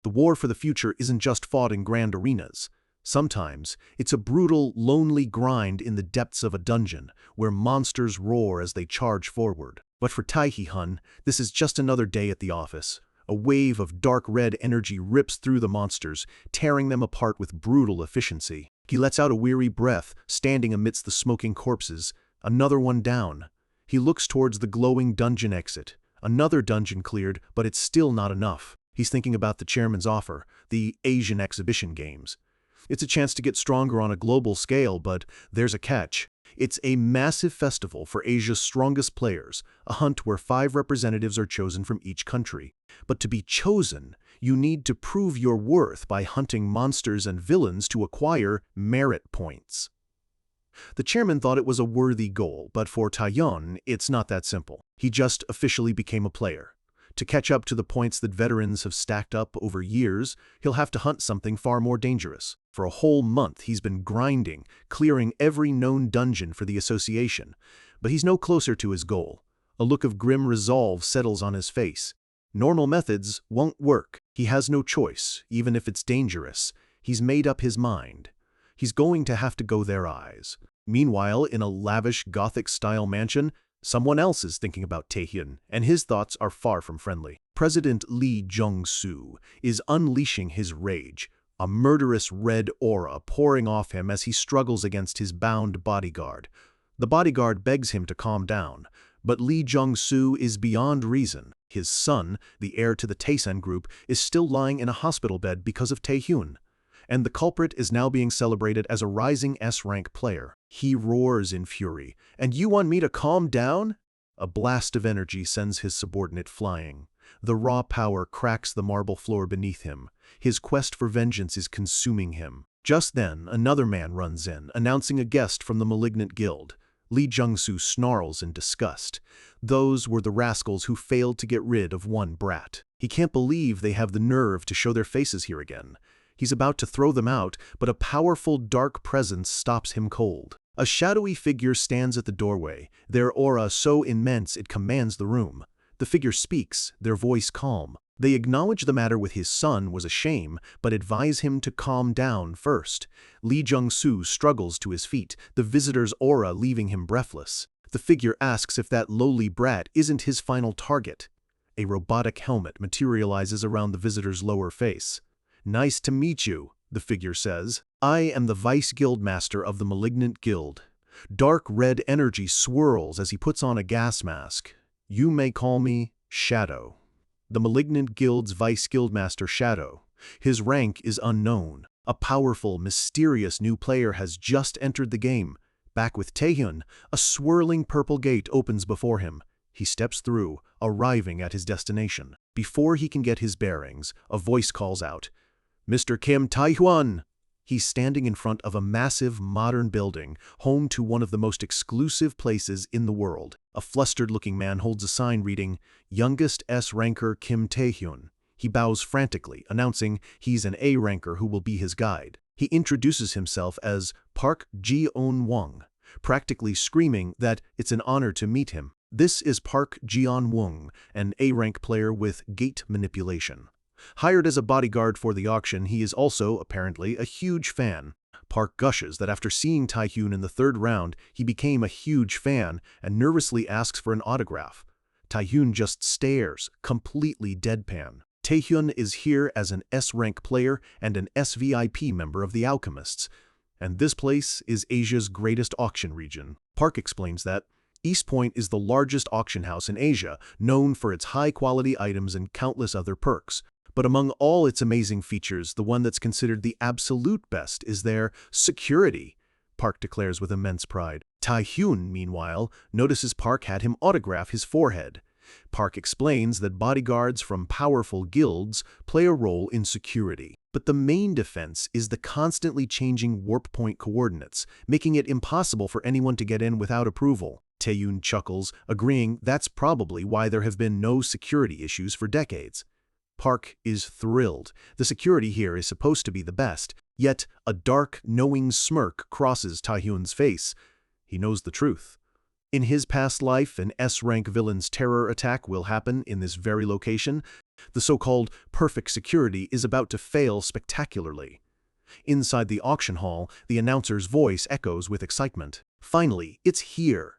The war for the future isn't just fought in grand arenas. Sometimes, it's a brutal, lonely grind in the depths of a dungeon, where monsters roar as they charge forward. But for Tae-Hun, this is just another day at the office. A wave of dark red energy rips through the monsters, tearing them apart with brutal efficiency. He lets out a weary breath, standing amidst the smoking corpses. Another one down. He looks towards the glowing dungeon exit. Another dungeon cleared, but it's still not enough. He's thinking about the chairman's offer, the Asian Exhibition Games. It's a chance to get stronger on a global scale, but there's a catch. It's a massive festival for Asia's strongest players, a hunt where 5 representatives are chosen from each country. But to be chosen, you need to prove your worth by hunting monsters and villains to acquire merit points. The chairman thought it was a worthy goal, but for Tae-Hun, it's not that simple. He just officially became a player. To catch up to the points that veterans have stacked up over years, he'll have to hunt something far more dangerous. For a whole month, he's been grinding, clearing every known dungeon for the association. But he's no closer to his goal. A look of grim resolve settles on his face. Normal methods won't work. He has no choice, even if it's dangerous. He's made up his mind. He's going to have to go their eyes. Meanwhile, in a lavish Gothic-style mansion, someone else is thinking about Tae-Hun, and his thoughts are far from friendly. President Lee Jong-soo is unleashing his rage, a murderous red aura pouring off him as he struggles against his bound bodyguard. The bodyguard begs him to calm down, but Lee Jong-soo is beyond reason. His son, the heir to the Taesen group, is still lying in a hospital bed because of Tae-Hun, and the culprit is now being celebrated as a rising S-rank player. He roars in fury. "And you want me to calm down?" A blast of energy sends his subordinate flying. The raw power cracks the marble floor beneath him. His quest for vengeance is consuming him. Just then, another man runs in, announcing a guest from the malignant guild. Lee Jung-soo snarls in disgust. Those were the rascals who failed to get rid of one brat. He can't believe they have the nerve to show their faces here again. He's about to throw them out, but a powerful dark presence stops him cold. A shadowy figure stands at the doorway, their aura so immense it commands the room. The figure speaks, their voice calm. They acknowledge the matter with his son was a shame, but advise him to calm down first. Lee Jung-soo struggles to his feet, the visitor's aura leaving him breathless. The figure asks if that lowly brat isn't his final target. A robotic helmet materializes around the visitor's lower face. "Nice to meet you," the figure says. "I am the Vice Guildmaster of the Malignant Guild." Dark red energy swirls as he puts on a gas mask. "You may call me Shadow." The Malignant Guild's Vice Guildmaster Shadow. His rank is unknown. A powerful, mysterious new player has just entered the game. Back with Tae-Hun, a swirling purple gate opens before him. He steps through, arriving at his destination. Before he can get his bearings, a voice calls out, "Mr. Kim Tae-Hun!" He's standing in front of a massive, modern building, home to one of the most exclusive places in the world. A flustered-looking man holds a sign reading, "Youngest S-ranker Kim Tae-Hun." He bows frantically, announcing he's an A-ranker who will be his guide. He introduces himself as Park Ji-on-wong, practically screaming that it's an honor to meet him. This is Park Ji-on-wong, an A-rank player with gate manipulation. Hired as a bodyguard for the auction, he is also, apparently, a huge fan. Park gushes that after seeing Tae-Hun in the 3rd round, he became a huge fan and nervously asks for an autograph. Tae-Hun just stares, completely deadpan. Tae-Hun is here as an S-rank player and an SVIP member of the Alchemists, and this place is Asia's greatest auction region. Park explains that East Point is the largest auction house in Asia, known for its high-quality items and countless other perks. But among all its amazing features, the one that's considered the absolute best is their security, Park declares with immense pride. Tae-Hun, meanwhile, notices Park had him autograph his forehead. Park explains that bodyguards from powerful guilds play a role in security. But the main defense is the constantly changing warp point coordinates, making it impossible for anyone to get in without approval. Tae-Hun chuckles, agreeing that's probably why there have been no security issues for decades. Park is thrilled. The security here is supposed to be the best, yet a dark, knowing smirk crosses Tae-Hun's face. He knows the truth. In his past life, an S-rank villain's terror attack will happen in this very location. The so-called perfect security is about to fail spectacularly. Inside the auction hall, the announcer's voice echoes with excitement. Finally, it's here.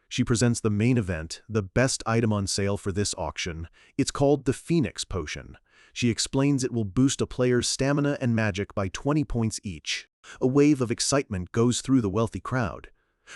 She presents the main event, the best item on sale for this auction. It's called the Phoenix Potion. She explains it will boost a player's stamina and magic by 20 points each. A wave of excitement goes through the wealthy crowd.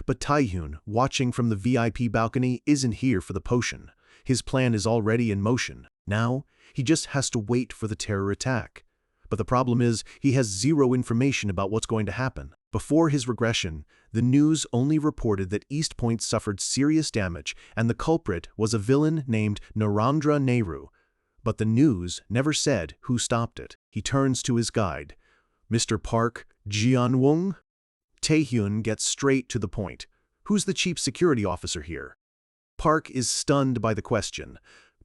But Taehyun, watching from the VIP balcony, isn't here for the potion. His plan is already in motion. Now, he just has to wait for the terror attack. But the problem is, he has zero information about what's going to happen. Before his regression, the news only reported that East Point suffered serious damage and the culprit was a villain named Narendra Nehru. But the news never said who stopped it. He turns to his guide. Mr. Park Jianwong? Taehyun gets straight to the point. Who's the chief security officer here? Park is stunned by the question.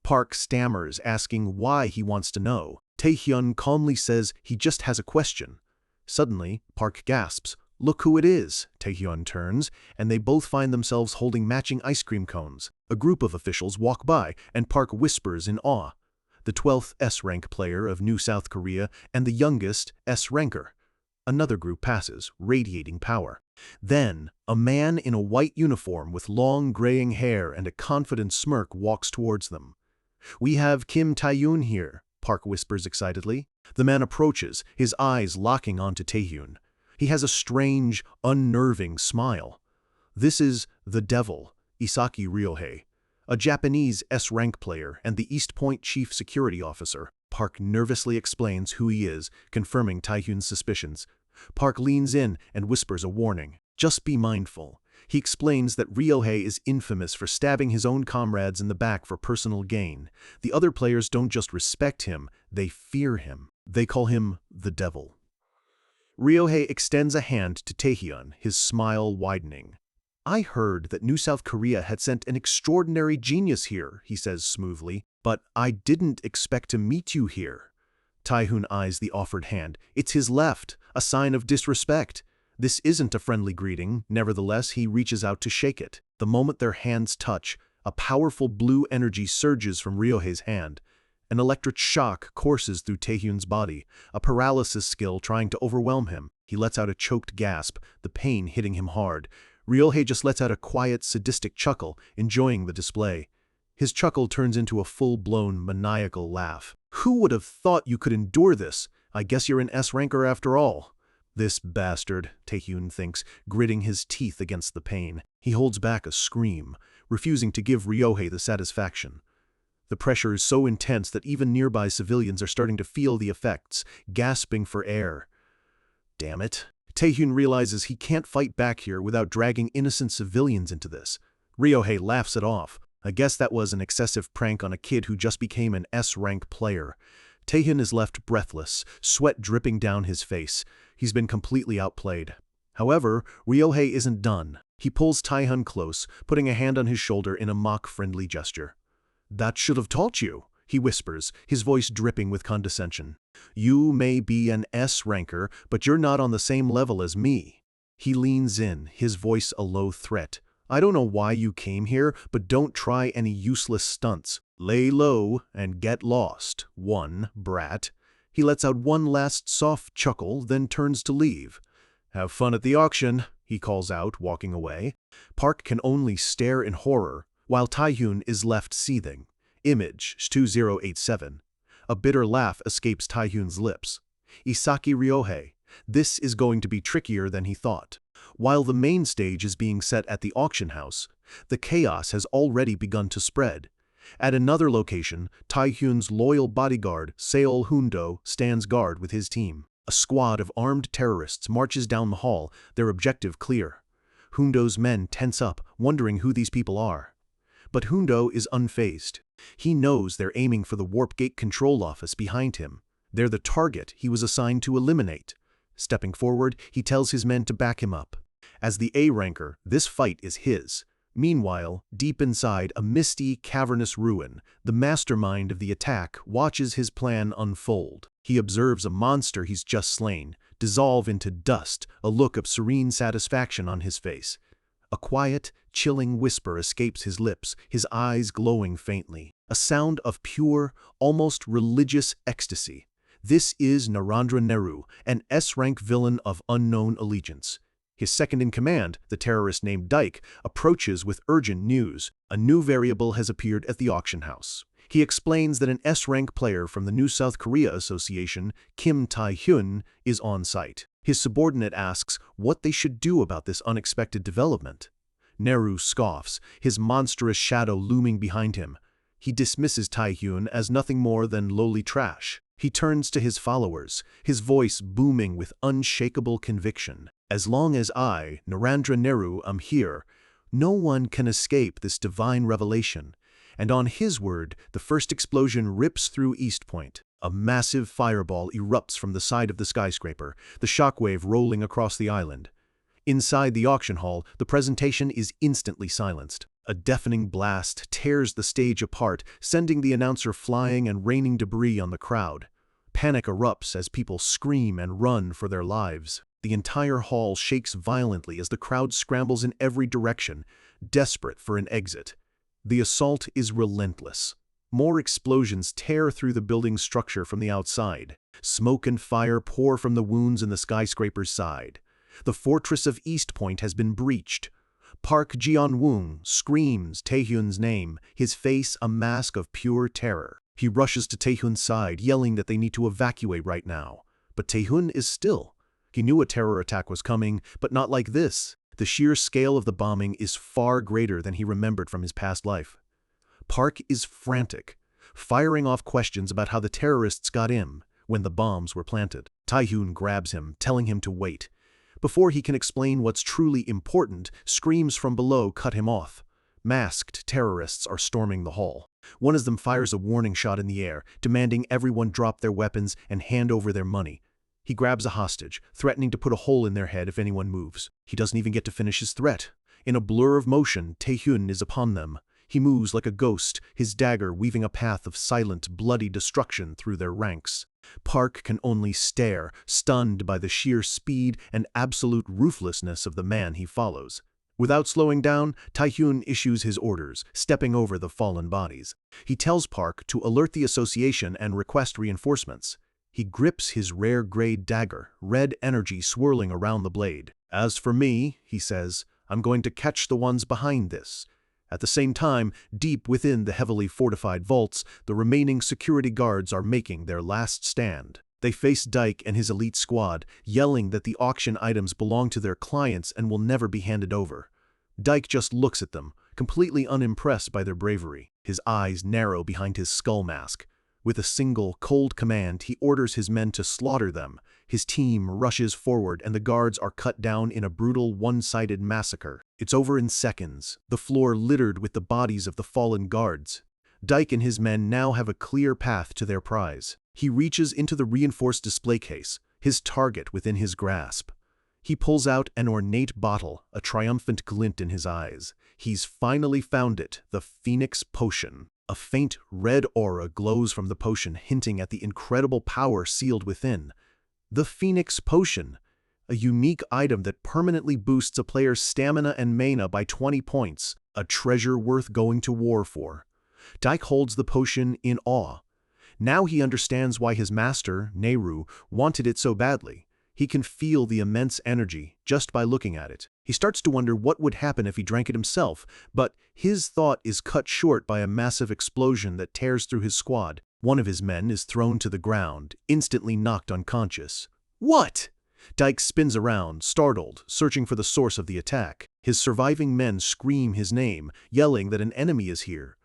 Park stammers, asking why he wants to know. Taehyun calmly says he just has a question. Suddenly, Park gasps. Look who it is. Taehyun turns, and they both find themselves holding matching ice cream cones. A group of officials walk by, and Park whispers in awe. The 12th S-rank player of New South Korea and the youngest S-ranker. Another group passes, radiating power. Then, a man in a white uniform with long graying hair and a confident smirk walks towards them. We have Kim Taehyun here, Park whispers excitedly. The man approaches, his eyes locking onto Taehyun. He has a strange, unnerving smile. This is the devil, Isaki Ryohei, a Japanese S-rank player and the East Point chief security officer. Park nervously explains who he is, confirming Taehyun's suspicions. Park leans in and whispers a warning. Just be mindful. He explains that Ryohei is infamous for stabbing his own comrades in the back for personal gain. The other players don't just respect him, they fear him. They call him the devil. Ryohei extends a hand to Taehyun, his smile widening. I heard that New South Korea had sent an extraordinary genius here, he says smoothly, but I didn't expect to meet you here. Taehyun eyes the offered hand. It's his left, a sign of disrespect. This isn't a friendly greeting, nevertheless he reaches out to shake it. The moment their hands touch, a powerful blue energy surges from Ryohei's hand. An electric shock courses through Taehyun's body, a paralysis skill trying to overwhelm him. He lets out a choked gasp, the pain hitting him hard. Ryohei just lets out a quiet, sadistic chuckle, enjoying the display. His chuckle turns into a full-blown, maniacal laugh. Who would have thought you could endure this? I guess you're an S-ranker after all. This bastard, Taehyun thinks, gritting his teeth against the pain. He holds back a scream, refusing to give Ryohei the satisfaction. The pressure is so intense that even nearby civilians are starting to feel the effects, gasping for air. Damn it. Taehyun realizes he can't fight back here without dragging innocent civilians into this. Ryohei laughs it off. I guess that was an excessive prank on a kid who just became an S-rank player. Taehyun is left breathless, sweat dripping down his face. He's been completely outplayed. However, Ryohei isn't done. He pulls Taehyun close, putting a hand on his shoulder in a mock-friendly gesture. That should have taught you, he whispers, his voice dripping with condescension. You may be an S-ranker, but you're not on the same level as me. He leans in, his voice a low threat. I don't know why you came here, but don't try any useless stunts. Lay low and get lost, one brat. He lets out one last soft chuckle, then turns to leave. Have fun at the auction, he calls out, walking away. Park can only stare in horror, while Taehyun is left seething. Image 2087. A bitter laugh escapes Taehyun's lips. Isaki Ryohei. This is going to be trickier than he thought. While the main stage is being set at the auction house, the chaos has already begun to spread. At another location, Taehyun's loyal bodyguard, Seol Hundo, stands guard with his team. A squad of armed terrorists marches down the hall, their objective clear. Hundo's men tense up, wondering who these people are. But Hundo is unfazed. He knows they're aiming for the Warp Gate control office behind him. They're the target he was assigned to eliminate. Stepping forward, he tells his men to back him up. As the A-ranker, this fight is his. Meanwhile, deep inside a misty, cavernous ruin, the mastermind of the attack watches his plan unfold. He observes a monster he's just slain dissolve into dust, a look of serene satisfaction on his face. A quiet, chilling whisper escapes his lips, his eyes glowing faintly. A sound of pure, almost religious ecstasy. This is Narendra Nehru, an S-rank villain of unknown allegiance. His second-in-command, the terrorist named Dyke, approaches with urgent news. A new variable has appeared at the auction house. He explains that an S-rank player from the New South Korea Association, Kim Tae-hyun, is on site. His subordinate asks what they should do about this unexpected development. Nehru scoffs, his monstrous shadow looming behind him. He dismisses Tae-hyun as nothing more than lowly trash. He turns to his followers, his voice booming with unshakable conviction. As long as I, Narendra Nehru, am here, no one can escape this divine revelation. And on his word, the first explosion rips through East Point. A massive fireball erupts from the side of the skyscraper, the shockwave rolling across the island. Inside the auction hall, the presentation is instantly silenced. A deafening blast tears the stage apart, sending the announcer flying and raining debris on the crowd. Panic erupts as people scream and run for their lives. The entire hall shakes violently as the crowd scrambles in every direction, desperate for an exit. The assault is relentless. More explosions tear through the building's structure from the outside. Smoke and fire pour from the wounds in the skyscraper's side. The fortress of East Point has been breached. Park Ji-woong screams Tae-hyun's name, his face a mask of pure terror. He rushes to Tae-hyun's side, yelling that they need to evacuate right now. But Tae-hyun is still. He knew a terror attack was coming, but not like this. The sheer scale of the bombing is far greater than he remembered from his past life. Park is frantic, firing off questions about how the terrorists got in when the bombs were planted. Tae-hyun grabs him, telling him to wait. Before he can explain what's truly important, screams from below cut him off. Masked terrorists are storming the hall. One of them fires a warning shot in the air, demanding everyone drop their weapons and hand over their money. He grabs a hostage, threatening to put a hole in their head if anyone moves. He doesn't even get to finish his threat. In a blur of motion, Tae-hyun is upon them. He moves like a ghost, his dagger weaving a path of silent, bloody destruction through their ranks. Park can only stare, stunned by the sheer speed and absolute ruthlessness of the man he follows. Without slowing down, Tae-hyun issues his orders, stepping over the fallen bodies. He tells Park to alert the association and request reinforcements. He grips his rare gray dagger, red energy swirling around the blade. As for me, he says, I'm going to catch the ones behind this. At the same time, deep within the heavily fortified vaults, the remaining security guards are making their last stand. They face Dyke and his elite squad, yelling that the auction items belong to their clients and will never be handed over. Dyke just looks at them, completely unimpressed by their bravery. His eyes narrow behind his skull mask. With a single, cold command, he orders his men to slaughter them. His team rushes forward and the guards are cut down in a brutal, one-sided massacre. It's over in seconds, the floor littered with the bodies of the fallen guards. Dyke and his men now have a clear path to their prize. He reaches into the reinforced display case, his target within his grasp. He pulls out an ornate bottle, a triumphant glint in his eyes. He's finally found it, the Phoenix Potion. A faint red aura glows from the potion, hinting at the incredible power sealed within. The Phoenix Potion, a unique item that permanently boosts a player's stamina and mana by 20 points, a treasure worth going to war for. Dyke holds the potion in awe. Now he understands why his master, Nehru, wanted it so badly. He can feel the immense energy just by looking at it. He starts to wonder what would happen if he drank it himself, but his thought is cut short by a massive explosion that tears through his squad. One of his men is thrown to the ground, instantly knocked unconscious. What? Dyke spins around, startled, searching for the source of the attack. His surviving men scream his name, yelling that an enemy is here.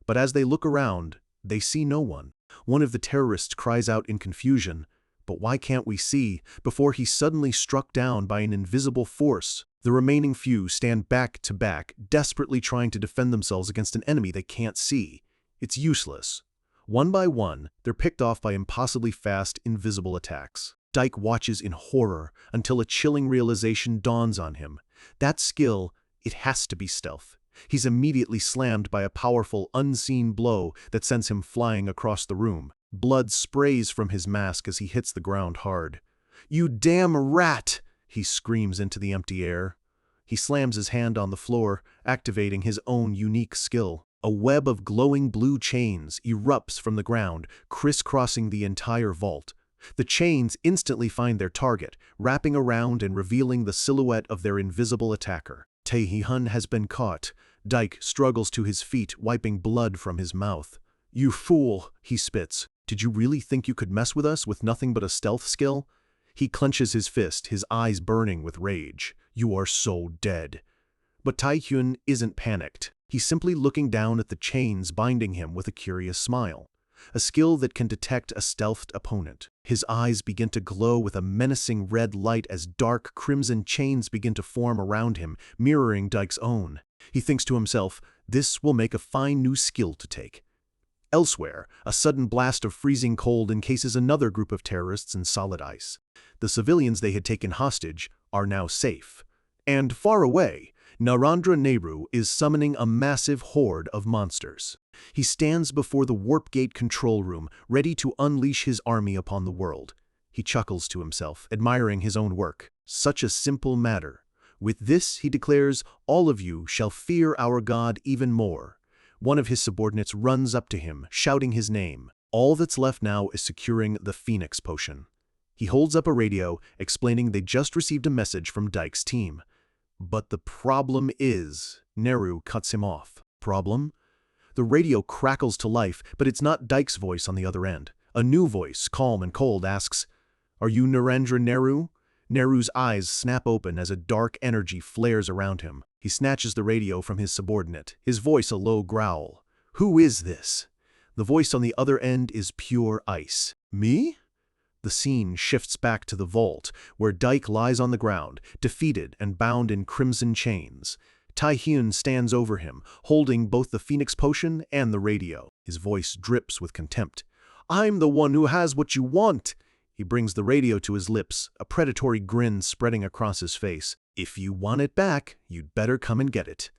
But as they look around, they see no one. One of the terrorists cries out in confusion, "But why can't we see?" before he's suddenly struck down by an invisible force. The remaining few stand back to back, desperately trying to defend themselves against an enemy they can't see. It's useless. One by one, they're picked off by impossibly fast, invisible attacks. Dyke watches in horror until a chilling realization dawns on him. That skill, it has to be stealth. He's immediately slammed by a powerful, unseen blow that sends him flying across the room. Blood sprays from his mask as he hits the ground hard. "You damn rat!" he screams into the empty air. He slams his hand on the floor, activating his own unique skill. A web of glowing blue chains erupts from the ground, crisscrossing the entire vault. The chains instantly find their target, wrapping around and revealing the silhouette of their invisible attacker. Tae-Hun has been caught. Dike struggles to his feet, wiping blood from his mouth. "You fool," he spits. "Did you really think you could mess with us with nothing but a stealth skill?" He clenches his fist, his eyes burning with rage. "You are so dead." But Tae-Hun isn't panicked. He's simply looking down at the chains binding him with a curious smile, a skill that can detect a stealthed opponent. His eyes begin to glow with a menacing red light as dark crimson chains begin to form around him, mirroring Dike's own. He thinks to himself, this will make a fine new skill to take. Elsewhere, a sudden blast of freezing cold encases another group of terrorists in solid ice. The civilians they had taken hostage are now safe. And far away, Narendra Nehru is summoning a massive horde of monsters. He stands before the warp gate control room, ready to unleash his army upon the world. He chuckles to himself, admiring his own work. Such a simple matter. With this, he declares, all of you shall fear our God even more. One of his subordinates runs up to him, shouting his name. All that's left now is securing the Phoenix Potion. He holds up a radio, explaining they just received a message from Dike's team. But the problem is, Nehru cuts him off. Problem? The radio crackles to life, but it's not Dike's voice on the other end. A new voice, calm and cold, asks, "Are you Narendra Nehru?" Nehru's eyes snap open as a dark energy flares around him. He snatches the radio from his subordinate, his voice a low growl. "Who is this?" The voice on the other end is pure ice. "Me?" The scene shifts back to the vault, where Dike lies on the ground, defeated and bound in crimson chains. Tae-Hun stands over him, holding both the Phoenix Potion and the radio. His voice drips with contempt. "I'm the one who has what you want." He brings the radio to his lips, a predatory grin spreading across his face. "If you want it back, you'd better come and get it."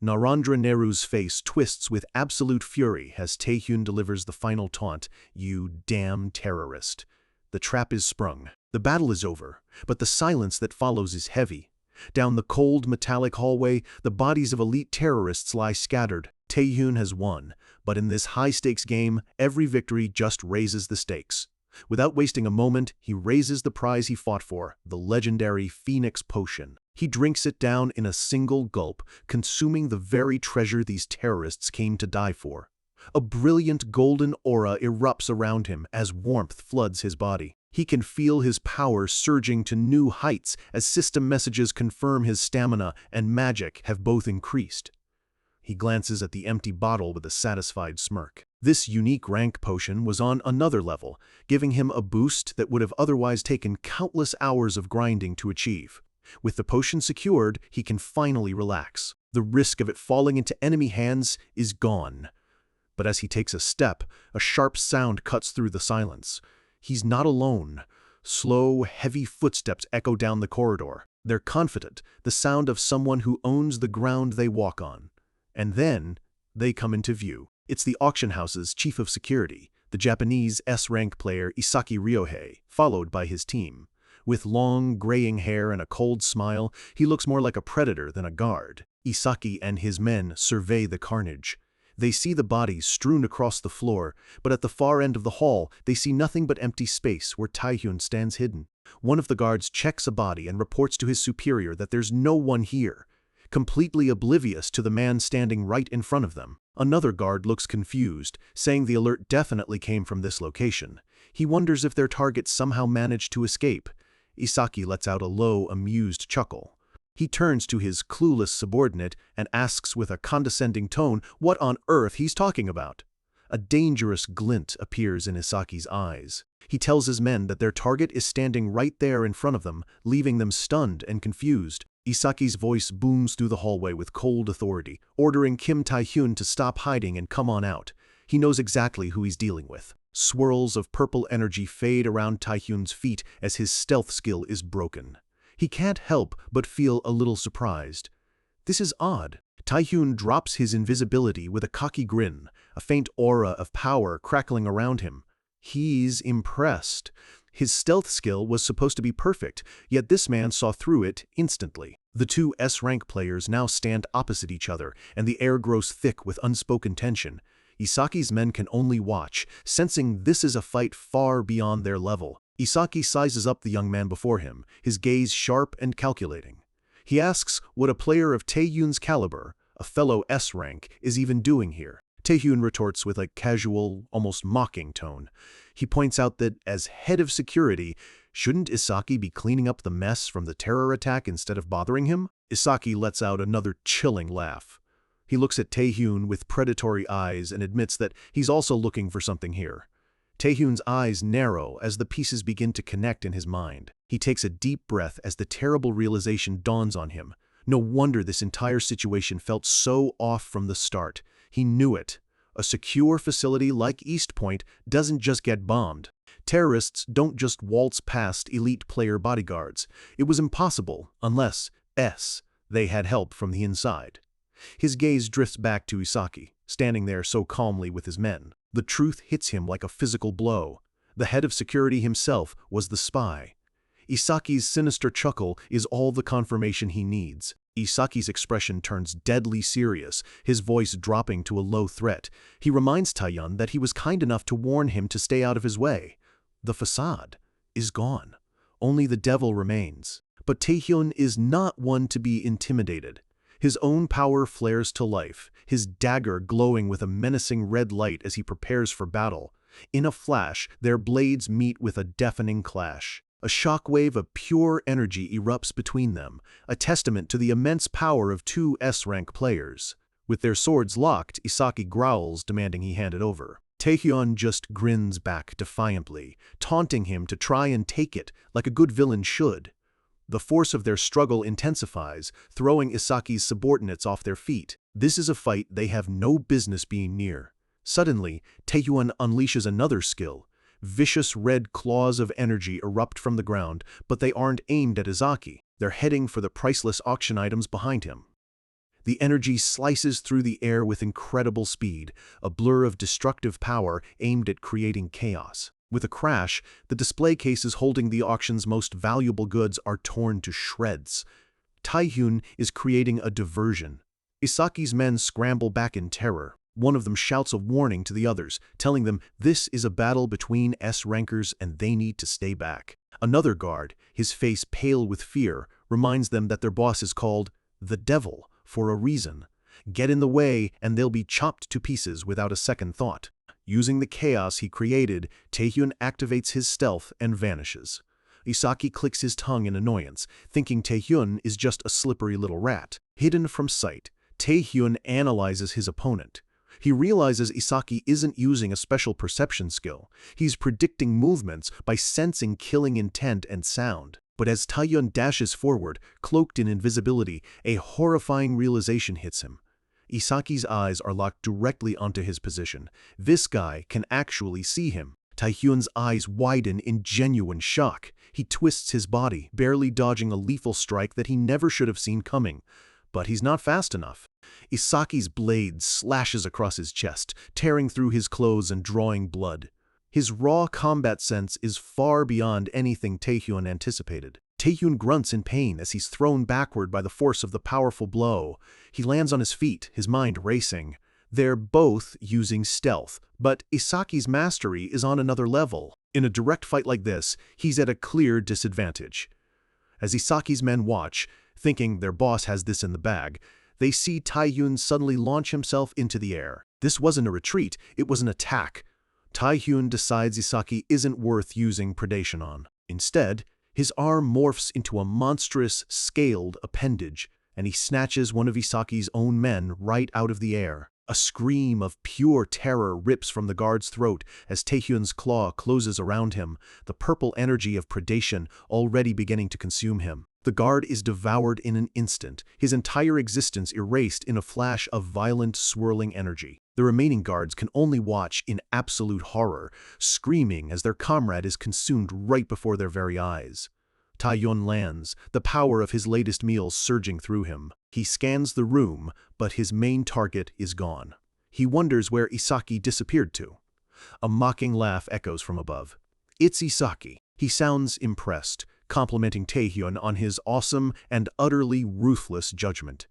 Narendra Nehru's face twists with absolute fury as Tae-Hun delivers the final taunt, "You damn terrorist." The trap is sprung. The battle is over, but the silence that follows is heavy. Down the cold, metallic hallway, the bodies of elite terrorists lie scattered. Tae-Hun has won, but in this high-stakes game, every victory just raises the stakes. Without wasting a moment, he raises the prize he fought for, the legendary Phoenix Potion. He drinks it down in a single gulp, consuming the very treasure these terrorists came to die for. A brilliant golden aura erupts around him as warmth floods his body. He can feel his power surging to new heights as system messages confirm his stamina and magic have both increased. He glances at the empty bottle with a satisfied smirk. This unique rank potion was on another level, giving him a boost that would have otherwise taken countless hours of grinding to achieve. With the potion secured, he can finally relax. The risk of it falling into enemy hands is gone. But as he takes a step, a sharp sound cuts through the silence. He's not alone. Slow, heavy footsteps echo down the corridor. They're confident, the sound of someone who owns the ground they walk on. And then, they come into view. It's the auction house's chief of security, the Japanese S-rank player Isaki Ryohei, followed by his team. With long, graying hair and a cold smile, he looks more like a predator than a guard. Isaki and his men survey the carnage. They see the bodies strewn across the floor, but at the far end of the hall, they see nothing but empty space where Tae-Hun stands hidden. One of the guards checks a body and reports to his superior that there's no one here, completely oblivious to the man standing right in front of them. Another guard looks confused, saying the alert definitely came from this location. He wonders if their target somehow managed to escape. Isaki lets out a low, amused chuckle. He turns to his clueless subordinate and asks with a condescending tone what on earth he's talking about. A dangerous glint appears in Isaki's eyes. He tells his men that their target is standing right there in front of them, leaving them stunned and confused. Isaki's voice booms through the hallway with cold authority, ordering Kim Tae-Hun to stop hiding and come on out. He knows exactly who he's dealing with. Swirls of purple energy fade around Tae-Hun's feet as his stealth skill is broken. He can't help but feel a little surprised. This is odd. Tae-Hun drops his invisibility with a cocky grin, a faint aura of power crackling around him. He's impressed. His stealth skill was supposed to be perfect, yet this man saw through it instantly. The two S-rank players now stand opposite each other, and the air grows thick with unspoken tension. Isaki's men can only watch, sensing this is a fight far beyond their level. Isaki sizes up the young man before him, his gaze sharp and calculating. He asks what a player of Taehyun's caliber, a fellow S-rank, is even doing here. Taehyun retorts with a casual, almost mocking tone. He points out that, as head of security, shouldn't Isaki be cleaning up the mess from the terror attack instead of bothering him? Isaki lets out another chilling laugh. He looks at Taehyun with predatory eyes and admits that he's also looking for something here. Taehyun's eyes narrow as the pieces begin to connect in his mind. He takes a deep breath as the terrible realization dawns on him. No wonder this entire situation felt so off from the start. He knew it. A secure facility like East Point doesn't just get bombed. Terrorists don't just waltz past elite player bodyguards. It was impossible unless they had help from the inside. His gaze drifts back to Isaki, standing there so calmly with his men. The truth hits him like a physical blow. The head of security himself was the spy. Isaki's sinister chuckle is all the confirmation he needs. Isaki's expression turns deadly serious, his voice dropping to a low threat. He reminds Taehyun that he was kind enough to warn him to stay out of his way. The facade is gone. Only the devil remains. But Taehyun is not one to be intimidated. His own power flares to life, his dagger glowing with a menacing red light as he prepares for battle. In a flash, their blades meet with a deafening clash. A shockwave of pure energy erupts between them, a testament to the immense power of two S-rank players. With their swords locked, Isaki growls, demanding he hand it over. Taehyun just grins back defiantly, taunting him to try and take it, like a good villain should. The force of their struggle intensifies, throwing Isaki's subordinates off their feet. This is a fight they have no business being near. Suddenly, Taehyun unleashes another skill. Vicious red claws of energy erupt from the ground, but they aren't aimed at Isaki. They're heading for the priceless auction items behind him. The energy slices through the air with incredible speed, a blur of destructive power aimed at creating chaos. With a crash, the display cases holding the auction's most valuable goods are torn to shreds. Taehyun is creating a diversion. Isaki's men scramble back in terror. One of them shouts a warning to the others, telling them this is a battle between S-rankers and they need to stay back. Another guard, his face pale with fear, reminds them that their boss is called the Devil for a reason. Get in the way and they'll be chopped to pieces without a second thought. Using the chaos he created, Taehyun activates his stealth and vanishes. Isaki clicks his tongue in annoyance, thinking Taehyun is just a slippery little rat. Hidden from sight, Taehyun analyzes his opponent. He realizes Isaki isn't using a special perception skill. He's predicting movements by sensing killing intent and sound. But as Taehyun dashes forward, cloaked in invisibility, a horrifying realization hits him. Isaki's eyes are locked directly onto his position. This guy can actually see him. Taehyun's eyes widen in genuine shock. He twists his body, barely dodging a lethal strike that he never should have seen coming. But he's not fast enough. Isaki's blade slashes across his chest, tearing through his clothes and drawing blood. His raw combat sense is far beyond anything Taehyun anticipated. Taehyun grunts in pain as he's thrown backward by the force of the powerful blow. He lands on his feet, his mind racing. They're both using stealth, but Isaki's mastery is on another level. In a direct fight like this, he's at a clear disadvantage. As Isaki's men watch, thinking their boss has this in the bag, they see Taehyun suddenly launch himself into the air. This wasn't a retreat, it was an attack. Taehyun decides Isaki isn't worth using predation on. Instead, his arm morphs into a monstrous, scaled appendage, and he snatches one of Isaki's own men right out of the air. A scream of pure terror rips from the guard's throat as Taehyun's claw closes around him, the purple energy of predation already beginning to consume him. The guard is devoured in an instant, his entire existence erased in a flash of violent, swirling energy. The remaining guards can only watch in absolute horror, screaming as their comrade is consumed right before their very eyes. Taehyun lands, the power of his latest meal surging through him. He scans the room, but his main target is gone. He wonders where Isaki disappeared to. A mocking laugh echoes from above. It's Isaki. He sounds impressed, complimenting Taehyun on his awesome and utterly ruthless judgment.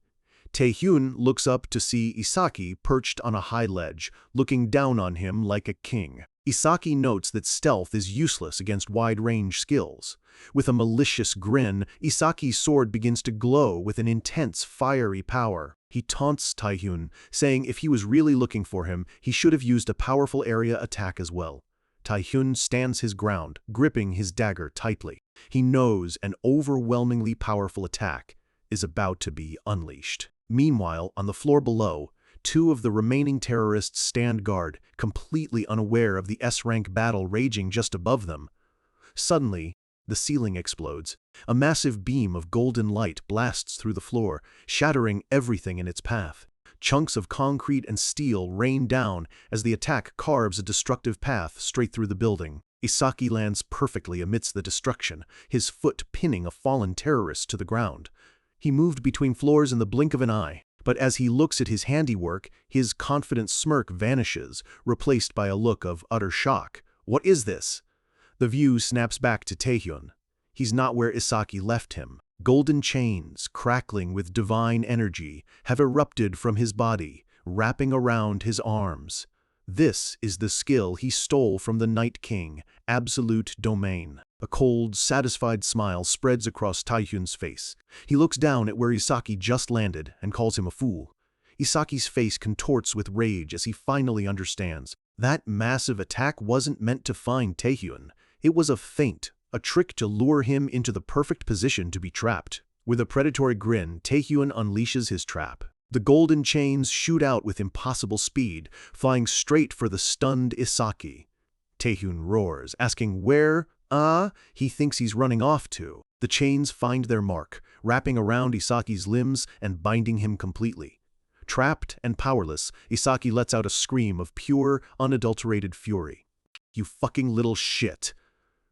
Taehyun looks up to see Isaki perched on a high ledge, looking down on him like a king. Isaki notes that stealth is useless against wide-range skills. With a malicious grin, Isaki's sword begins to glow with an intense, fiery power. He taunts Taehyun, saying if he was really looking for him, he should have used a powerful area attack as well. Taehyun stands his ground, gripping his dagger tightly. He knows an overwhelmingly powerful attack is about to be unleashed. Meanwhile, on the floor below, two of the remaining terrorists stand guard, completely unaware of the S-rank battle raging just above them. Suddenly, the ceiling explodes. A massive beam of golden light blasts through the floor, shattering everything in its path. Chunks of concrete and steel rain down as the attack carves a destructive path straight through the building. Isaki lands perfectly amidst the destruction, his foot pinning a fallen terrorist to the ground. He moved between floors in the blink of an eye, but as he looks at his handiwork, his confident smirk vanishes, replaced by a look of utter shock. What is this? The view snaps back to Taehyun. He's not where Isaki left him. Golden chains, crackling with divine energy, have erupted from his body, wrapping around his arms. This is the skill he stole from the Night King, absolute domain. A cold, satisfied smile spreads across Taehyun's face. He looks down at where Isaki just landed and calls him a fool. Isaki's face contorts with rage as he finally understands. That massive attack wasn't meant to find Taehyun. It was a feint, a trick to lure him into the perfect position to be trapped. With a predatory grin, Taehyun unleashes his trap. The golden chains shoot out with impossible speed, flying straight for the stunned Isaki. Taehyun roars, asking where, he thinks he's running off to. The chains find their mark, wrapping around Isaki's limbs and binding him completely. Trapped and powerless, Isaki lets out a scream of pure, unadulterated fury. "You fucking little shit!"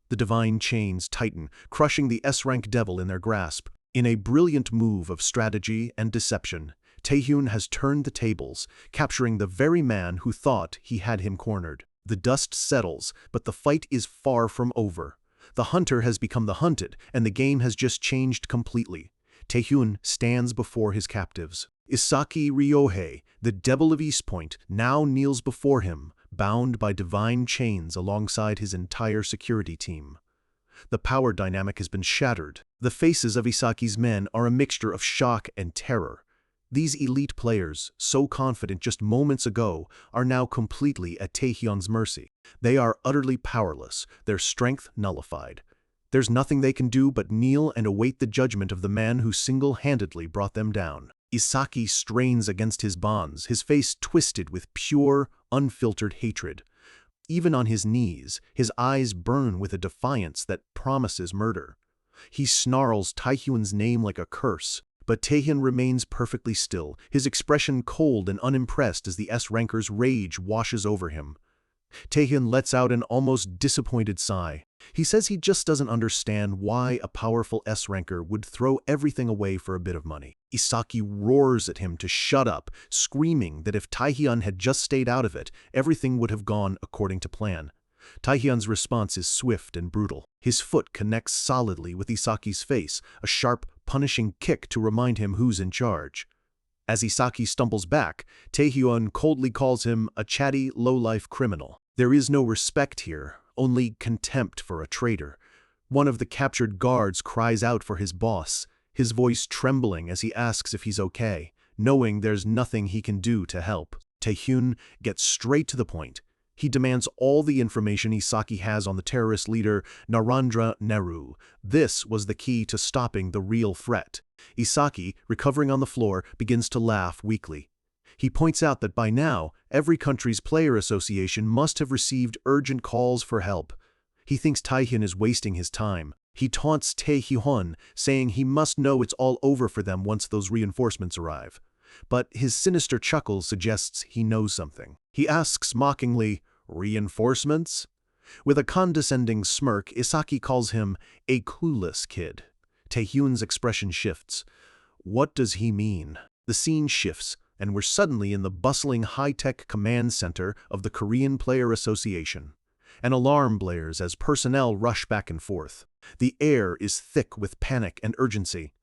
The divine chains tighten, crushing the S-rank devil in their grasp. In a brilliant move of strategy and deception, Taehyun has turned the tables, capturing the very man who thought he had him cornered. The dust settles, but the fight is far from over. The hunter has become the hunted, and the game has just changed completely. Taehyun stands before his captives. Isaki Ryohei, the devil of East Point, now kneels before him, bound by divine chains alongside his entire security team. The power dynamic has been shattered. The faces of Isaki's men are a mixture of shock and terror. These elite players, so confident just moments ago, are now completely at Taehyun's mercy. They are utterly powerless, their strength nullified. There's nothing they can do but kneel and await the judgment of the man who single-handedly brought them down. Isaki strains against his bonds, his face twisted with pure, unfiltered hatred. Even on his knees, his eyes burn with a defiance that promises murder. He snarls Taehyun's name like a curse. But Taehyun remains perfectly still, his expression cold and unimpressed as the S-ranker's rage washes over him. Taehyun lets out an almost disappointed sigh. He says he just doesn't understand why a powerful S-ranker would throw everything away for a bit of money. Isaki roars at him to shut up, screaming that if Taehyun had just stayed out of it, everything would have gone according to plan. Taehyun's response is swift and brutal. His foot connects solidly with Isaki's face, a sharp, punishing kick to remind him who's in charge. As Isaki stumbles back, Taehyun coldly calls him a chatty, low-life criminal. There is no respect here, only contempt for a traitor. One of the captured guards cries out for his boss, his voice trembling as he asks if he's okay, knowing there's nothing he can do to help. Taehyun gets straight to the point. He demands all the information Isaki has on the terrorist leader Narendra Nehru. This was the key to stopping the real threat. Isaki, recovering on the floor, begins to laugh weakly. He points out that by now, every country's player association must have received urgent calls for help. He thinks Taehyun is wasting his time. He taunts Taehyun, saying he must know it's all over for them once those reinforcements arrive. But his sinister chuckle suggests he knows something. He asks mockingly, "Reinforcements?" With a condescending smirk, Isaki calls him a clueless kid. Taehyun's expression shifts. What does he mean? The scene shifts, and we're suddenly in the bustling high-tech command center of the Korean Player Association. An alarm blares as personnel rush back and forth. The air is thick with panic and urgency.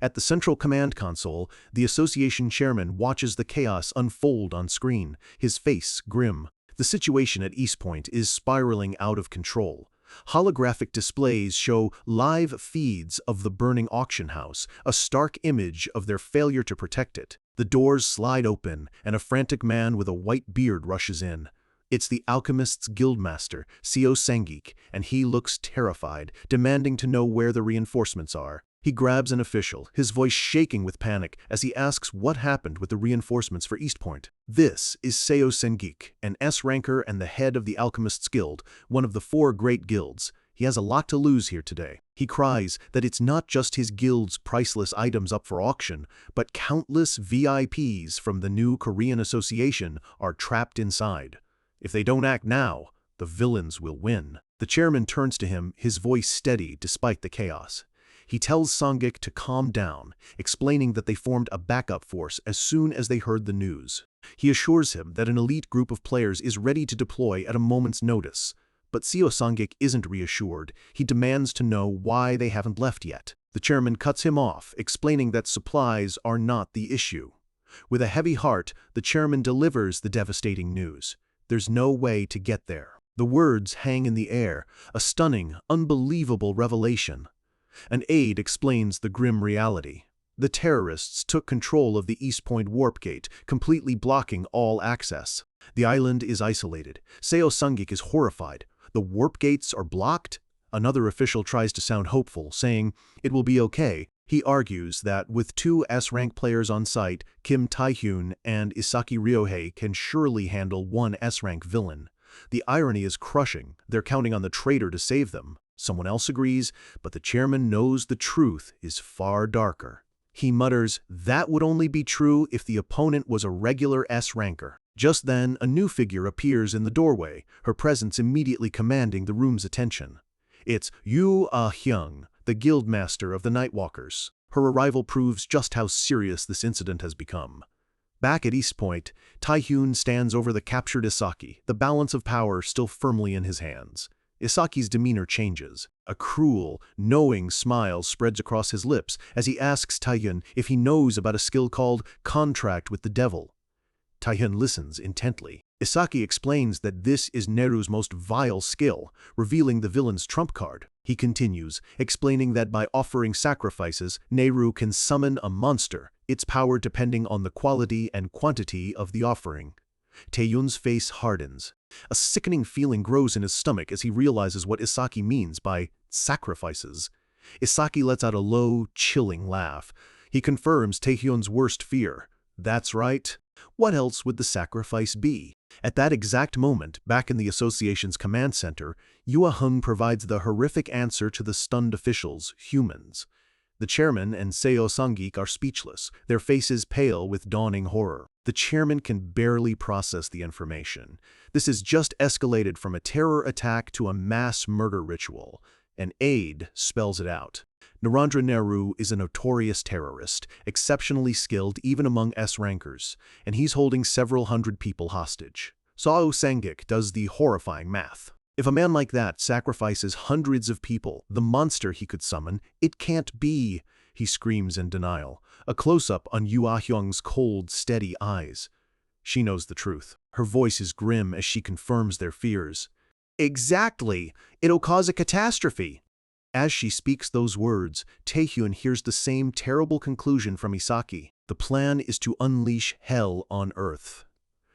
At the central command console, the association chairman watches the chaos unfold on screen, his face grim. The situation at East Point is spiraling out of control. Holographic displays show live feeds of the burning auction house, a stark image of their failure to protect it. The doors slide open, and a frantic man with a white beard rushes in. It's the alchemist's guildmaster, Seo Sangik, and he looks terrified, demanding to know where the reinforcements are. He grabs an official, his voice shaking with panic, as he asks what happened with the reinforcements for East Point. This is Seo Sangik, an S-ranker and the head of the Alchemists Guild, one of the 4 great guilds. He has a lot to lose here today. He cries that it's not just his guild's priceless items up for auction, but countless VIPs from the new Korean association are trapped inside. If they don't act now, the villains will win. The chairman turns to him, his voice steady despite the chaos. He tells Sangik to calm down, explaining that they formed a backup force as soon as they heard the news. He assures him that an elite group of players is ready to deploy at a moment's notice. But Seo Sangik isn't reassured. He demands to know why they haven't left yet. The chairman cuts him off, explaining that supplies are not the issue. With a heavy heart, the chairman delivers the devastating news. There's no way to get there. The words hang in the air, a stunning, unbelievable revelation. An aide explains the grim reality. The terrorists took control of the East Point warp gate, completely blocking all access. The island is isolated. Seo Sangik is horrified. The warp gates are blocked? Another official tries to sound hopeful, saying, "It will be okay." He argues that with 2 S-rank players on site, Kim Tae-hyun and Isaki Ryohei can surely handle 1 S-rank villain. The irony is crushing. They're counting on the traitor to save them. Someone else agrees, but the chairman knows the truth is far darker. He mutters, that would only be true if the opponent was a regular S-ranker. Just then, a new figure appears in the doorway, her presence immediately commanding the room's attention. It's Yoo Ah-hyung, the guildmaster of the Nightwalkers. Her arrival proves just how serious this incident has become. Back at East Point, Tae-hyun stands over the captured Isaki, the balance of power still firmly in his hands. Isaki's demeanor changes. A cruel, knowing smile spreads across his lips as he asks Tae-hyun if he knows about a skill called Contract with the Devil. Tae-hyun listens intently. Isaki explains that this is Neru's most vile skill, revealing the villain's trump card. He continues, explaining that by offering sacrifices, Neru can summon a monster, its power depending on the quality and quantity of the offering. Tae-hyun's face hardens. A sickening feeling grows in his stomach as he realizes what Isaki means by sacrifices. Isaki lets out a low, chilling laugh. He confirms Tae-hyun's worst fear. That's right. What else would the sacrifice be? At that exact moment, back in the association's command center, Yoo Ah-hyung provides the horrific answer to the stunned officials, humans. The chairman and Seo Sangik are speechless, their faces pale with dawning horror. The chairman can barely process the information. This has just escalated from a terror attack to a mass murder ritual. An aide spells it out. Narendra Nehru is a notorious terrorist, exceptionally skilled even among S-rankers, and he's holding several hundred people hostage. Seo Sangik does the horrifying math. If a man like that sacrifices hundreds of people, the monster he could summon, it can't be, he screams in denial, a close-up on Yoo Ah-hyung's cold, steady eyes. She knows the truth. Her voice is grim as she confirms their fears. Exactly! It'll cause a catastrophe! As she speaks those words, Tae-hyun hears the same terrible conclusion from Isaki. The plan is to unleash hell on Earth.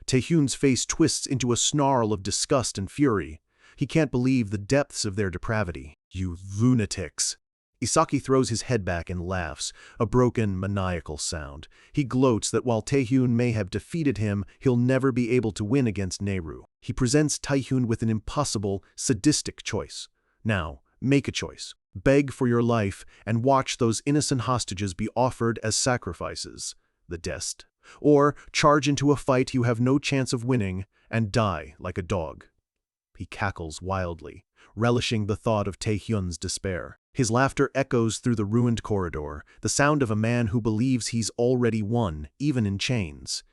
Tae-hyun's face twists into a snarl of disgust and fury. He can't believe the depths of their depravity. You lunatics! Isaki throws his head back and laughs, a broken, maniacal sound. He gloats that while Tae-hyun may have defeated him, he'll never be able to win against Nehru. He presents Tae-hyun with an impossible, sadistic choice. Now, make a choice. Beg for your life and watch those innocent hostages be offered as sacrifices, the dest. Or charge into a fight you have no chance of winning and die like a dog. He cackles wildly, relishing the thought of Tae-hyun's despair. His laughter echoes through the ruined corridor, the sound of a man who believes he's already won, even in chains.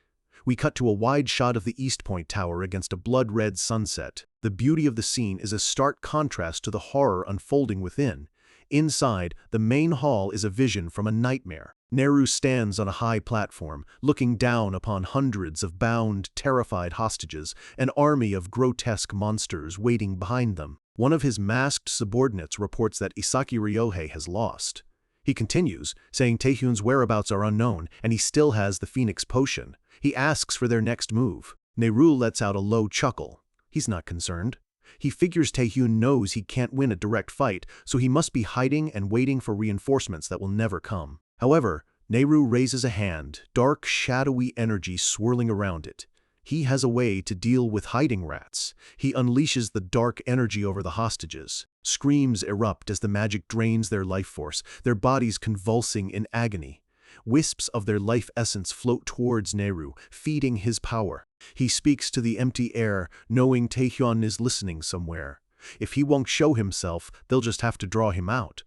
We cut to a wide shot of the East Point Tower against a blood-red sunset. The beauty of the scene is a stark contrast to the horror unfolding within. Inside, the main hall is a vision from a nightmare. Neru stands on a high platform, looking down upon hundreds of bound, terrified hostages, an army of grotesque monsters waiting behind them. One of his masked subordinates reports that Isaki Ryohei has lost. He continues, saying Taehyun's whereabouts are unknown, and he still has the Phoenix Potion. He asks for their next move. Neru lets out a low chuckle. He's not concerned. He figures Taehyun knows he can't win a direct fight, so he must be hiding and waiting for reinforcements that will never come. However, Neru raises a hand, dark, shadowy energy swirling around it. He has a way to deal with hiding rats. He unleashes the dark energy over the hostages. Screams erupt as the magic drains their life force, their bodies convulsing in agony. Wisps of their life essence float towards Neru, feeding his power. He speaks to the empty air, knowing Taehyun is listening somewhere. If he won't show himself, they'll just have to draw him out.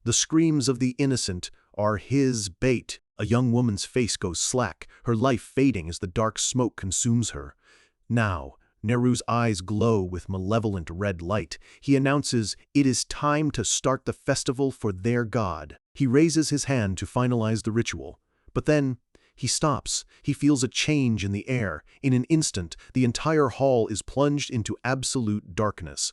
The screams of the innocent are his bait. A young woman's face goes slack, her life fading as the dark smoke consumes her. Now, Neru's eyes glow with malevolent red light. He announces, it is time to start the festival for their god. He raises his hand to finalize the ritual. But then, he stops. He feels a change in the air. In an instant, the entire hall is plunged into absolute darkness.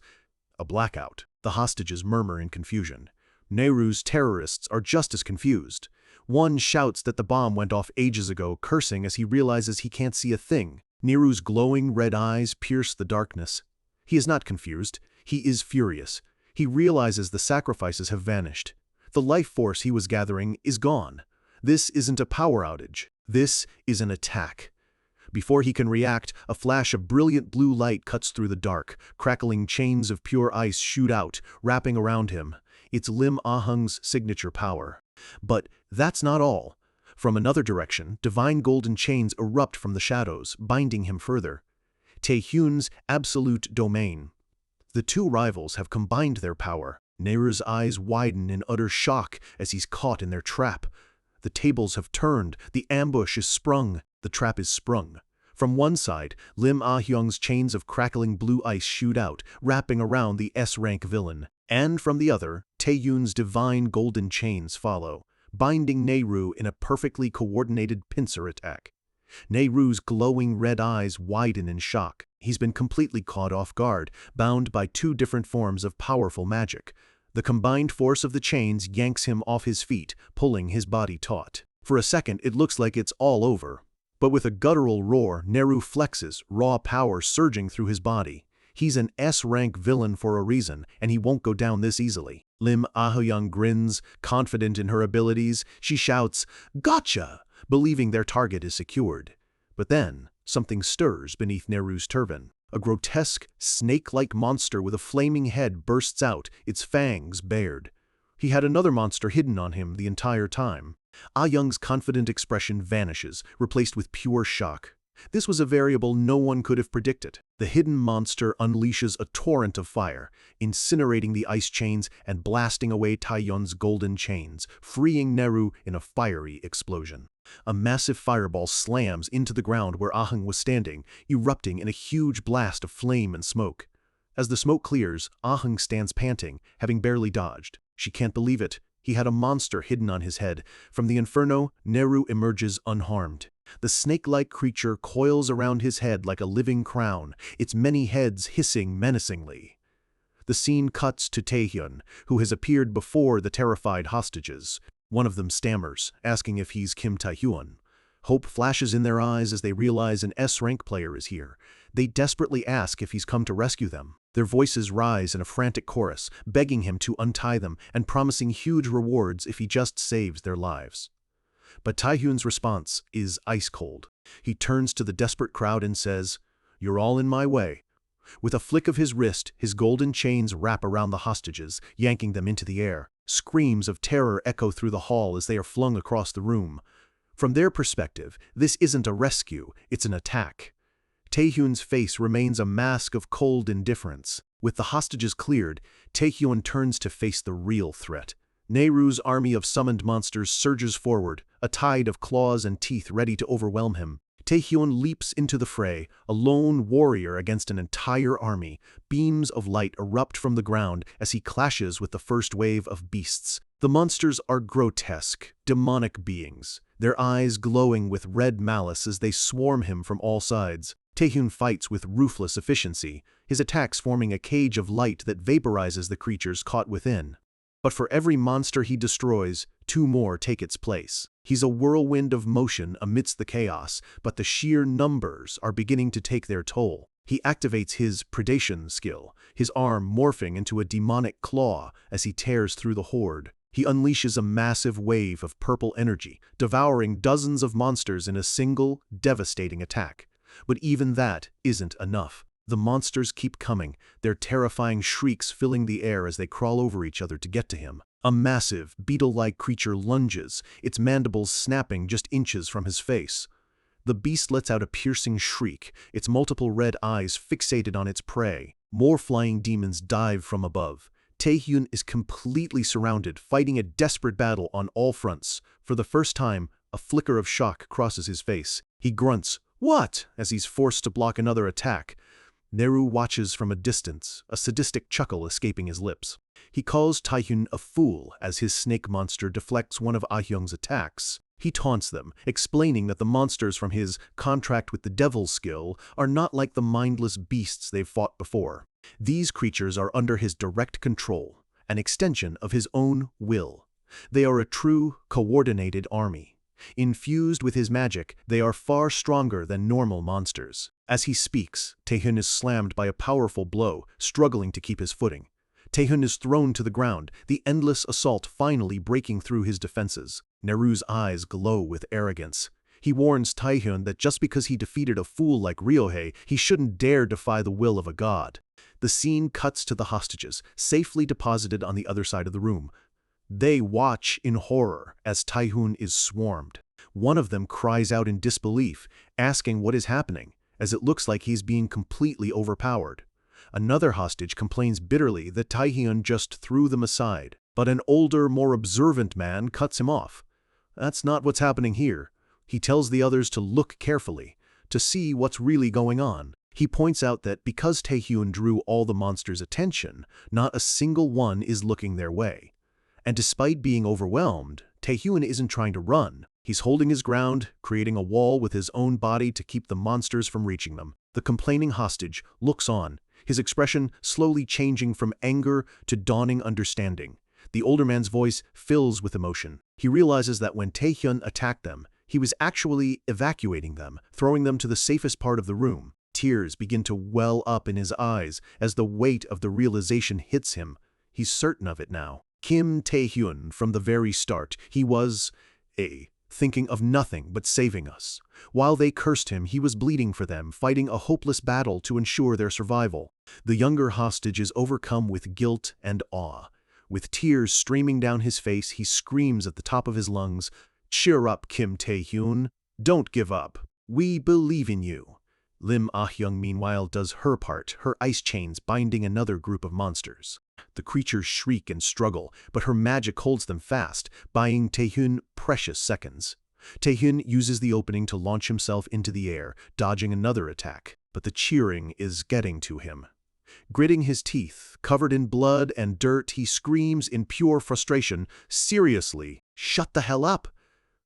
A blackout. The hostages murmur in confusion. Neru's terrorists are just as confused. One shouts that the bomb went off ages ago, cursing as he realizes he can't see a thing. Neru's glowing red eyes pierce the darkness. He is not confused. He is furious. He realizes the sacrifices have vanished. The life force he was gathering is gone. This isn't a power outage. This is an attack. Before he can react, a flash of brilliant blue light cuts through the dark. Crackling chains of pure ice shoot out, wrapping around him. It's Lim Ah-hung's signature power. But that's not all. From another direction, divine golden chains erupt from the shadows, binding him further. Taehyun's absolute domain. The two rivals have combined their power. Neru's eyes widen in utter shock as he's caught in their trap. The tables have turned, the ambush is sprung, the trap is sprung. From one side, Lim Ah-hyung's chains of crackling blue ice shoot out, wrapping around the S-rank villain. And from the other, Taehyun's divine golden chains follow, binding Neru in a perfectly coordinated pincer attack. Neru's glowing red eyes widen in shock. He's been completely caught off guard, bound by two different forms of powerful magic. The combined force of the chains yanks him off his feet, pulling his body taut. For a second, it looks like it's all over. But with a guttural roar, Neru flexes, raw power surging through his body. He's an S-rank villain for a reason, and he won't go down this easily. Lim Ah-hyung grins, confident in her abilities. She shouts, "Gotcha!" believing their target is secured. But then, something stirs beneath Neru's turban. A grotesque, snake-like monster with a flaming head bursts out, its fangs bared. He had another monster hidden on him the entire time. Ah-hyung's confident expression vanishes, replaced with pure shock. This was a variable no one could have predicted. The hidden monster unleashes a torrent of fire, incinerating the ice chains and blasting away Taehyun's golden chains, freeing Neru in a fiery explosion. A massive fireball slams into the ground where Ah-hyung was standing, erupting in a huge blast of flame and smoke. As the smoke clears, Ah-hyung stands panting, having barely dodged. She can't believe it. He had a monster hidden on his head. From the inferno, Neru emerges unharmed. The snake-like creature coils around his head like a living crown, its many heads hissing menacingly. The scene cuts to Taehyun, who has appeared before the terrified hostages. One of them stammers, asking if he's Kim Taehyun. Hope flashes in their eyes as they realize an S-rank player is here. They desperately ask if he's come to rescue them. Their voices rise in a frantic chorus, begging him to untie them and promising huge rewards if he just saves their lives. But Taehyun's response is ice cold. He turns to the desperate crowd and says, "You're all in my way." With a flick of his wrist, his golden chains wrap around the hostages, yanking them into the air. Screams of terror echo through the hall as they are flung across the room. From their perspective, this isn't a rescue, it's an attack. Taehyun's face remains a mask of cold indifference. With the hostages cleared, Taehyun turns to face the real threat. Neru's army of summoned monsters surges forward, a tide of claws and teeth ready to overwhelm him. Taehyun leaps into the fray, a lone warrior against an entire army. Beams of light erupt from the ground as he clashes with the first wave of beasts. The monsters are grotesque, demonic beings, their eyes glowing with red malice as they swarm him from all sides. Taehyun fights with ruthless efficiency, his attacks forming a cage of light that vaporizes the creatures caught within. But for every monster he destroys, two more take its place. He's a whirlwind of motion amidst the chaos, but the sheer numbers are beginning to take their toll. He activates his predation skill, his arm morphing into a demonic claw as he tears through the horde. He unleashes a massive wave of purple energy, devouring dozens of monsters in a single, devastating attack. But even that isn't enough. The monsters keep coming, their terrifying shrieks filling the air as they crawl over each other to get to him. A massive, beetle-like creature lunges, its mandibles snapping just inches from his face. The beast lets out a piercing shriek, its multiple red eyes fixated on its prey. More flying demons dive from above. Taehyun is completely surrounded, fighting a desperate battle on all fronts. For the first time, a flicker of shock crosses his face. He grunts, "What?" as he's forced to block another attack. Neru watches from a distance, a sadistic chuckle escaping his lips. He calls Taehyun a fool as his snake monster deflects one of Ah-hyung's attacks. He taunts them, explaining that the monsters from his contract with the devil skill are not like the mindless beasts they've fought before. These creatures are under his direct control, an extension of his own will. They are a true, coordinated army. Infused with his magic, they are far stronger than normal monsters. As he speaks, Taehyun is slammed by a powerful blow, struggling to keep his footing. Taehyun is thrown to the ground, the endless assault finally breaking through his defenses. Neru's eyes glow with arrogance. He warns Taehyun that just because he defeated a fool like Ryohei, he shouldn't dare defy the will of a god. The scene cuts to the hostages, safely deposited on the other side of the room. They watch in horror as Taehyun is swarmed. One of them cries out in disbelief, asking what is happening, as it looks like he's being completely overpowered. Another hostage complains bitterly that Taehyun just threw them aside, but an older, more observant man cuts him off. That's not what's happening here. He tells the others to look carefully, to see what's really going on. He points out that because Taehyun drew all the monsters' attention, not a single one is looking their way. And despite being overwhelmed, Taehyun isn't trying to run. He's holding his ground, creating a wall with his own body to keep the monsters from reaching them. The complaining hostage looks on, his expression slowly changing from anger to dawning understanding. The older man's voice fills with emotion. He realizes that when Taehyun attacked them, he was actually evacuating them, throwing them to the safest part of the room. Tears begin to well up in his eyes as the weight of the realization hits him. He's certain of it now. Kim Taehyun, from the very start, he was thinking of nothing but saving us. While they cursed him, he was bleeding for them, fighting a hopeless battle to ensure their survival. The younger hostage is overcome with guilt and awe. With tears streaming down his face, he screams at the top of his lungs, "Cheer up, Kim Taehyun. Don't give up. We believe in you." Lim Ah-hyung meanwhile does her part, her ice chains binding another group of monsters. The creatures shriek and struggle, but her magic holds them fast, buying Taehyun precious seconds. Taehyun uses the opening to launch himself into the air, dodging another attack, but the cheering is getting to him. Gritting his teeth, covered in blood and dirt, he screams in pure frustration, "Seriously, shut the hell up!"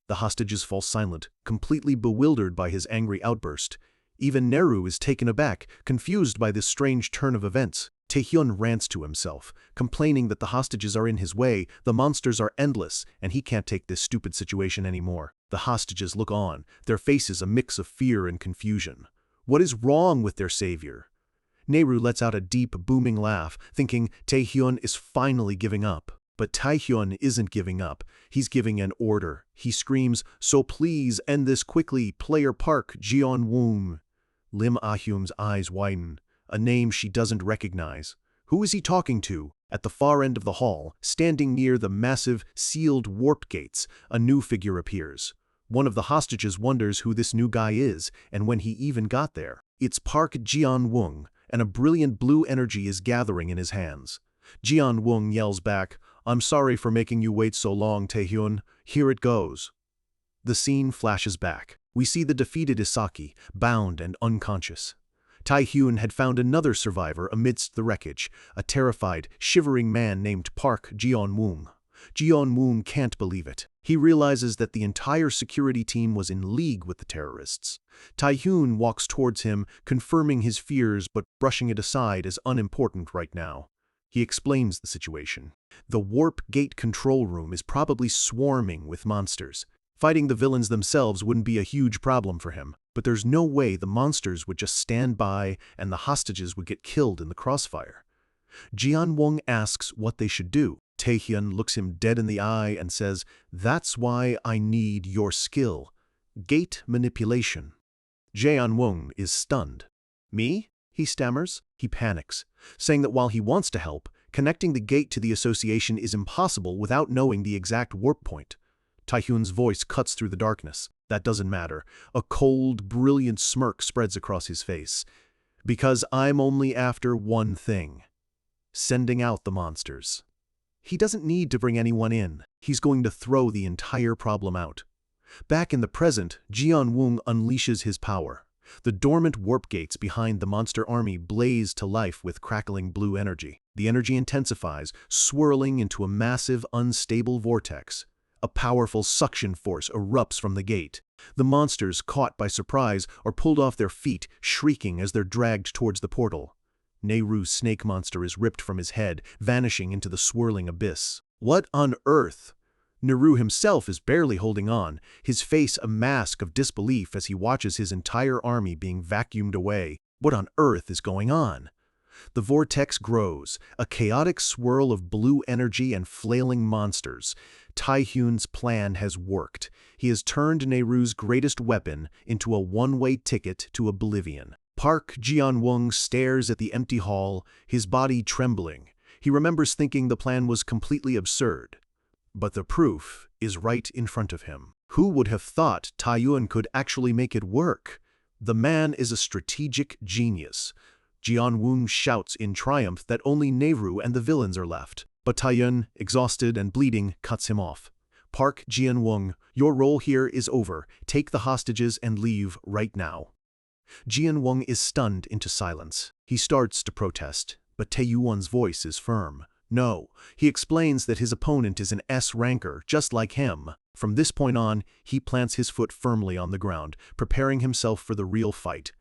The hostages fall silent, completely bewildered by his angry outburst. Even Neru is taken aback, confused by this strange turn of events. Taehyun rants to himself, complaining that the hostages are in his way, the monsters are endless, and he can't take this stupid situation anymore. The hostages look on, their faces a mix of fear and confusion. What is wrong with their savior? Neru lets out a deep, booming laugh, thinking Taehyun is finally giving up. But Taehyun isn't giving up. He's giving an order. He screams, "So please end this quickly, Player Park Jeon-woong." Lim Ah-hyung's eyes widen. A name she doesn't recognize. Who is he talking to? At the far end of the hall, standing near the massive, sealed warp gates, a new figure appears. One of the hostages wonders who this new guy is, and when he even got there. It's Park Jeon-woong, and a brilliant blue energy is gathering in his hands. Jeon-woong yells back, "I'm sorry for making you wait so long, Taehyun. Here it goes." The scene flashes back. We see the defeated Isaki, bound and unconscious. Taehyun had found another survivor amidst the wreckage, a terrified, shivering man named Park Jeon-woong. Jeon-woong can't believe it. He realizes that the entire security team was in league with the terrorists. Taehyun walks towards him, confirming his fears but brushing it aside as unimportant right now. He explains the situation. The warp gate control room is probably swarming with monsters. Fighting the villains themselves wouldn't be a huge problem for him, but there's no way the monsters would just stand by and the hostages would get killed in the crossfire. Jeon-woong asks what they should do. Taehyun looks him dead in the eye and says, "That's why I need your skill. Gate manipulation." Jeon-woong is stunned. "Me?" he stammers. He panics, saying that while he wants to help, connecting the gate to the association is impossible without knowing the exact warp point. Taehyun's voice cuts through the darkness. That doesn't matter. A cold, brilliant smirk spreads across his face. "Because I'm only after one thing. Sending out the monsters." He doesn't need to bring anyone in. He's going to throw the entire problem out. Back in the present, Jeon-woong unleashes his power. The dormant warp gates behind the monster army blaze to life with crackling blue energy. The energy intensifies, swirling into a massive, unstable vortex. A powerful suction force erupts from the gate. The monsters, caught by surprise, are pulled off their feet, shrieking as they're dragged towards the portal. Nehru's snake monster is ripped from his head, vanishing into the swirling abyss. What on earth? Nehru himself is barely holding on, his face a mask of disbelief as he watches his entire army being vacuumed away. What on earth is going on? The vortex grows, a chaotic swirl of blue energy and flailing monsters. Taehyun's plan has worked. He has turned Nehru's greatest weapon into a one-way ticket to oblivion. Park Jeon-woong stares at the empty hall, his body trembling. He remembers thinking the plan was completely absurd. But the proof is right in front of him. Who would have thought Taehyun could actually make it work? The man is a strategic genius. Jeon-woong shouts in triumph that only Nehru and the villains are left. But Taehyun, exhausted and bleeding, cuts him off. "Park Jeon-woong, your role here is over. Take the hostages and leave right now." Jeon-woong is stunned into silence. He starts to protest, but Taehyun's voice is firm. No, he explains that his opponent is an S-ranker, just like him. From this point on, he plants his foot firmly on the ground, preparing himself for the real fight.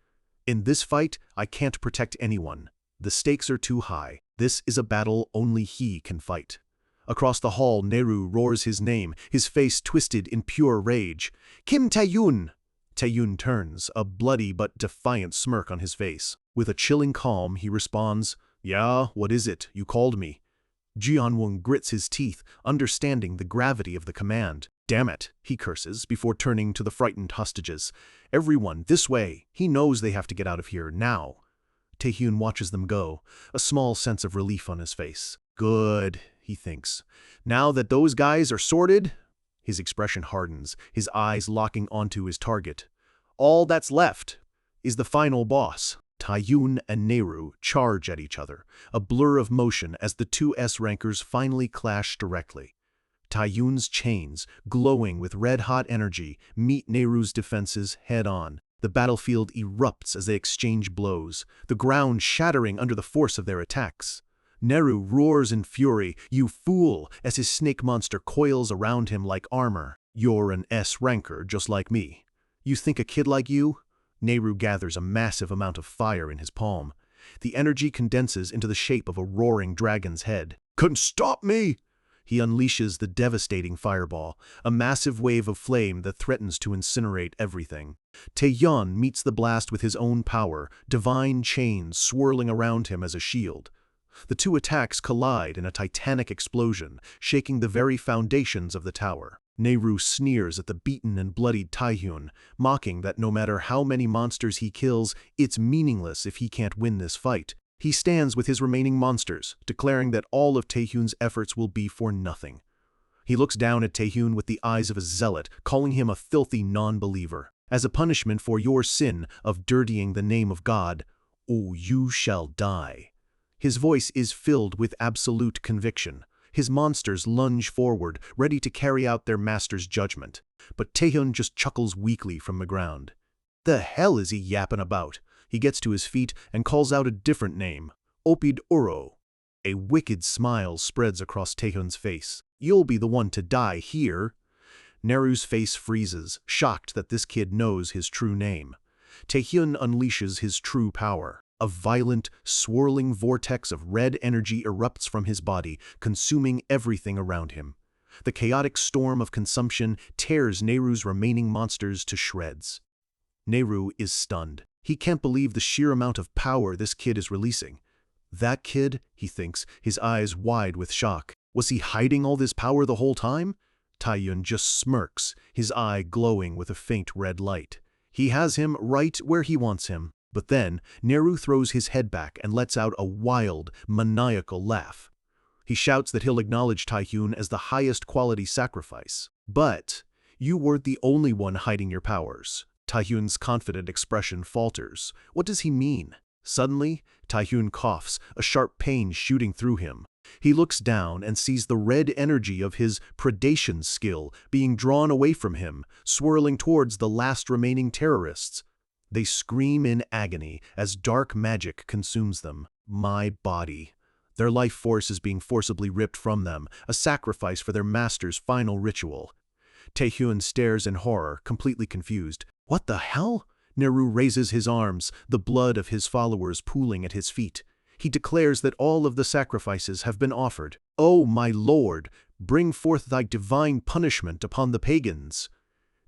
"In this fight, I can't protect anyone. The stakes are too high. This is a battle only he can fight." Across the hall, Nehru roars his name, his face twisted in pure rage. "Kim Taehyun!" Taehyun turns, a bloody but defiant smirk on his face. With a chilling calm, he responds, "Yeah, what is it? You called me." Jeon-woong grits his teeth, understanding the gravity of the command. "Damn it," he curses, before turning to the frightened hostages. "Everyone, this way! He knows they have to get out of here, now." Taehyun watches them go, a small sense of relief on his face. "Good," he thinks. "Now that those guys are sorted..." His expression hardens, his eyes locking onto his target. "All that's left is the final boss." Taehyun and Nehru charge at each other, a blur of motion as the two S-rankers finally clash directly. Taehyun's chains, glowing with red-hot energy, meet Nehru's defenses head-on. The battlefield erupts as they exchange blows, the ground shattering under the force of their attacks. Nehru roars in fury, "You fool!" as his snake monster coils around him like armor. "You're an S-ranker just like me. You think a kid like you?" Nehru gathers a massive amount of fire in his palm. The energy condenses into the shape of a roaring dragon's head. "Couldn't stop me!" He unleashes the devastating fireball, a massive wave of flame that threatens to incinerate everything. Taehyun meets the blast with his own power, divine chains swirling around him as a shield. The two attacks collide in a titanic explosion, shaking the very foundations of the tower. Nehru sneers at the beaten and bloodied Taehyun, mocking that no matter how many monsters he kills, it's meaningless if he can't win this fight. He stands with his remaining monsters, declaring that all of Taehyun's efforts will be for nothing. He looks down at Taehyun with the eyes of a zealot, calling him a filthy non-believer. "As a punishment for your sin of dirtying the name of God, oh, you shall die." His voice is filled with absolute conviction. His monsters lunge forward, ready to carry out their master's judgment. But Taehyun just chuckles weakly from the ground. The hell is he yapping about? He gets to his feet and calls out a different name, Opid Uro. A wicked smile spreads across Taehyun's face. You'll be the one to die here. Neru's face freezes, shocked that this kid knows his true name. Taehyun unleashes his true power. A violent, swirling vortex of red energy erupts from his body, consuming everything around him. The chaotic storm of consumption tears Neru's remaining monsters to shreds. Neru is stunned. He can't believe the sheer amount of power this kid is releasing. That kid, he thinks, his eyes wide with shock. Was he hiding all this power the whole time? Taehyun just smirks, his eye glowing with a faint red light. He has him right where he wants him. But then, Neru throws his head back and lets out a wild, maniacal laugh. He shouts that he'll acknowledge Taehyun as the highest quality sacrifice. But you weren't the only one hiding your powers. Taehyun's confident expression falters. What does he mean? Suddenly, Taehyun coughs, a sharp pain shooting through him. He looks down and sees the red energy of his predation skill being drawn away from him, swirling towards the last remaining terrorists. They scream in agony as dark magic consumes them. My body. Their life force is being forcibly ripped from them, a sacrifice for their master's final ritual. Taehyun stares in horror, completely confused. What the hell? Neru raises his arms, the blood of his followers pooling at his feet. He declares that all of the sacrifices have been offered. Oh, my lord, bring forth thy divine punishment upon the pagans.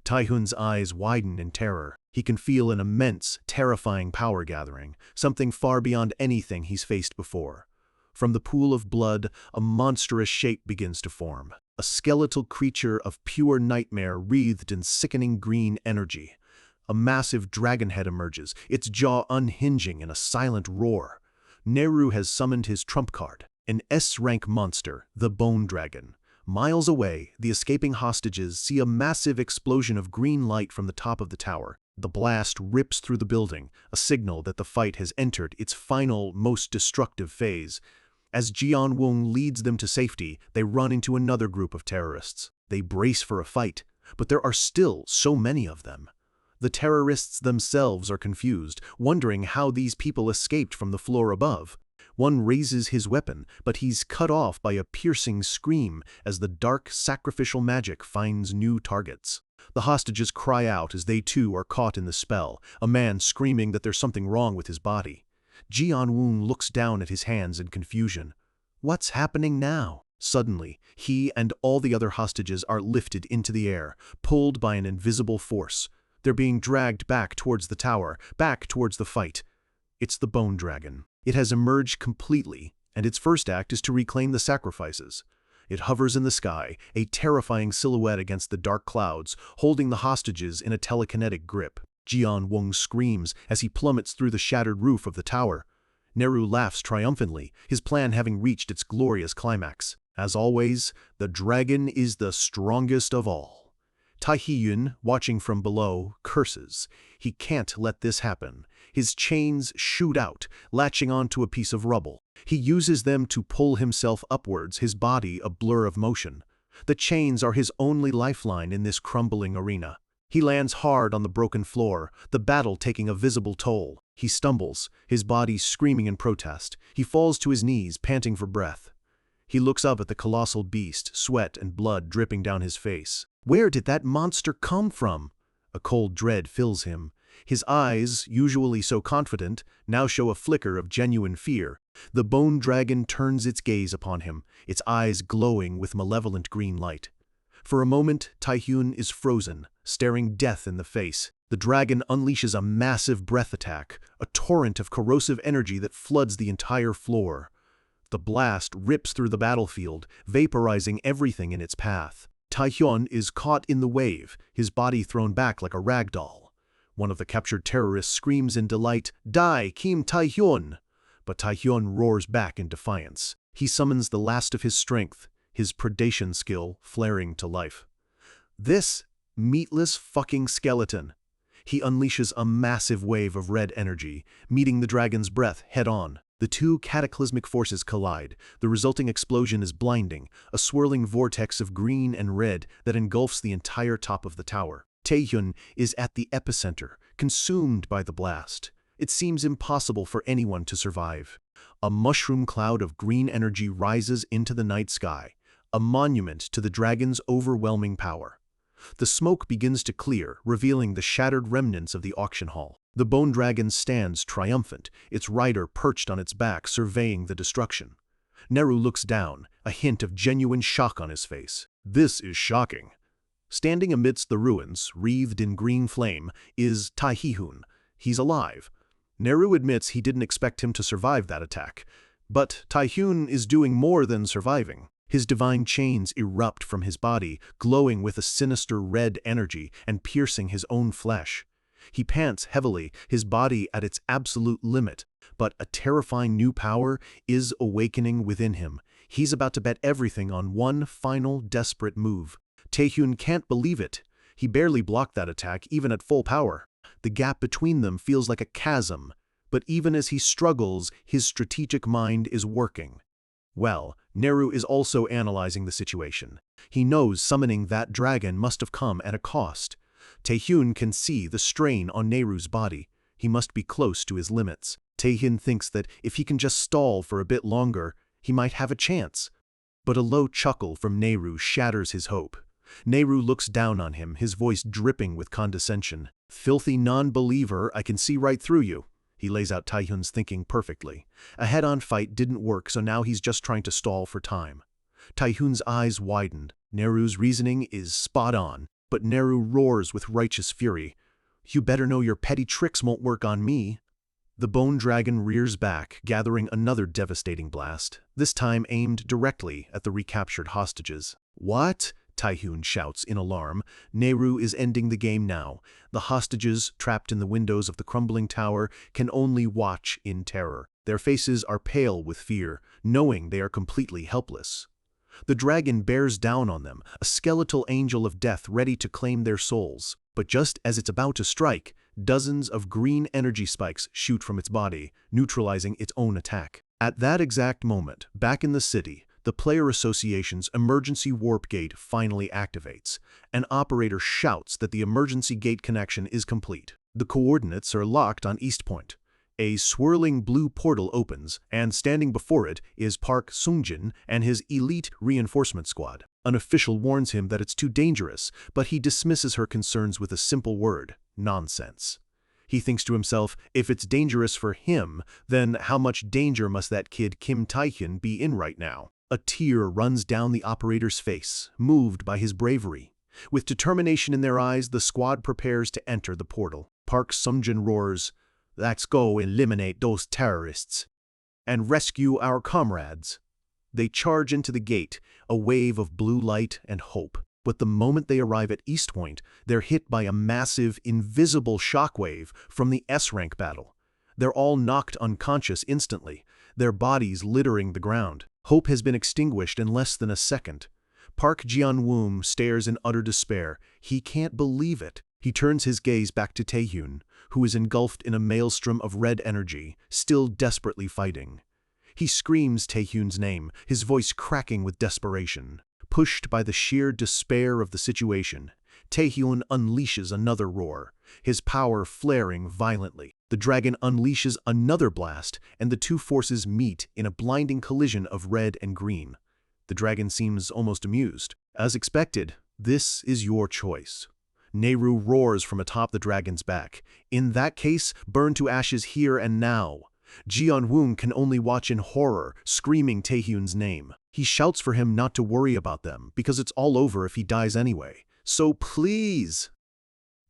Taehyun's eyes widen in terror. He can feel an immense, terrifying power gathering, something far beyond anything he's faced before. From the pool of blood, a monstrous shape begins to form, a skeletal creature of pure nightmare wreathed in sickening green energy. A massive dragon head emerges, its jaw unhinging in a silent roar. Neru has summoned his trump card, an S-rank monster, the Bone Dragon. Miles away, the escaping hostages see a massive explosion of green light from the top of the tower. The blast rips through the building, a signal that the fight has entered its final, most destructive phase. As Jeon-won leads them to safety, they run into another group of terrorists. They brace for a fight, but there are still so many of them. The terrorists themselves are confused, wondering how these people escaped from the floor above. One raises his weapon, but he's cut off by a piercing scream as the dark, sacrificial magic finds new targets. The hostages cry out as they too are caught in the spell, a man screaming that there's something wrong with his body. Jeon-won looks down at his hands in confusion. What's happening now? Suddenly, he and all the other hostages are lifted into the air, pulled by an invisible force. They're being dragged back towards the tower, back towards the fight. It's the Bone Dragon. It has emerged completely, and its first act is to reclaim the sacrifices. It hovers in the sky, a terrifying silhouette against the dark clouds, holding the hostages in a telekinetic grip. Jeon-won screams as he plummets through the shattered roof of the tower. Neru laughs triumphantly, his plan having reached its glorious climax. As always, the dragon is the strongest of all. Taehyun, watching from below, curses. He can't let this happen. His chains shoot out, latching onto a piece of rubble. He uses them to pull himself upwards, his body a blur of motion. The chains are his only lifeline in this crumbling arena. He lands hard on the broken floor, the battle taking a visible toll. He stumbles, his body screaming in protest. He falls to his knees, panting for breath. He looks up at the colossal beast, sweat and blood dripping down his face. Where did that monster come from? A cold dread fills him. His eyes, usually so confident, now show a flicker of genuine fear. The Bone Dragon turns its gaze upon him, its eyes glowing with malevolent green light. For a moment, Taehyun is frozen, staring death in the face. The dragon unleashes a massive breath attack, a torrent of corrosive energy that floods the entire floor. The blast rips through the battlefield, vaporizing everything in its path. Taehyun is caught in the wave, his body thrown back like a rag doll. One of the captured terrorists screams in delight, "Die, Kim Taehyun!" But Taehyun roars back in defiance. He summons the last of his strength, his predation skill flaring to life. This meatless fucking skeleton. He unleashes a massive wave of red energy, meeting the dragon's breath head-on. The two cataclysmic forces collide. The resulting explosion is blinding, a swirling vortex of green and red that engulfs the entire top of the tower. Taehyun is at the epicenter, consumed by the blast. It seems impossible for anyone to survive. A mushroom cloud of green energy rises into the night sky, a monument to the dragon's overwhelming power. The smoke begins to clear, revealing the shattered remnants of the auction hall. The bone dragon stands triumphant, its rider perched on its back surveying the destruction. Neru looks down, a hint of genuine shock on his face. This is shocking. Standing amidst the ruins, wreathed in green flame, is Taehyun. He's alive. Neru admits he didn't expect him to survive that attack. But Taehyun is doing more than surviving. His divine chains erupt from his body, glowing with a sinister red energy and piercing his own flesh. He pants heavily, his body at its absolute limit. But a terrifying new power is awakening within him. He's about to bet everything on one final desperate move. Taehyun can't believe it. He barely blocked that attack, even at full power. The gap between them feels like a chasm. But even as he struggles, his strategic mind is working. Well, Neru is also analyzing the situation. He knows summoning that dragon must have come at a cost. Taehyun can see the strain on Neru's body. He must be close to his limits. Taehyun thinks that if he can just stall for a bit longer, he might have a chance. But a low chuckle from Neru shatters his hope. Neru looks down on him, his voice dripping with condescension. "Filthy non-believer, I can see right through you." He lays out Taehyun's thinking perfectly. A head-on fight didn't work, so now he's just trying to stall for time. Taehyun's eyes widened. Neru's reasoning is spot on, but Neru roars with righteous fury. "You better know your petty tricks won't work on me." The bone dragon rears back, gathering another devastating blast, this time aimed directly at the recaptured hostages. "What?" Taehyun shouts in alarm. Neru is ending the game now. The hostages, trapped in the windows of the crumbling tower, can only watch in terror. Their faces are pale with fear, knowing they are completely helpless. The dragon bears down on them, a skeletal angel of death ready to claim their souls. But just as it's about to strike, dozens of green energy spikes shoot from its body, neutralizing its own attack. At that exact moment, back in the city, the Player Association's emergency warp gate finally activates. An operator shouts that the emergency gate connection is complete. The coordinates are locked on East Point. A swirling blue portal opens, and standing before it is Park Sungjin and his elite reinforcement squad. An official warns him that it's too dangerous, but he dismisses her concerns with a simple word: nonsense. He thinks to himself, if it's dangerous for him, then how much danger must that kid Kim Taehyun be in right now? A tear runs down the operator's face, moved by his bravery. With determination in their eyes, the squad prepares to enter the portal. Park Sungjin roars, "Let's go eliminate those terrorists and rescue our comrades." They charge into the gate, a wave of blue light and hope. But the moment they arrive at East Point, they're hit by a massive, invisible shockwave from the S-Rank battle. They're all knocked unconscious instantly, their bodies littering the ground. Hope has been extinguished in less than a second. Park Ji-woom stares in utter despair. He can't believe it. He turns his gaze back to Taehyun, who is engulfed in a maelstrom of red energy, still desperately fighting. He screams Taehyun's name, his voice cracking with desperation. Pushed by the sheer despair of the situation, Taehyun unleashes another roar, his power flaring violently. The dragon unleashes another blast, and the two forces meet in a blinding collision of red and green. The dragon seems almost amused. As expected, this is your choice. Neru roars from atop the dragon's back. In that case, burn to ashes here and now. Ji-woom can only watch in horror, screaming Taehyun's name. He shouts for him not to worry about them, because it's all over if he dies anyway. So please!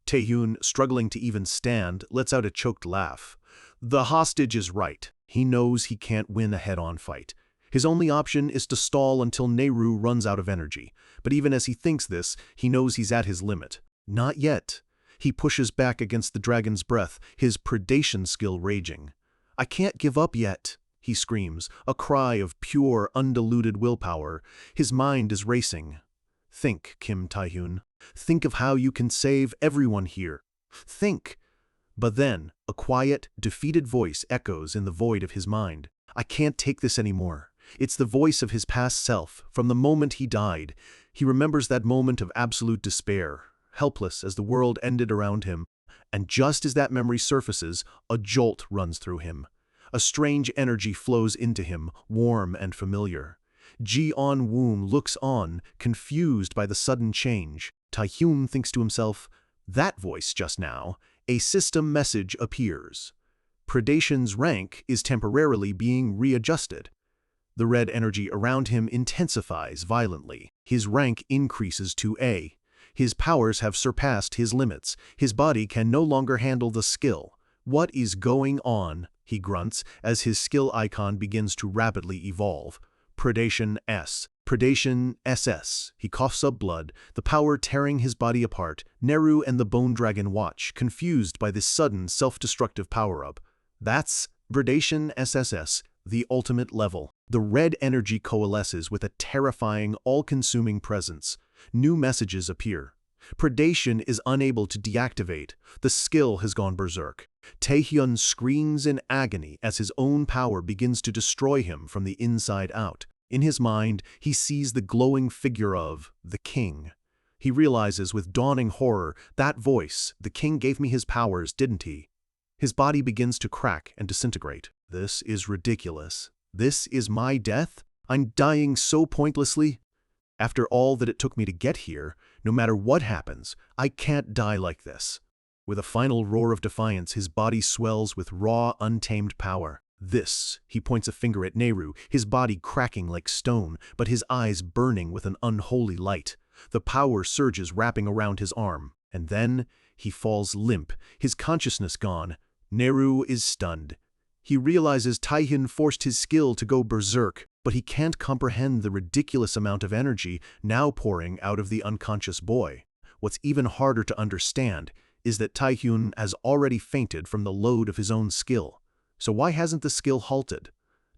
Taehyun, struggling to even stand, lets out a choked laugh. The hostage is right. He knows he can't win a head-on fight. His only option is to stall until Neru runs out of energy. But even as he thinks this, he knows he's at his limit. Not yet. He pushes back against the dragon's breath, his predation skill raging. "I can't give up yet," he screams, a cry of pure, undiluted willpower. His mind is racing. Think, Kim Taehyun. Think of how you can save everyone here. Think. But then, a quiet, defeated voice echoes in the void of his mind. I can't take this anymore. It's the voice of his past self, from the moment he died. He remembers that moment of absolute despair, helpless as the world ended around him. And just as that memory surfaces, a jolt runs through him. A strange energy flows into him, warm and familiar. Ji-on-woom looks on, confused by the sudden change. Taehyun thinks to himself, that voice just now, a system message appears. Predation's rank is temporarily being readjusted. The red energy around him intensifies violently. His rank increases to A. His powers have surpassed his limits. His body can no longer handle the skill. What is going on? He grunts as his skill icon begins to rapidly evolve. Predation S. Predation SS. He coughs up blood, the power tearing his body apart. Neru and the Bone Dragon watch, confused by this sudden self-destructive power-up. That's Predation SSS, the ultimate level. The red energy coalesces with a terrifying, all-consuming presence. New messages appear. Predation is unable to deactivate. The skill has gone berserk. Taehyun screams in agony as his own power begins to destroy him from the inside out. In his mind, he sees the glowing figure of the king. He realizes with dawning horror, that voice, the king gave me his powers, didn't he? His body begins to crack and disintegrate. This is ridiculous. This is my death? I'm dying so pointlessly? After all that it took me to get here, no matter what happens, I can't die like this. With a final roar of defiance, his body swells with raw, untamed power. This, he points a finger at Neru, his body cracking like stone, but his eyes burning with an unholy light. The power surges wrapping around his arm, and then he falls limp, his consciousness gone. Neru is stunned. He realizes Taehyun forced his skill to go berserk, but he can't comprehend the ridiculous amount of energy now pouring out of the unconscious boy. What's even harder to understand is that Taehyun has already fainted from the load of his own skill. So why hasn't the skill halted?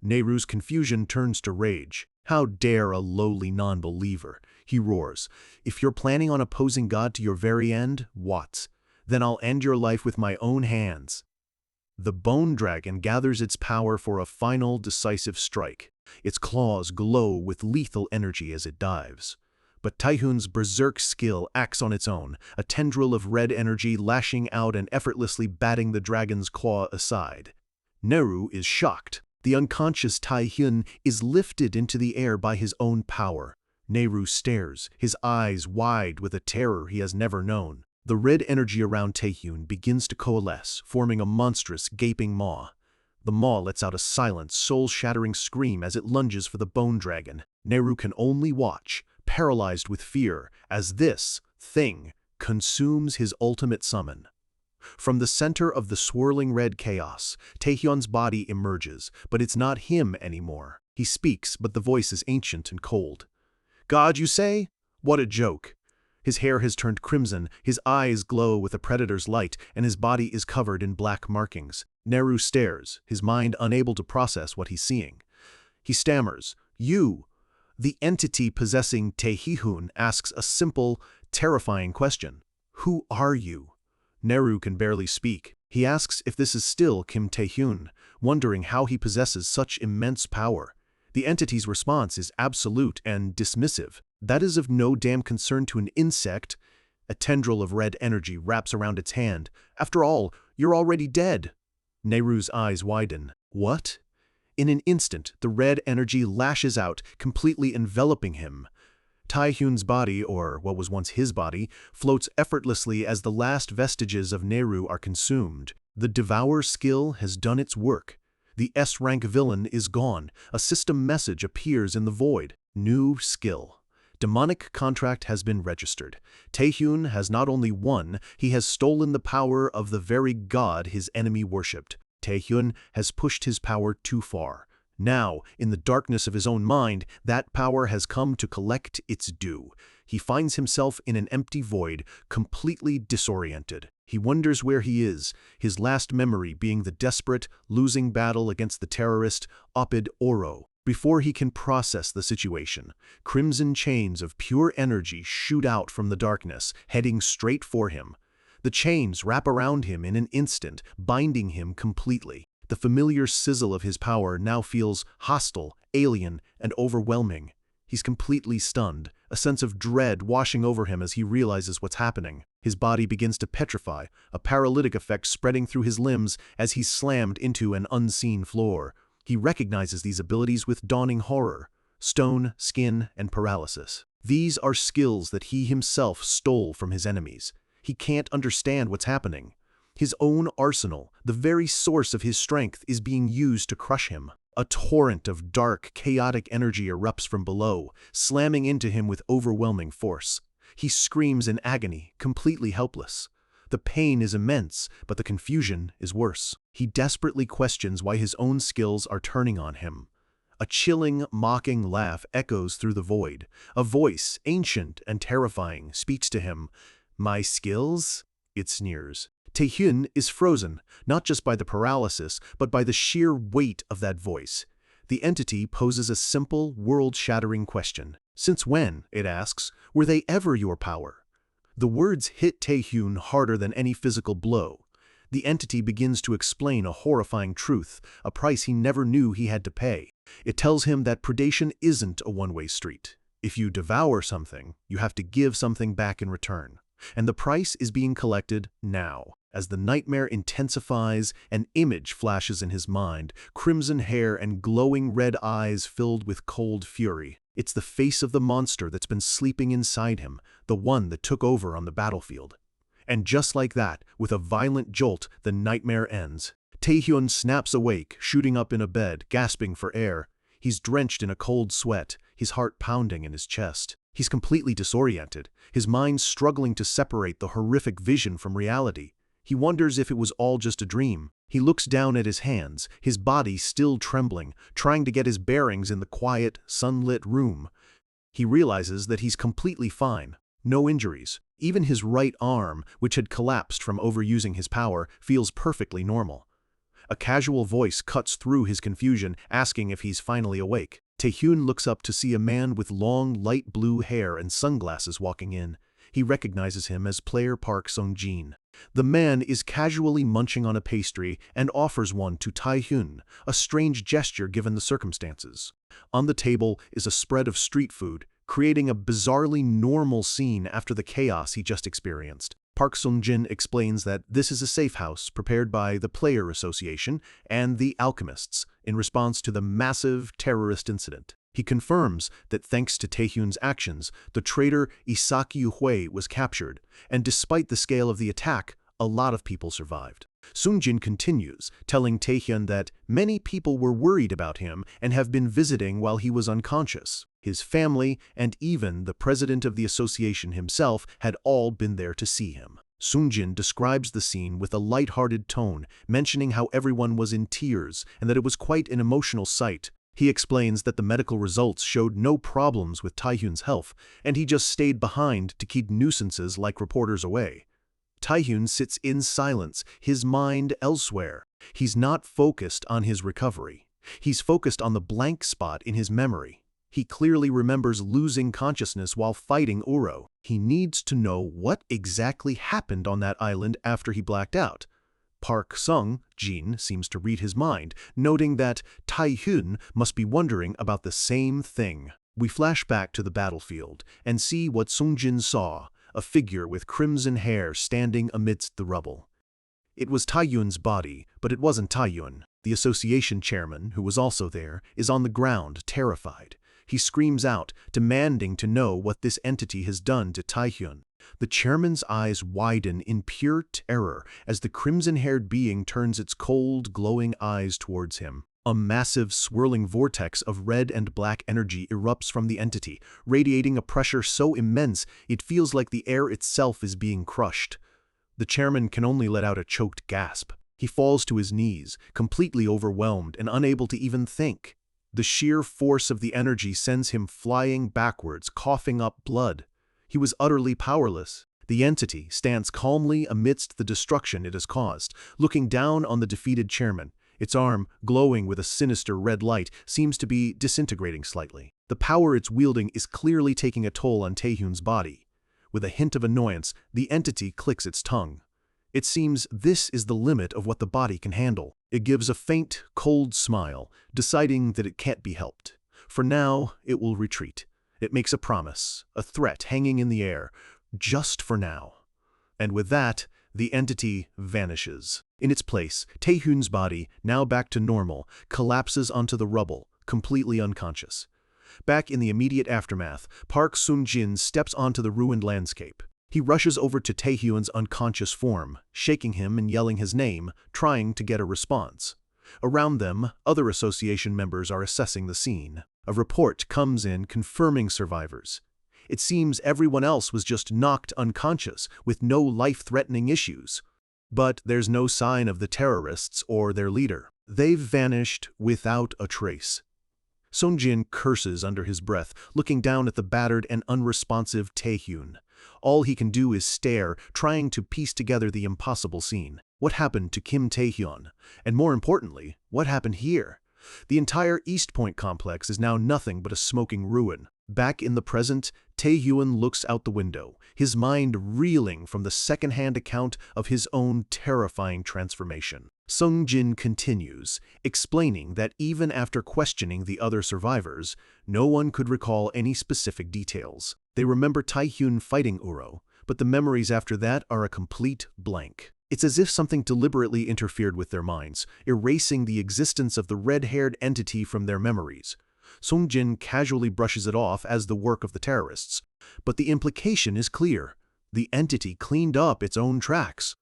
Neru's confusion turns to rage. How dare a lowly non-believer? He roars. If you're planning on opposing God to your very end, what? Then I'll end your life with my own hands. The Bone Dragon gathers its power for a final, decisive strike. Its claws glow with lethal energy as it dives. But Taehyun's berserk skill acts on its own, a tendril of red energy lashing out and effortlessly batting the dragon's claw aside. Neru is shocked. The unconscious Taehyun is lifted into the air by his own power. Neru stares, his eyes wide with a terror he has never known. The red energy around Taehyun begins to coalesce, forming a monstrous, gaping maw. The maw lets out a silent, soul-shattering scream as it lunges for the Bone Dragon. Neru can only watch, paralyzed with fear, as this thing consumes his ultimate summon. From the center of the swirling red chaos, Taehyun's body emerges, but it's not him anymore. He speaks, but the voice is ancient and cold. God, you say? What a joke. His hair has turned crimson, his eyes glow with a predator's light, and his body is covered in black markings. Neru stares, his mind unable to process what he's seeing. He stammers, "You." The entity possessing Taehyun asks a simple, terrifying question. "Who are you?" Neru can barely speak. He asks if this is still Kim Taehyun, wondering how he possesses such immense power. The entity's response is absolute and dismissive. That is of no damn concern to an insect. A tendril of red energy wraps around its hand. After all, you're already dead. Neru's eyes widen. What? In an instant, the red energy lashes out, completely enveloping him. Taehyun's body, or what was once his body, floats effortlessly as the last vestiges of Neru are consumed. The Devour skill has done its work. The S-rank villain is gone. A system message appears in the void. New skill. Demonic contract has been registered. Taehyun has not only won, he has stolen the power of the very god his enemy worshipped. Taehyun has pushed his power too far. Now, in the darkness of his own mind, that power has come to collect its due. He finds himself in an empty void, completely disoriented. He wonders where he is, his last memory being the desperate, losing battle against the terrorist Opid Oro. Before he can process the situation, crimson chains of pure energy shoot out from the darkness, heading straight for him. The chains wrap around him in an instant, binding him completely. The familiar sizzle of his power now feels hostile, alien, and overwhelming. He's completely stunned, a sense of dread washing over him as he realizes what's happening. His body begins to petrify, a paralytic effect spreading through his limbs as he's slammed into an unseen floor. He recognizes these abilities with dawning horror: stone, skin, and paralysis. These are skills that he himself stole from his enemies. He can't understand what's happening. His own arsenal, the very source of his strength, is being used to crush him. A torrent of dark, chaotic energy erupts from below, slamming into him with overwhelming force. He screams in agony, completely helpless. The pain is immense, but the confusion is worse. He desperately questions why his own skills are turning on him. A chilling, mocking laugh echoes through the void. A voice, ancient and terrifying, speaks to him. "My skills?" It sneers. Taehyun is frozen, not just by the paralysis, but by the sheer weight of that voice. The entity poses a simple, world-shattering question. "Since when," it asks, "were they ever your power?" The words hit Taehyun harder than any physical blow. The entity begins to explain a horrifying truth, a price he never knew he had to pay. It tells him that predation isn't a one-way street. If you devour something, you have to give something back in return. And the price is being collected now. As the nightmare intensifies, an image flashes in his mind: crimson hair and glowing red eyes filled with cold fury. It's the face of the monster that's been sleeping inside him, the one that took over on the battlefield. And just like that, with a violent jolt, the nightmare ends. Taehyun snaps awake, shooting up in a bed, gasping for air. He's drenched in a cold sweat, his heart pounding in his chest. He's completely disoriented, his mind struggling to separate the horrific vision from reality. He wonders if it was all just a dream. He looks down at his hands, his body still trembling, trying to get his bearings in the quiet, sunlit room. He realizes that he's completely fine. No injuries. Even his right arm, which had collapsed from overusing his power, feels perfectly normal. A casual voice cuts through his confusion, asking if he's finally awake. Taehyun looks up to see a man with long, light blue hair and sunglasses walking in. He recognizes him as player Park Sung-jin. The man is casually munching on a pastry and offers one to Taehyun, a strange gesture given the circumstances. On the table is a spread of street food, creating a bizarrely normal scene after the chaos he just experienced. Park Sung-jin explains that this is a safe house prepared by the Player Association and the Alchemists in response to the massive terrorist incident. He confirms that thanks to Taehyun's actions, the traitor Isaki Hui was captured, and despite the scale of the attack, a lot of people survived. Sung-jin continues, telling Taehyun that many people were worried about him and have been visiting while he was unconscious. His family, and even the president of the association himself, had all been there to see him. Sung-jin describes the scene with a light-hearted tone, mentioning how everyone was in tears and that it was quite an emotional sight. He explains that the medical results showed no problems with Taehyun's health, and he just stayed behind to keep nuisances like reporters away. Taehyun sits in silence, his mind elsewhere. He's not focused on his recovery. He's focused on the blank spot in his memory. He clearly remembers losing consciousness while fighting Uro. He needs to know what exactly happened on that island after he blacked out. Park Sung-jin seems to read his mind, noting that Taehyun must be wondering about the same thing. We flash back to the battlefield and see what Sung-jin saw: a figure with crimson hair standing amidst the rubble. It was Taehyun's body, but it wasn't Taehyun. The association chairman, who was also there, is on the ground, terrified. He screams out, demanding to know what this entity has done to Taehyun. The chairman's eyes widen in pure terror as the crimson-haired being turns its cold, glowing eyes towards him. A massive, swirling vortex of red and black energy erupts from the entity, radiating a pressure so immense it feels like the air itself is being crushed. The chairman can only let out a choked gasp. He falls to his knees, completely overwhelmed and unable to even think. The sheer force of the energy sends him flying backwards, coughing up blood. He was utterly powerless. The entity stands calmly amidst the destruction it has caused, looking down on the defeated chairman. Its arm, glowing with a sinister red light, seems to be disintegrating slightly. The power it's wielding is clearly taking a toll on Taehyun's body. With a hint of annoyance, the entity clicks its tongue. It seems this is the limit of what the body can handle. It gives a faint, cold smile, deciding that it can't be helped. For now, it will retreat. It makes a promise, a threat hanging in the air, just for now. And with that, the entity vanishes. In its place, Taehyun's body, now back to normal, collapses onto the rubble, completely unconscious. Back in the immediate aftermath, Park Sung-jin steps onto the ruined landscape. He rushes over to Taehyun's unconscious form, shaking him and yelling his name, trying to get a response. Around them, other association members are assessing the scene. A report comes in confirming survivors. It seems everyone else was just knocked unconscious, with no life-threatening issues. But there's no sign of the terrorists or their leader. They've vanished without a trace. Sung-jin curses under his breath, looking down at the battered and unresponsive Taehyun. All he can do is stare, trying to piece together the impossible scene. What happened to Kim Taehyun? And more importantly, what happened here? The entire East Point complex is now nothing but a smoking ruin. Back in the present, Taehyun looks out the window, his mind reeling from the second-hand account of his own terrifying transformation. Sung-jin continues, explaining that even after questioning the other survivors, no one could recall any specific details. They remember Taehyun fighting Uro, but the memories after that are a complete blank. It's as if something deliberately interfered with their minds, erasing the existence of the red-haired entity from their memories. Sung-jin casually brushes it off as the work of the terrorists. But the implication is clear. The entity cleaned up its own tracks.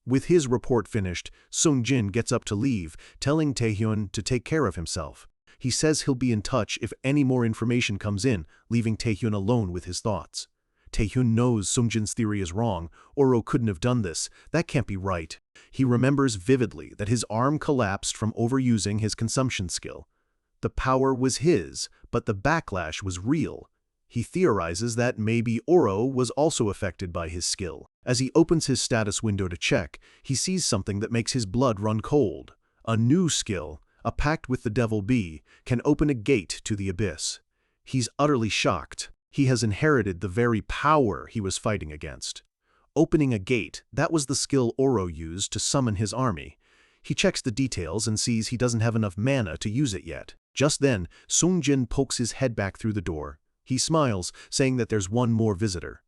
With his report finished, Sung-jin gets up to leave, telling Taehyun to take care of himself. He says he'll be in touch if any more information comes in, leaving Taehyun alone with his thoughts. Taehyun knows Sung-jin's theory is wrong. Oro couldn't have done this. That can't be right. He remembers vividly that his arm collapsed from overusing his consumption skill. The power was his, but the backlash was real. He theorizes that maybe Oro was also affected by his skill. As he opens his status window to check, he sees something that makes his blood run cold. A new skill, a pact with the Devil Bee, can open a gate to the abyss. He's utterly shocked. He has inherited the very power he was fighting against. Opening a gate, that was the skill Oro used to summon his army. He checks the details and sees he doesn't have enough mana to use it yet. Just then, Sung-jin pokes his head back through the door. He smiles, saying that there's one more visitor.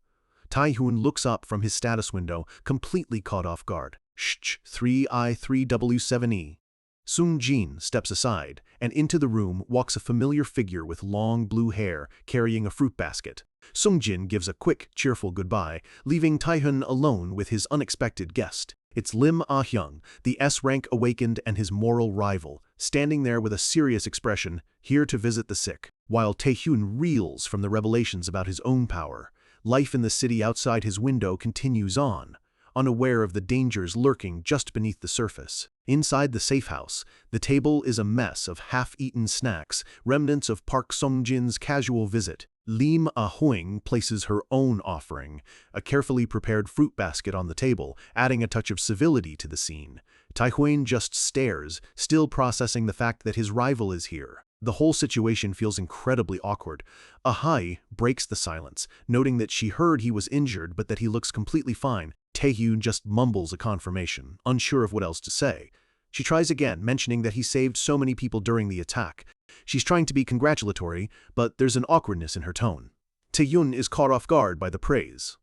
Taehyun looks up from his status window, completely caught off guard. Shh, 3I3W7E. Sung-jin steps aside, and into the room walks a familiar figure with long blue hair, carrying a fruit basket. Sung-jin gives a quick, cheerful goodbye, leaving Taehyun alone with his unexpected guest. It's Lim Ah-hyung, the S-Rank awakened and his moral rival, standing there with a serious expression, here to visit the sick. While Taehyun reels from the revelations about his own power, life in the city outside his window continues on, unaware of the dangers lurking just beneath the surface. Inside the safe house, the table is a mess of half-eaten snacks, remnants of Park Sung-jin's casual visit. Lim Ah-hyung places her own offering, a carefully prepared fruit basket on the table, adding a touch of civility to the scene. Taehyun just stares, still processing the fact that his rival is here. The whole situation feels incredibly awkward. Ah-hai breaks the silence, noting that she heard he was injured but that he looks completely fine. Taehyun just mumbles a confirmation, unsure of what else to say. She tries again, mentioning that he saved so many people during the attack. She's trying to be congratulatory, but there's an awkwardness in her tone. Taehyun is caught off guard by the praise.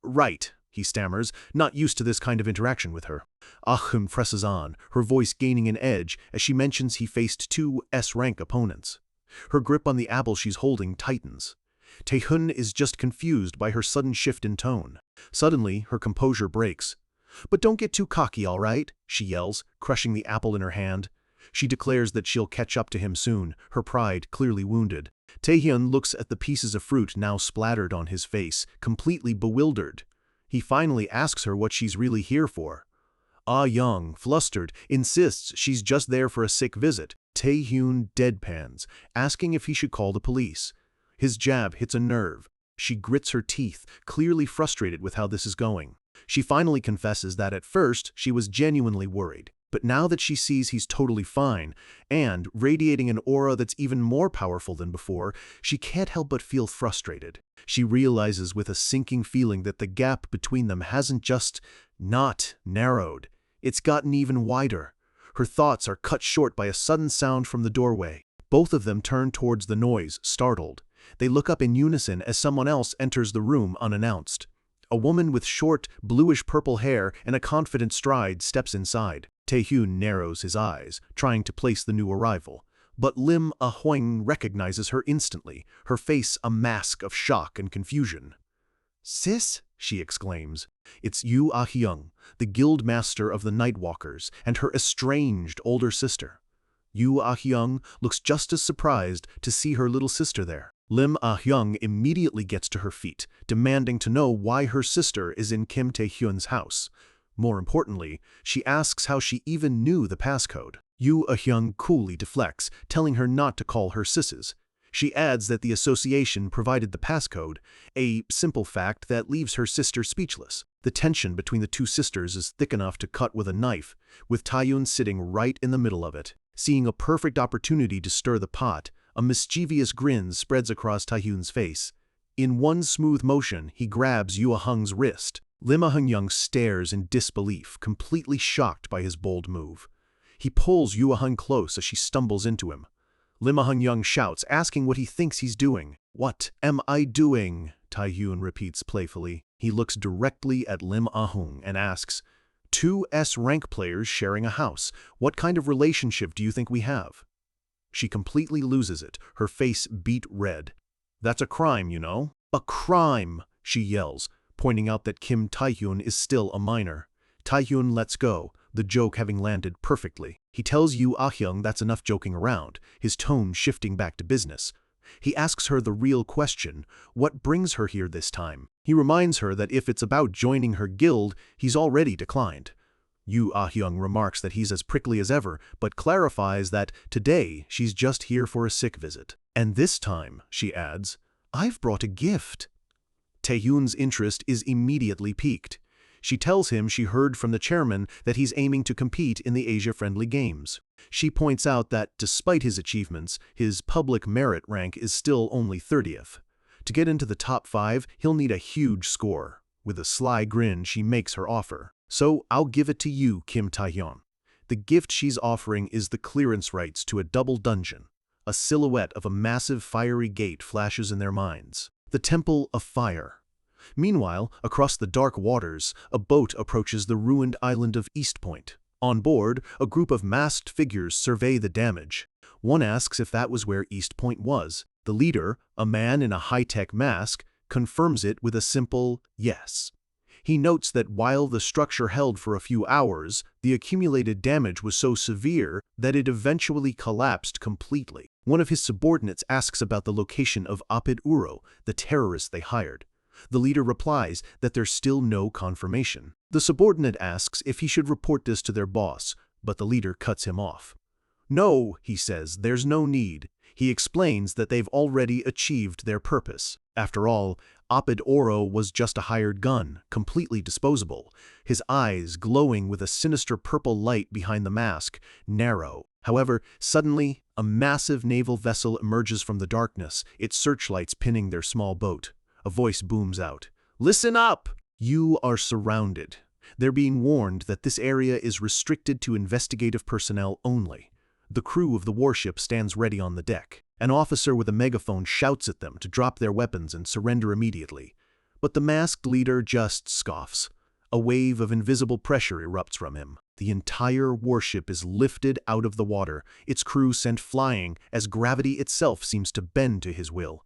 Right, he stammers, not used to this kind of interaction with her. Ah-hyung presses on, her voice gaining an edge as she mentions he faced 2 S-rank opponents. Her grip on the apple she's holding tightens. Taehyun is just confused by her sudden shift in tone. Suddenly, her composure breaks. "But don't get too cocky, all right?" she yells, crushing the apple in her hand. She declares that she'll catch up to him soon, her pride clearly wounded. Taehyun looks at the pieces of fruit now splattered on his face, completely bewildered. He finally asks her what she's really here for. Ah-young, flustered, insists she's just there for a sick visit. Taehyun deadpans, asking if he should call the police. His jab hits a nerve. She grits her teeth, clearly frustrated with how this is going. She finally confesses that at first she was genuinely worried, but now that she sees he's totally fine, and radiating an aura that's even more powerful than before, she can't help but feel frustrated. She realizes with a sinking feeling that the gap between them hasn't just not narrowed, it's gotten even wider. Her thoughts are cut short by a sudden sound from the doorway. Both of them turn towards the noise, startled. They look up in unison as someone else enters the room unannounced. A woman with short, bluish-purple hair and a confident stride steps inside. Taehyun narrows his eyes, trying to place the new arrival. But Lim Ah-hoing recognizes her instantly, her face a mask of shock and confusion. "Sis?" she exclaims. It's Yoo Ah-hyung, the guild master of the Nightwalkers, and her estranged older sister. Yoo Ah-hyung looks just as surprised to see her little sister there. Lim Ah-hyung immediately gets to her feet, demanding to know why her sister is in Kim Taehyun's house. More importantly, she asks how she even knew the passcode. Yoo Ah-hyung coolly deflects, telling her not to call her sisses. She adds that the association provided the passcode, a simple fact that leaves her sister speechless. The tension between the two sisters is thick enough to cut with a knife, with Taehyun sitting right in the middle of it. Seeing a perfect opportunity to stir the pot, a mischievous grin spreads across Taehyun's face. In one smooth motion, he grabs Yoo Ah-hyung's wrist. Lim Ah-hyung stares in disbelief, completely shocked by his bold move. He pulls Yoo Ah-hyung close as she stumbles into him. Lim Ah-hyung shouts, asking what he thinks he's doing. "What am I doing?" Taehyun repeats playfully. He looks directly at Lim Ah-hyung and asks, "Two S-rank players sharing a house. What kind of relationship do you think we have?" She completely loses it, her face beet red. "That's a crime, you know." "A crime!" she yells, pointing out that Kim Taehyun is still a minor. Taehyun lets go, the joke having landed perfectly. He tells Yoo Ah-hyung that's enough joking around, his tone shifting back to business. He asks her the real question, what brings her here this time? He reminds her that if it's about joining her guild, he's already declined. Yoo Ah-hyung remarks that he's as prickly as ever, but clarifies that today she's just here for a sick visit. "And this time," she adds, "I've brought a gift." Taehyun's interest is immediately piqued. She tells him she heard from the chairman that he's aiming to compete in the Asia-friendly games. She points out that, despite his achievements, his public merit rank is still only 30th. To get into the top 5, he'll need a huge score. With a sly grin, she makes her offer. "So I'll give it to you, Kim Taehyun." The gift she's offering is the clearance rights to a double dungeon. A silhouette of a massive fiery gate flashes in their minds. The Temple of Fire. Meanwhile, across the dark waters, a boat approaches the ruined island of East Point. On board, a group of masked figures survey the damage. One asks if that was where East Point was. The leader, a man in a high-tech mask, confirms it with a simple yes. He notes that while the structure held for a few hours, the accumulated damage was so severe that it eventually collapsed completely. One of his subordinates asks about the location of Apid Uro, the terrorist they hired. The leader replies that there's still no confirmation. The subordinate asks if he should report this to their boss, but the leader cuts him off. "No," he says, "there's no need." He explains that they've already achieved their purpose. After all, Apid Uro was just a hired gun, completely disposable, his eyes glowing with a sinister purple light behind the mask, narrow. However, suddenly, a massive naval vessel emerges from the darkness, its searchlights pinning their small boat. A voice booms out. "Listen up! You are surrounded." They're being warned that this area is restricted to investigative personnel only. The crew of the warship stands ready on the deck. An officer with a megaphone shouts at them to drop their weapons and surrender immediately. But the masked leader just scoffs. A wave of invisible pressure erupts from him. The entire warship is lifted out of the water, its crew sent flying as gravity itself seems to bend to his will.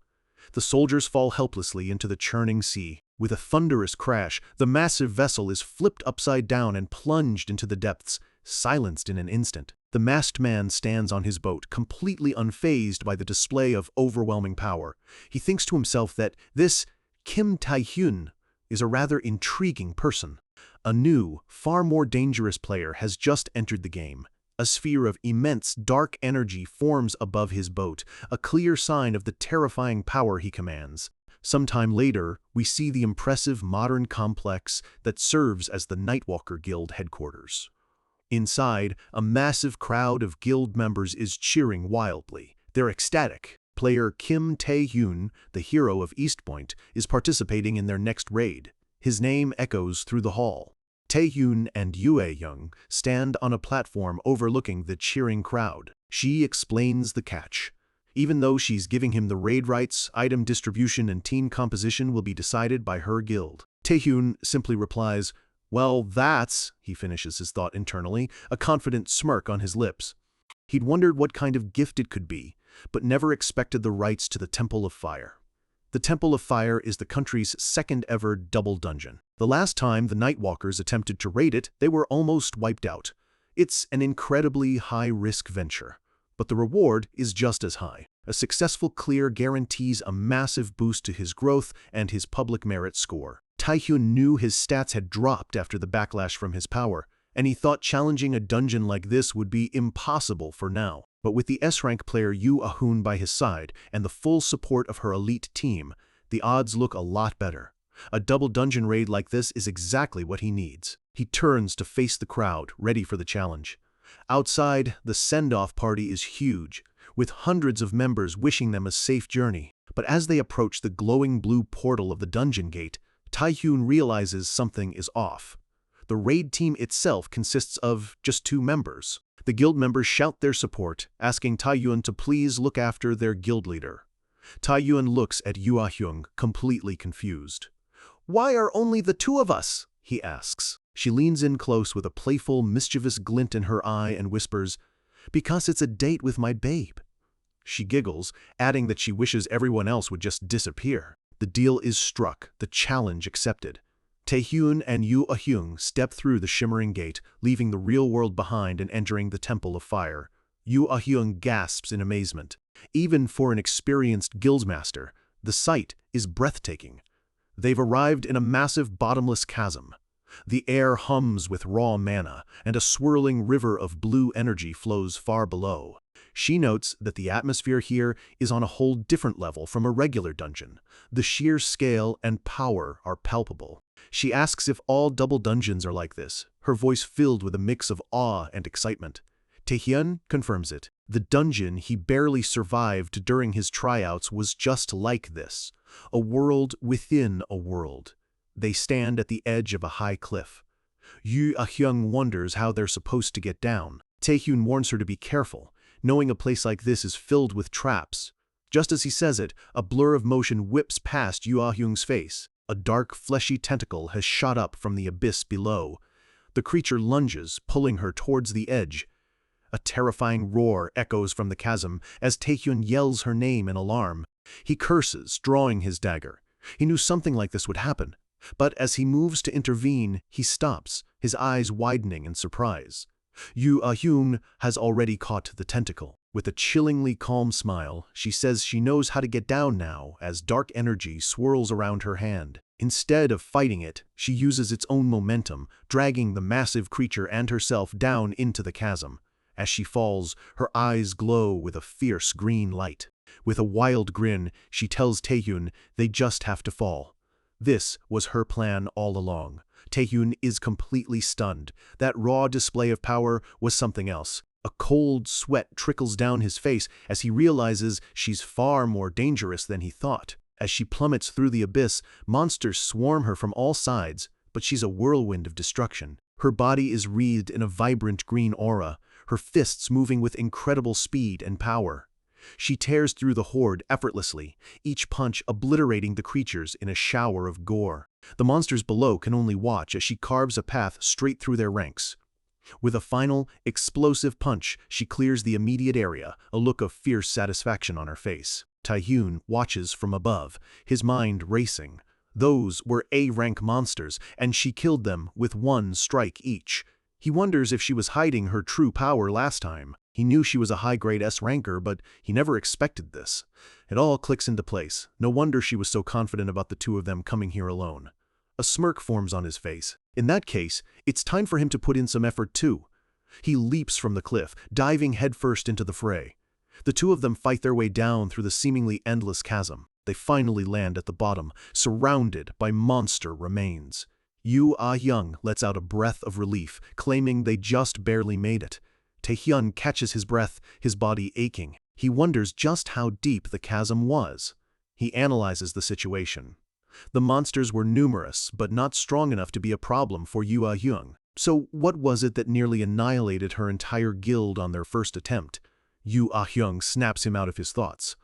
The soldiers fall helplessly into the churning sea. With a thunderous crash, the massive vessel is flipped upside down and plunged into the depths, silenced in an instant. The masked man stands on his boat, completely unfazed by the display of overwhelming power. He thinks to himself that this Kim Taehyun is a rather intriguing person. A new, far more dangerous player has just entered the game. A sphere of immense dark energy forms above his boat, a clear sign of the terrifying power he commands. Sometime later, we see the impressive modern complex that serves as the Nightwalker Guild headquarters. Inside, a massive crowd of guild members is cheering wildly. They're ecstatic. Player Kim Taehyun, the hero of East Point, is participating in their next raid. His name echoes through the hall. Taehyun and Yue-young stand on a platform overlooking the cheering crowd. She explains the catch. Even though she's giving him the raid rights, item distribution and team composition will be decided by her guild. Taehyun simply replies, "Well, that's," he finishes his thought internally, a confident smirk on his lips. He'd wondered what kind of gift it could be, but never expected the rights to the Temple of Fire. The Temple of Fire is the country's second-ever double dungeon. The last time the Nightwalkers attempted to raid it, they were almost wiped out. It's an incredibly high-risk venture, but the reward is just as high. A successful clear guarantees a massive boost to his growth and his public merit score. Taehyun knew his stats had dropped after the backlash from his power, and he thought challenging a dungeon like this would be impossible for now. But with the S-rank player Yu Ah-hoon by his side and the full support of her elite team, the odds look a lot better. A double dungeon raid like this is exactly what he needs. He turns to face the crowd, ready for the challenge. Outside, the send-off party is huge, with hundreds of members wishing them a safe journey. But as they approach the glowing blue portal of the dungeon gate, Taehyun realizes something is off. The raid team itself consists of just 2 members. The guild members shout their support, asking Taehyun to please look after their guild leader. Taehyun looks at Yu Ah-hyung, completely confused. "Why are only the 2 of us?" he asks. She leans in close with a playful, mischievous glint in her eye and whispers, "Because it's a date with my babe." She giggles, adding that she wishes everyone else would just disappear. The deal is struck, the challenge accepted. Taehyun and Yu Ah-hyung step through the shimmering gate, leaving the real world behind and entering the Temple of Fire. Yu Ah-hyung gasps in amazement. Even for an experienced guildmaster, the sight is breathtaking. They've arrived in a massive bottomless chasm. The air hums with raw mana, and a swirling river of blue energy flows far below. She notes that the atmosphere here is on a whole different level from a regular dungeon. The sheer scale and power are palpable. She asks if all double dungeons are like this, her voice filled with a mix of awe and excitement. Taehyun confirms it. The dungeon he barely survived during his tryouts was just like this, a world within a world. They stand at the edge of a high cliff. Yu Ah-hyung wonders how they're supposed to get down. Taehyun warns her to be careful, knowing a place like this is filled with traps. Just as he says it, a blur of motion whips past Yu Ah-hyung's face. A dark, fleshy tentacle has shot up from the abyss below. The creature lunges, pulling her towards the edge. A terrifying roar echoes from the chasm as Taehyun yells her name in alarm. He curses, drawing his dagger. He knew something like this would happen. But as he moves to intervene, he stops, his eyes widening in surprise. Yu Ah-hyung has already caught the tentacle. With a chillingly calm smile, she says she knows how to get down now as dark energy swirls around her hand. Instead of fighting it, she uses its own momentum, dragging the massive creature and herself down into the chasm. As she falls, her eyes glow with a fierce green light. With a wild grin, she tells Taehyun they just have to fall. This was her plan all along. Taehyun is completely stunned. That raw display of power was something else. A cold sweat trickles down his face as he realizes she's far more dangerous than he thought. As she plummets through the abyss, monsters swarm her from all sides, but she's a whirlwind of destruction. Her body is wreathed in a vibrant green aura, her fists moving with incredible speed and power. She tears through the horde effortlessly, each punch obliterating the creatures in a shower of gore. The monsters below can only watch as she carves a path straight through their ranks. With a final, explosive punch, she clears the immediate area, a look of fierce satisfaction on her face. Taehyun watches from above, his mind racing. Those were A-rank monsters, and she killed them with 1 strike each. He wonders if she was hiding her true power last time. He knew she was a high-grade S-ranker, but he never expected this. It all clicks into place. No wonder she was so confident about the 2 of them coming here alone. A smirk forms on his face. In that case, it's time for him to put in some effort too. He leaps from the cliff, diving headfirst into the fray. The 2 of them fight their way down through the seemingly endless chasm. They finally land at the bottom, surrounded by monster remains. Yu Ah-hyung lets out a breath of relief, claiming they just barely made it. Taehyun catches his breath, his body aching. He wonders just how deep the chasm was. He analyzes the situation. The monsters were numerous, but not strong enough to be a problem for Yu Ah-hyung. So what was it that nearly annihilated her entire guild on their first attempt? Yu Ah-hyung snaps him out of his thoughts.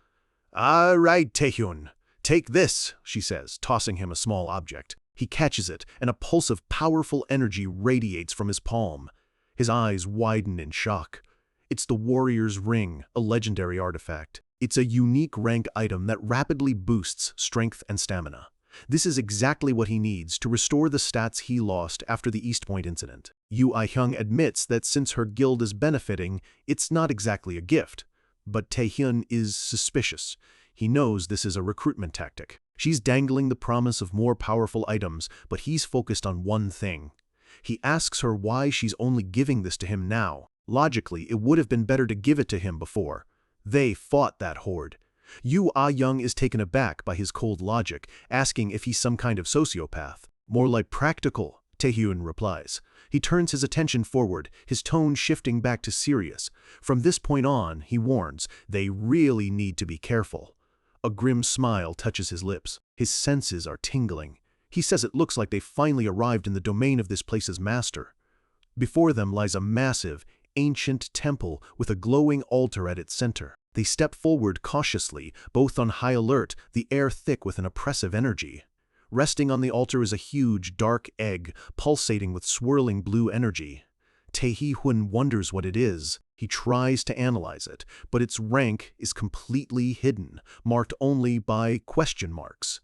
"All right, Taehyun, take this," she says, tossing him a small object. He catches it, and a pulse of powerful energy radiates from his palm. His eyes widen in shock. It's the Warrior's Ring, a legendary artifact. It's a unique rank item that rapidly boosts strength and stamina. This is exactly what he needs to restore the stats he lost after the East Point incident. Yu Ah-hyung admits that since her guild is benefiting, it's not exactly a gift. But Taehyun is suspicious. He knows this is a recruitment tactic. She's dangling the promise of more powerful items, but he's focused on one thing. He asks her why she's only giving this to him now. Logically, it would have been better to give it to him before. They fought that horde. Yu Ah-hyung is taken aback by his cold logic, asking if he's some kind of sociopath. "More like practical," Taehyun replies. He turns his attention forward, his tone shifting back to serious. From this point on, he warns, they really need to be careful. A grim smile touches his lips. His senses are tingling. He says it looks like they finally arrived in the domain of this place's master. Before them lies a massive, ancient temple with a glowing altar at its center. They step forward cautiously, both on high alert, the air thick with an oppressive energy. Resting on the altar is a huge, dark egg, pulsating with swirling blue energy. Taehyun wonders what it is. He tries to analyze it, but its rank is completely hidden, marked only by question marks.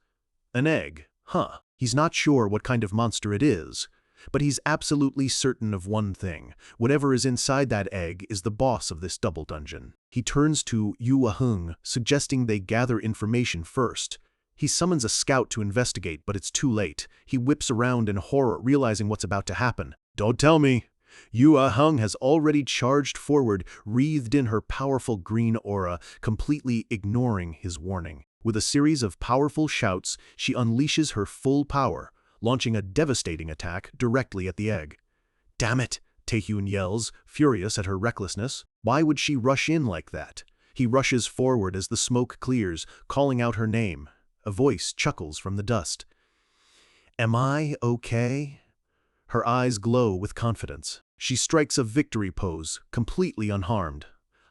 An egg, huh? He's not sure what kind of monster it is, but he's absolutely certain of one thing. Whatever is inside that egg is the boss of this double dungeon. He turns to Yu Ah-hyung, suggesting they gather information first. He summons a scout to investigate, but it's too late. He whips around in horror, realizing what's about to happen. "Don't tell me!" Yu Ah-hyung has already charged forward, wreathed in her powerful green aura, completely ignoring his warning. With a series of powerful shouts, she unleashes her full power, launching a devastating attack directly at the egg. "Damn it!" Taehyun yells, furious at her recklessness. Why would she rush in like that? He rushes forward as the smoke clears, calling out her name. A voice chuckles from the dust. "Am I okay?" Her eyes glow with confidence. She strikes a victory pose, completely unharmed.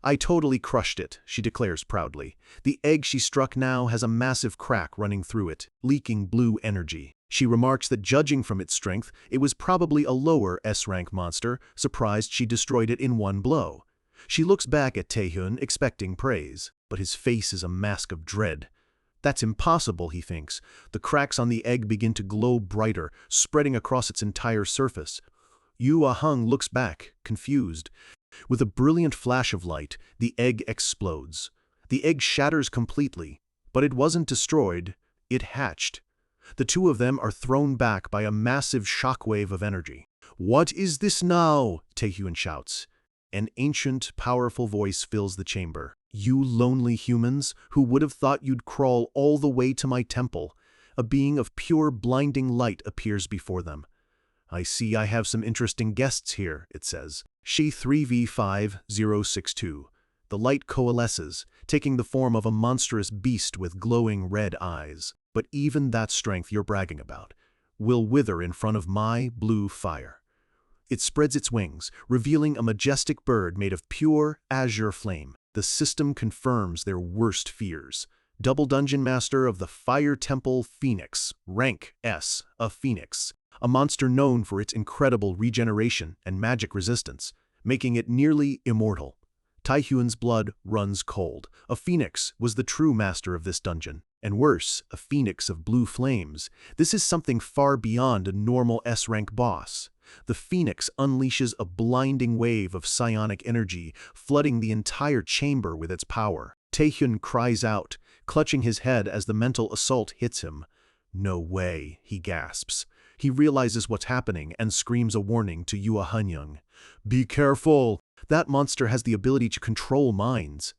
"I totally crushed it," she declares proudly. The egg she struck now has a massive crack running through it, leaking blue energy. She remarks that judging from its strength, it was probably a lower S-rank monster, surprised she destroyed it in one blow. She looks back at Taehyun, expecting praise, but his face is a mask of dread. That's impossible, he thinks. The cracks on the egg begin to glow brighter, spreading across its entire surface. Yu Ah-hyung looks back, confused. With a brilliant flash of light, the egg explodes. The egg shatters completely, but it wasn't destroyed, it hatched. The two of them are thrown back by a massive shockwave of energy. "What is this now?" Taehyun shouts. An ancient, powerful voice fills the chamber. "You lonely humans, who would have thought you'd crawl all the way to my temple?" A being of pure, blinding light appears before them. "I see I have some interesting guests here," it says. She 3V5062. The light coalesces, taking the form of a monstrous beast with glowing red eyes. "But even that strength you're bragging about will wither in front of my blue fire." It spreads its wings, revealing a majestic bird made of pure azure flame. The system confirms their worst fears. Double Dungeon Master of the Fire Temple Phoenix, rank S, a Phoenix. A monster known for its incredible regeneration and magic resistance, making it nearly immortal. Taehyun's blood runs cold. A Phoenix was the true master of this dungeon. And worse, a Phoenix of blue flames. This is something far beyond a normal S-rank boss. The Phoenix unleashes a blinding wave of psionic energy, flooding the entire chamber with its power. Taehyun cries out, clutching his head as the mental assault hits him. "No way," he gasps. He realizes what's happening and screams a warning to Yu Ah-hyung. "Be careful! That monster has the ability to control minds."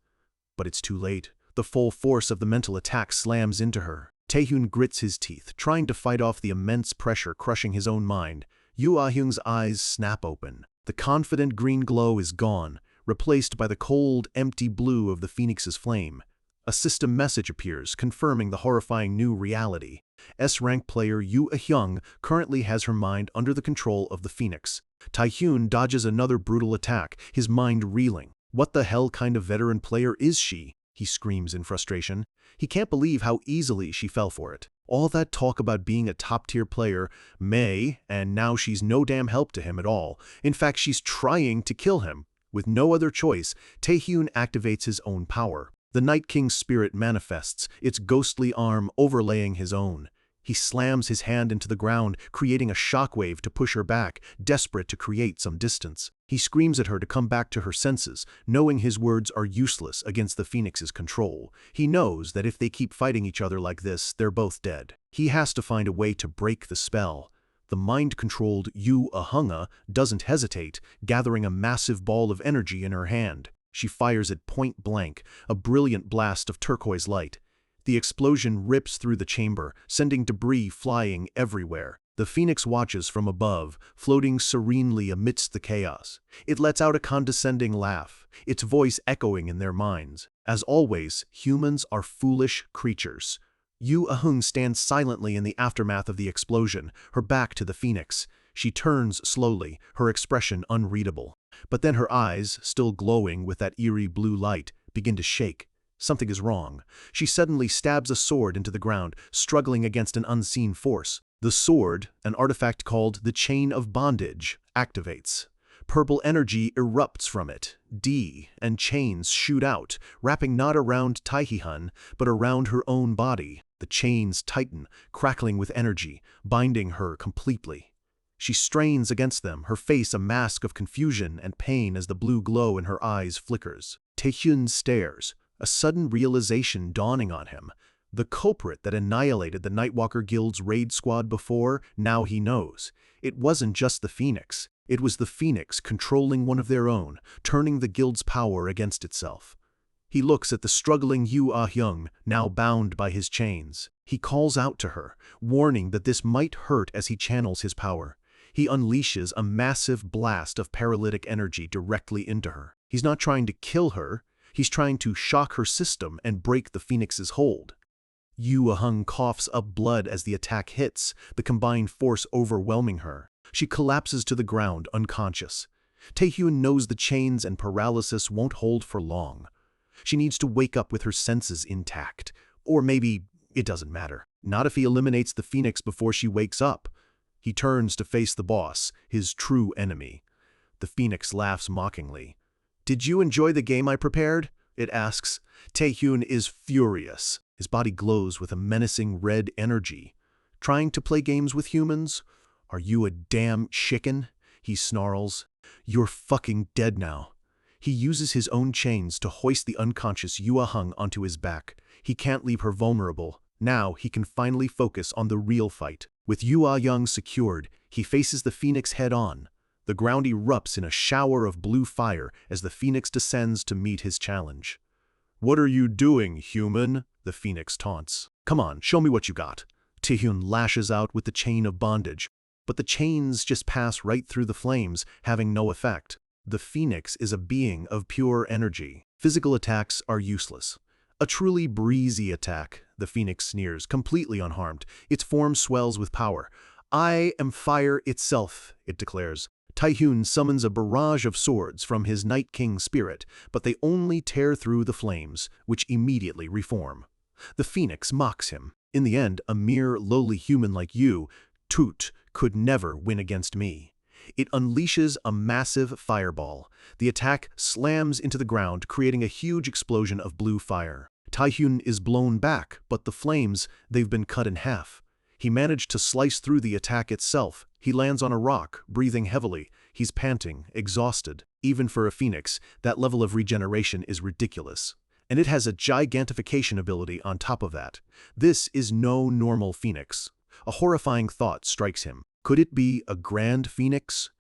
But it's too late. The full force of the mental attack slams into her. Taehyun grits his teeth, trying to fight off the immense pressure crushing his own mind. Yu Ah-hyung's eyes snap open. The confident green glow is gone, replaced by the cold, empty blue of the Phoenix's flame. A system message appears, confirming the horrifying new reality. S-rank player Yu Hyung currently has her mind under the control of the Phoenix. Taehyun dodges another brutal attack, his mind reeling. What the hell kind of veteran player is she? He screams in frustration. He can't believe how easily she fell for it. All that talk about being a top-tier player may, and now she's no damn help to him at all. In fact, she's trying to kill him. With no other choice, Taehyun activates his own power. The Night King's spirit manifests, its ghostly arm overlaying his own. He slams his hand into the ground, creating a shockwave to push her back, desperate to create some distance. He screams at her to come back to her senses, knowing his words are useless against the Phoenix's control. He knows that if they keep fighting each other like this, they're both dead. He has to find a way to break the spell. The mind-controlled Yu Hyung doesn't hesitate, gathering a massive ball of energy in her hand. She fires it point blank, a brilliant blast of turquoise light. The explosion rips through the chamber, sending debris flying everywhere. The Phoenix watches from above, floating serenely amidst the chaos. It lets out a condescending laugh, its voice echoing in their minds. As always, humans are foolish creatures. Yu Hyung stands silently in the aftermath of the explosion, her back to the Phoenix. She turns slowly, her expression unreadable. But then her eyes, still glowing with that eerie blue light, begin to shake. Something is wrong. She suddenly stabs a sword into the ground, struggling against an unseen force. The sword, an artifact called the Chain of Bondage, activates. Purple energy erupts from it, and chains shoot out, wrapping not around Taehyun, but around her own body. The chains tighten, crackling with energy, binding her completely. She strains against them, her face a mask of confusion and pain as the blue glow in her eyes flickers. Taehyun stares, a sudden realization dawning on him. The culprit that annihilated the Nightwalker Guild's raid squad before, now he knows. It wasn't just the Phoenix. It was the Phoenix controlling one of their own, turning the guild's power against itself. He looks at the struggling Yu Hyung, now bound by his chains. He calls out to her, warning that this might hurt as he channels his power. He unleashes a massive blast of paralytic energy directly into her. He's not trying to kill her. He's trying to shock her system and break the Phoenix's hold. Yu Hyung coughs up blood as the attack hits, the combined force overwhelming her. She collapses to the ground, unconscious. Taehyun knows the chains and paralysis won't hold for long. She needs to wake up with her senses intact. Or maybe it doesn't matter. Not if he eliminates the Phoenix before she wakes up. He turns to face the boss, his true enemy. The Phoenix laughs mockingly. "Did you enjoy the game I prepared?" it asks. Taehyun is furious. His body glows with a menacing red energy. "Trying to play games with humans? Are you a damn chicken?" he snarls. "You're fucking dead now." He uses his own chains to hoist the unconscious Yu Hyung onto his back. He can't leave her vulnerable. Now he can finally focus on the real fight. With Yu Hyung secured, he faces the Phoenix head-on. The ground erupts in a shower of blue fire as the Phoenix descends to meet his challenge. "What are you doing, human?" the Phoenix taunts. "Come on, show me what you got." Taehyun lashes out with the chain of bondage, but the chains just pass right through the flames, having no effect. The Phoenix is a being of pure energy. Physical attacks are useless. A truly breezy attack, the Phoenix sneers, completely unharmed. Its form swells with power. "I am fire itself," it declares. Taehyun summons a barrage of swords from his Night King spirit, but they only tear through the flames, which immediately reform. The Phoenix mocks him. "In the end, a mere lowly human like you, Toot, could never win against me." It unleashes a massive fireball. The attack slams into the ground, creating a huge explosion of blue fire. Taehyun is blown back, but the flames, they've been cut in half. He managed to slice through the attack itself. He lands on a rock, breathing heavily. He's panting, exhausted. Even for a Phoenix, that level of regeneration is ridiculous. And it has a gigantification ability on top of that. This is no normal Phoenix. A horrifying thought strikes him. Could it be a Grand Phoenix?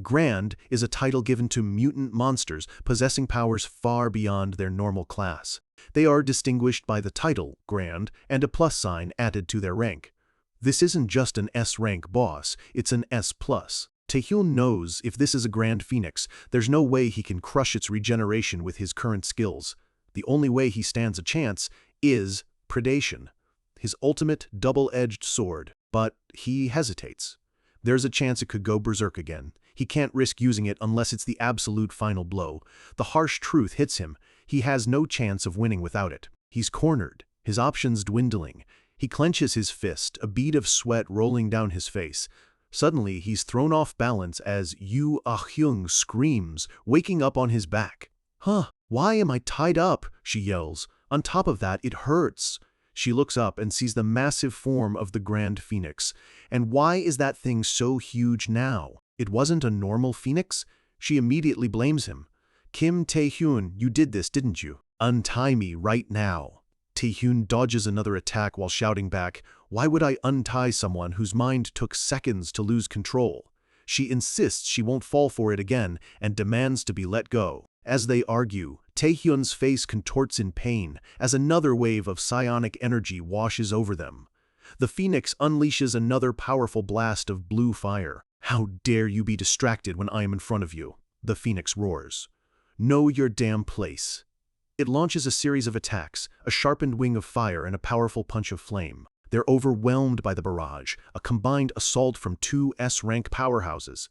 Grand is a title given to mutant monsters possessing powers far beyond their normal class. They are distinguished by the title, Grand, and a plus sign added to their rank. This isn't just an S-rank boss, it's an S+. Taehyun knows if this is a Grand Phoenix, there's no way he can crush its regeneration with his current skills. The only way he stands a chance is predation. his ultimate double-edged sword, but he hesitates. There's a chance it could go berserk again. He can't risk using it unless it's the absolute final blow. The harsh truth hits him. He has no chance of winning without it. He's cornered, his options dwindling. He clenches his fist, a bead of sweat rolling down his face. Suddenly, he's thrown off balance as Yu Ah-hyung screams, waking up on his back. "Huh, why am I tied up?" she yells. On top of that, it hurts. She looks up and sees the massive form of the Grand Phoenix. And why is that thing so huge now? It wasn't a normal phoenix? She immediately blames him. "Kim Tae-hyun, you did this, didn't you? Untie me right now." Tae-hyun dodges another attack while shouting back, "Why would I untie someone whose mind took seconds to lose control?" She insists she won't fall for it again and demands to be let go. As they argue, Tae-hyun's face contorts in pain as another wave of psionic energy washes over them. The phoenix unleashes another powerful blast of blue fire. "How dare you be distracted when I am in front of you?" the phoenix roars. "Know your damn place." It launches a series of attacks, a sharpened wing of fire and a powerful punch of flame. They're overwhelmed by the barrage, a combined assault from two S-rank powerhouses.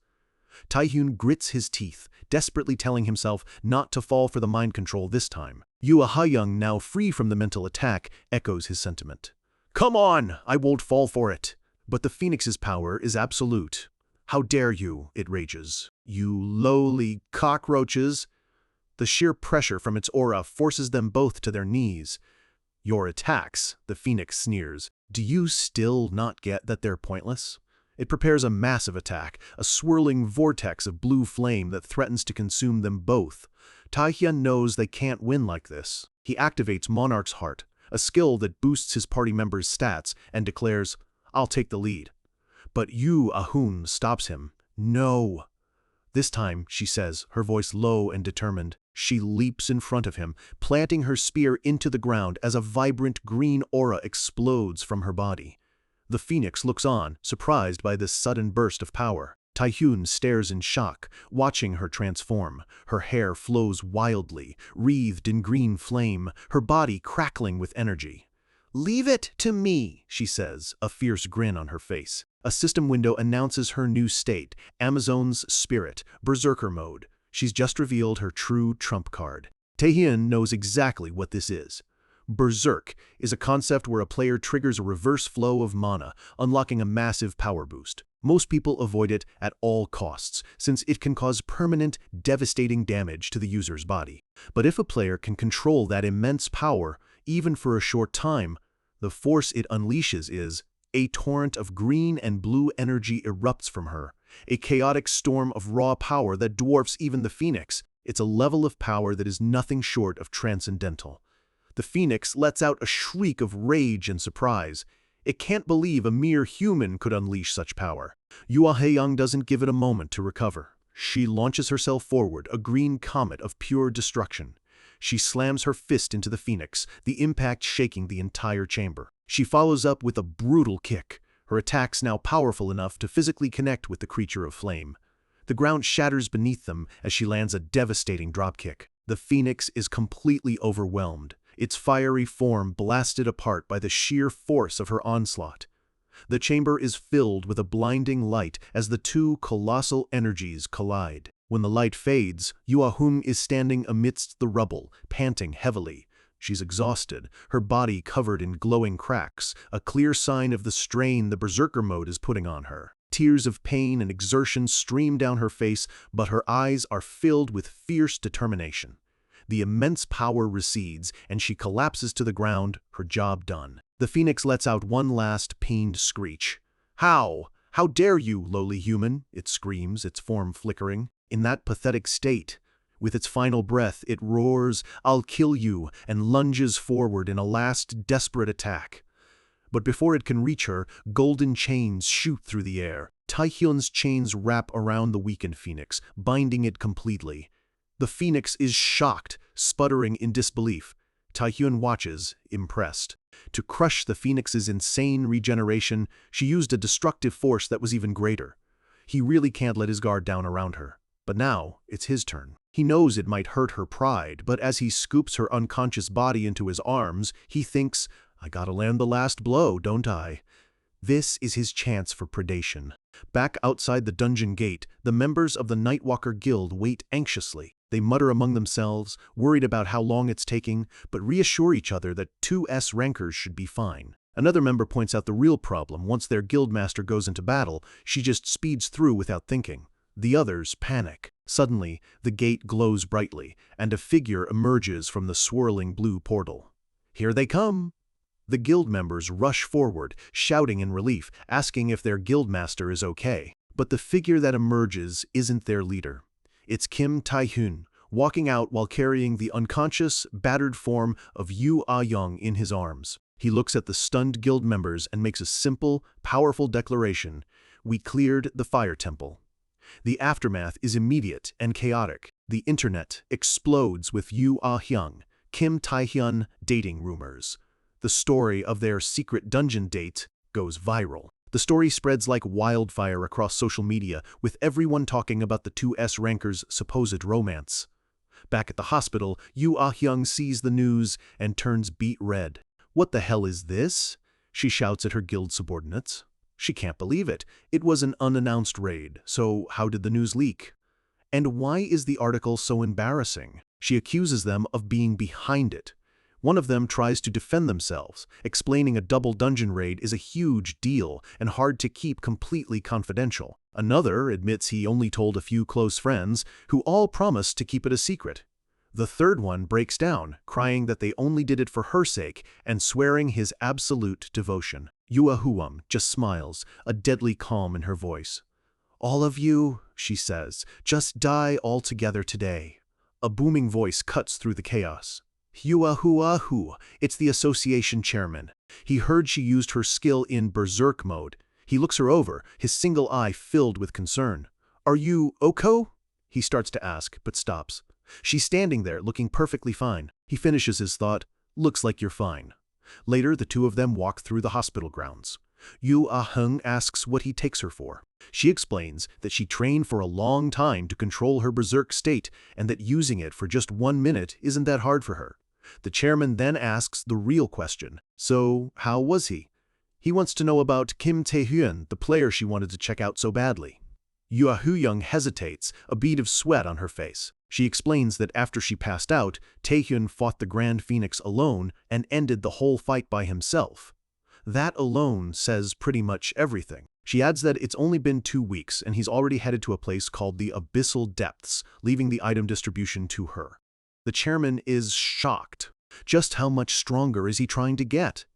Tae-hyun grits his teeth, desperately telling himself not to fall for the mind control this time. Yu Ah-hyung, now free from the mental attack, echoes his sentiment. "Come on, I won't fall for it." But the phoenix's power is absolute. "How dare you," it rages. "You lowly cockroaches." The sheer pressure from its aura forces them both to their knees. "Your attacks," the phoenix sneers. "Do you still not get that they're pointless?" It prepares a massive attack, a swirling vortex of blue flame that threatens to consume them both. Tae-hyun knows they can't win like this. He activates Monarch's Heart, a skill that boosts his party members' stats, and declares, "I'll take the lead." But Yu Ah-hyun stops him. "No." This time, she says, her voice low and determined. She leaps in front of him, planting her spear into the ground as a vibrant green aura explodes from her body. The phoenix looks on, surprised by this sudden burst of power. Tae-hyun stares in shock, watching her transform. Her hair flows wildly, wreathed in green flame, her body crackling with energy. "Leave it to me," she says, a fierce grin on her face. A system window announces her new state, Amazon's Spirit, Berserker Mode. She's just revealed her true trump card. Tae-hyun knows exactly what this is. Berserk is a concept where a player triggers a reverse flow of mana, unlocking a massive power boost. Most people avoid it at all costs, since it can cause permanent, devastating damage to the user's body. But if a player can control that immense power, even for a short time, the force it unleashes is a torrent of green and blue energy erupts from her, a chaotic storm of raw power that dwarfs even the phoenix. It's a level of power that is nothing short of transcendental. The phoenix lets out a shriek of rage and surprise. It can't believe a mere human could unleash such power. Yu Ah-hyung doesn't give it a moment to recover. She launches herself forward, a green comet of pure destruction. She slams her fist into the phoenix, the impact shaking the entire chamber. She follows up with a brutal kick, her attacks now powerful enough to physically connect with the creature of flame. The ground shatters beneath them as she lands a devastating dropkick. The phoenix is completely overwhelmed, its fiery form blasted apart by the sheer force of her onslaught. The chamber is filled with a blinding light as the two colossal energies collide. When the light fades, Yu Ah-hyung is standing amidst the rubble, panting heavily. She's exhausted, her body covered in glowing cracks, a clear sign of the strain the Berserker mode is putting on her. Tears of pain and exertion stream down her face, but her eyes are filled with fierce determination. The immense power recedes, and she collapses to the ground, her job done. The phoenix lets out one last pained screech. "How? How dare you, lowly human?" it screams, its form flickering. In that pathetic state, with its final breath, it roars, "I'll kill you," and lunges forward in a last desperate attack. But before it can reach her, golden chains shoot through the air. Tae-hyun's chains wrap around the weakened phoenix, binding it completely. The phoenix is shocked, sputtering in disbelief. Tae-hyun watches, impressed. To crush the phoenix's insane regeneration, she used a destructive force that was even greater. He really can't let his guard down around her. But now, it's his turn. He knows it might hurt her pride, but as he scoops her unconscious body into his arms, he thinks, I gotta land the last blow, don't I? This is his chance for predation. Back outside the dungeon gate, the members of the Nightwalker Guild wait anxiously. They mutter among themselves, worried about how long it's taking, but reassure each other that 2S rankers should be fine. Another member points out the real problem. Once their guildmaster goes into battle, she just speeds through without thinking. The others panic. Suddenly, the gate glows brightly, and a figure emerges from the swirling blue portal. Here they come! The guild members rush forward, shouting in relief, asking if their guildmaster is okay. But the figure that emerges isn't their leader. It's Kim Tae-hyun, walking out while carrying the unconscious, battered form of Yoo Ah-young in his arms. He looks at the stunned guild members and makes a simple, powerful declaration: "We cleared the fire temple." The aftermath is immediate and chaotic. The internet explodes with Yoo Ah-young, Kim Tae-hyun dating rumors. The story of their secret dungeon date goes viral. The story spreads like wildfire across social media, with everyone talking about the 2S rankers' supposed romance. Back at the hospital, Yoo Ah-young sees the news and turns beet red. "What the hell is this?" she shouts at her guild subordinates. She can't believe it. It was an unannounced raid, so how did the news leak? And why is the article so embarrassing? She accuses them of being behind it. One of them tries to defend themselves, explaining a double dungeon raid is a huge deal and hard to keep completely confidential. Another admits he only told a few close friends, who all promised to keep it a secret. The third one breaks down, crying that they only did it for her sake and swearing his absolute devotion. Yoo Ah-young just smiles, a deadly calm in her voice. "All of you," she says, "just die altogether today." A booming voice cuts through the chaos. "Yoo Ah-young, it's the association chairman." He heard she used her skill in berserk mode. He looks her over, his single eye filled with concern. "Are you Oko?" he starts to ask, but stops. She's standing there, looking perfectly fine. He finishes his thought, "Looks like you're fine." Later, the two of them walk through the hospital grounds. Yoo Ah-young asks what he takes her for. She explains that she trained for a long time to control her berserk state and that using it for just 1 minute isn't that hard for her. The chairman then asks the real question: "So, how was he?" He wants to know about Kim Tae-hyun, the player she wanted to check out so badly. Yoo Ah-young hesitates, a bead of sweat on her face. She explains that after she passed out, Tae-hyun fought the Grand Phoenix alone and ended the whole fight by himself. That alone says pretty much everything. She adds that it's only been 2 weeks and he's already headed to a place called the Abyssal Depths, leaving the item distribution to her. The chairman is shocked. Just how much stronger is he trying to get?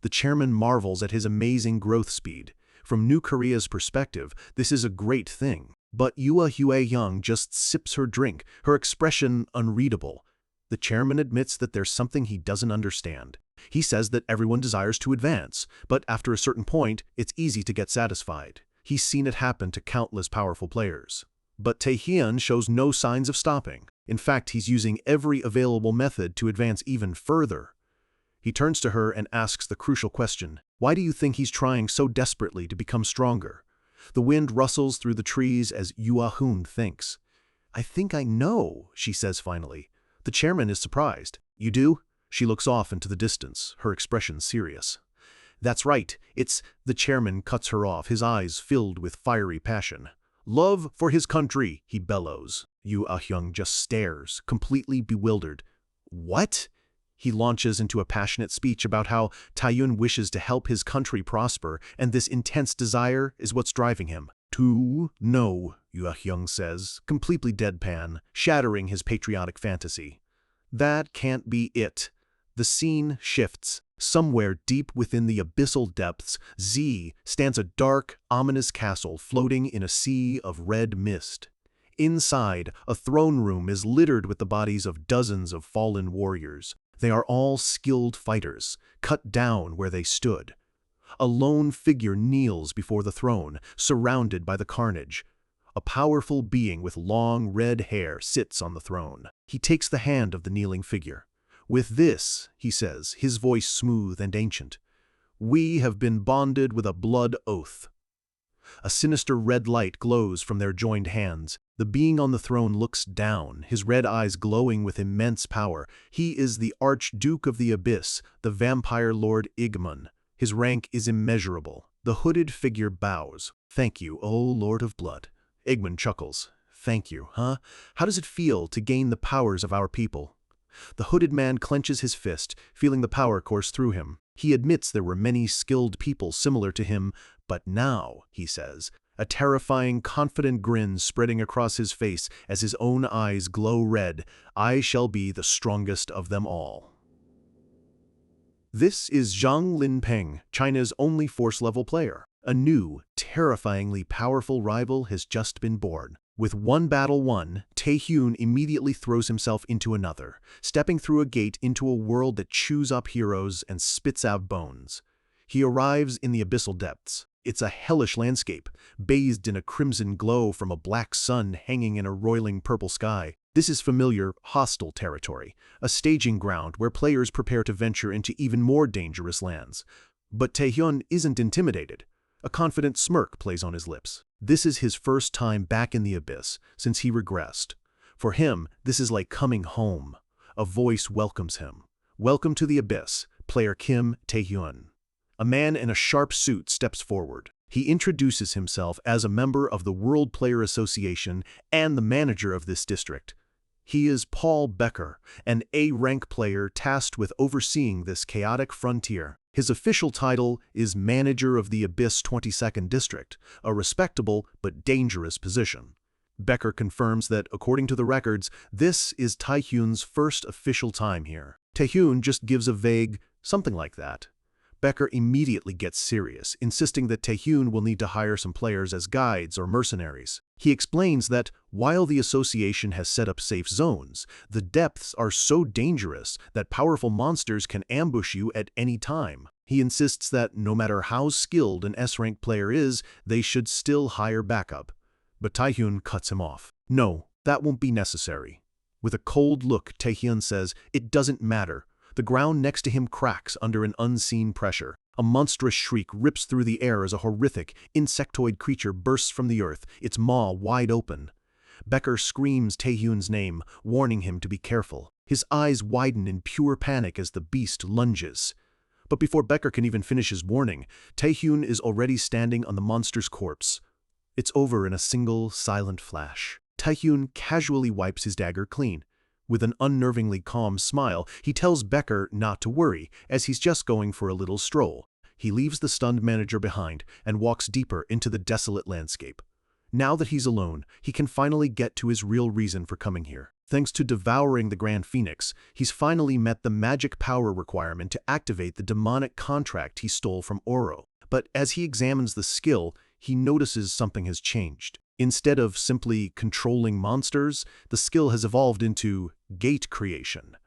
The chairman marvels at his amazing growth speed. From New Korea's perspective, this is a great thing. But Yoo Ah-young just sips her drink, her expression unreadable. The chairman admits that there's something he doesn't understand. He says that everyone desires to advance, but after a certain point, it's easy to get satisfied. He's seen it happen to countless powerful players. But Tae-hyun shows no signs of stopping. In fact, he's using every available method to advance even further. He turns to her and asks the crucial question: "Why do you think he's trying so desperately to become stronger?" The wind rustles through the trees as Yoo Ah-young thinks. "I think I know," she says finally. The chairman is surprised. "You do?" She looks off into the distance, her expression serious. "That's right, it's—" The chairman cuts her off, his eyes filled with fiery passion. "Love for his country," he bellows. Yoo Ah-young just stares, completely bewildered. "What?" He launches into a passionate speech about how Tae-hyun wishes to help his country prosper, and this intense desire is what's driving him. "No," Yoo Ah-young says, completely deadpan, shattering his patriotic fantasy. That can't be it. The scene shifts. Somewhere deep within the abyssal depths, stands a dark, ominous castle floating in a sea of red mist. Inside, a throne room is littered with the bodies of dozens of fallen warriors. They are all skilled fighters, cut down where they stood. A lone figure kneels before the throne, surrounded by the carnage. A powerful being with long red hair sits on the throne. He takes the hand of the kneeling figure. "With this," he says, his voice smooth and ancient, "we have been bonded with a blood oath." A sinister red light glows from their joined hands. The being on the throne looks down, his red eyes glowing with immense power. He is the Archduke of the Abyss, the vampire lord Igman. His rank is immeasurable. The hooded figure bows. "Thank you, O Lord of Blood." Igman chuckles. "Thank you, huh? How does it feel to gain the powers of our people?" The hooded man clenches his fist, feeling the power course through him. He admits there were many skilled people similar to him, but now, he says, a terrifying, confident grin spreading across his face as his own eyes glow red, "I shall be the strongest of them all." This is Zhang Linpeng, China's only Force-level player. A new, terrifyingly powerful rival has just been born. With one battle won, Taehyun immediately throws himself into another, stepping through a gate into a world that chews up heroes and spits out bones. He arrives in the abyssal depths. It's a hellish landscape, bathed in a crimson glow from a black sun hanging in a roiling purple sky. This is familiar, hostile territory, a staging ground where players prepare to venture into even more dangerous lands. But Taehyun isn't intimidated. A confident smirk plays on his lips. This is his first time back in the abyss since he regressed. For him, this is like coming home. A voice welcomes him. "Welcome to the abyss, player Kim Taehyun." A man in a sharp suit steps forward. He introduces himself as a member of the World Player Association and the manager of this district. He is Paul Becker, an A-rank player tasked with overseeing this chaotic frontier. His official title is Manager of the Abyss 22nd District, a respectable but dangerous position. Becker confirms that, according to the records, this is Taehyun's first official time here. Taehyun just gives a vague, "something like that." Becker immediately gets serious, insisting that Taehyun will need to hire some players as guides or mercenaries. He explains that, while the association has set up safe zones, the depths are so dangerous that powerful monsters can ambush you at any time. He insists that, no matter how skilled an S-rank player is, they should still hire backup. But Taehyun cuts him off. "No, that won't be necessary." With a cold look, Taehyun says, "It doesn't matter." The ground next to him cracks under an unseen pressure. A monstrous shriek rips through the air as a horrific, insectoid creature bursts from the earth, its maw wide open. Becker screams Taehyun's name, warning him to be careful. His eyes widen in pure panic as the beast lunges. But before Becker can even finish his warning, Taehyun is already standing on the monster's corpse. It's over in a single, silent flash. Taehyun casually wipes his dagger clean. With an unnervingly calm smile, he tells Becker not to worry, as he's just going for a little stroll. He leaves the stunned manager behind and walks deeper into the desolate landscape. Now that he's alone, he can finally get to his real reason for coming here. Thanks to devouring the Grand Phoenix, he's finally met the magic power requirement to activate the demonic contract he stole from Oro. But as he examines the skill, he notices something has changed. Instead of simply controlling monsters, the skill has evolved into gate creation.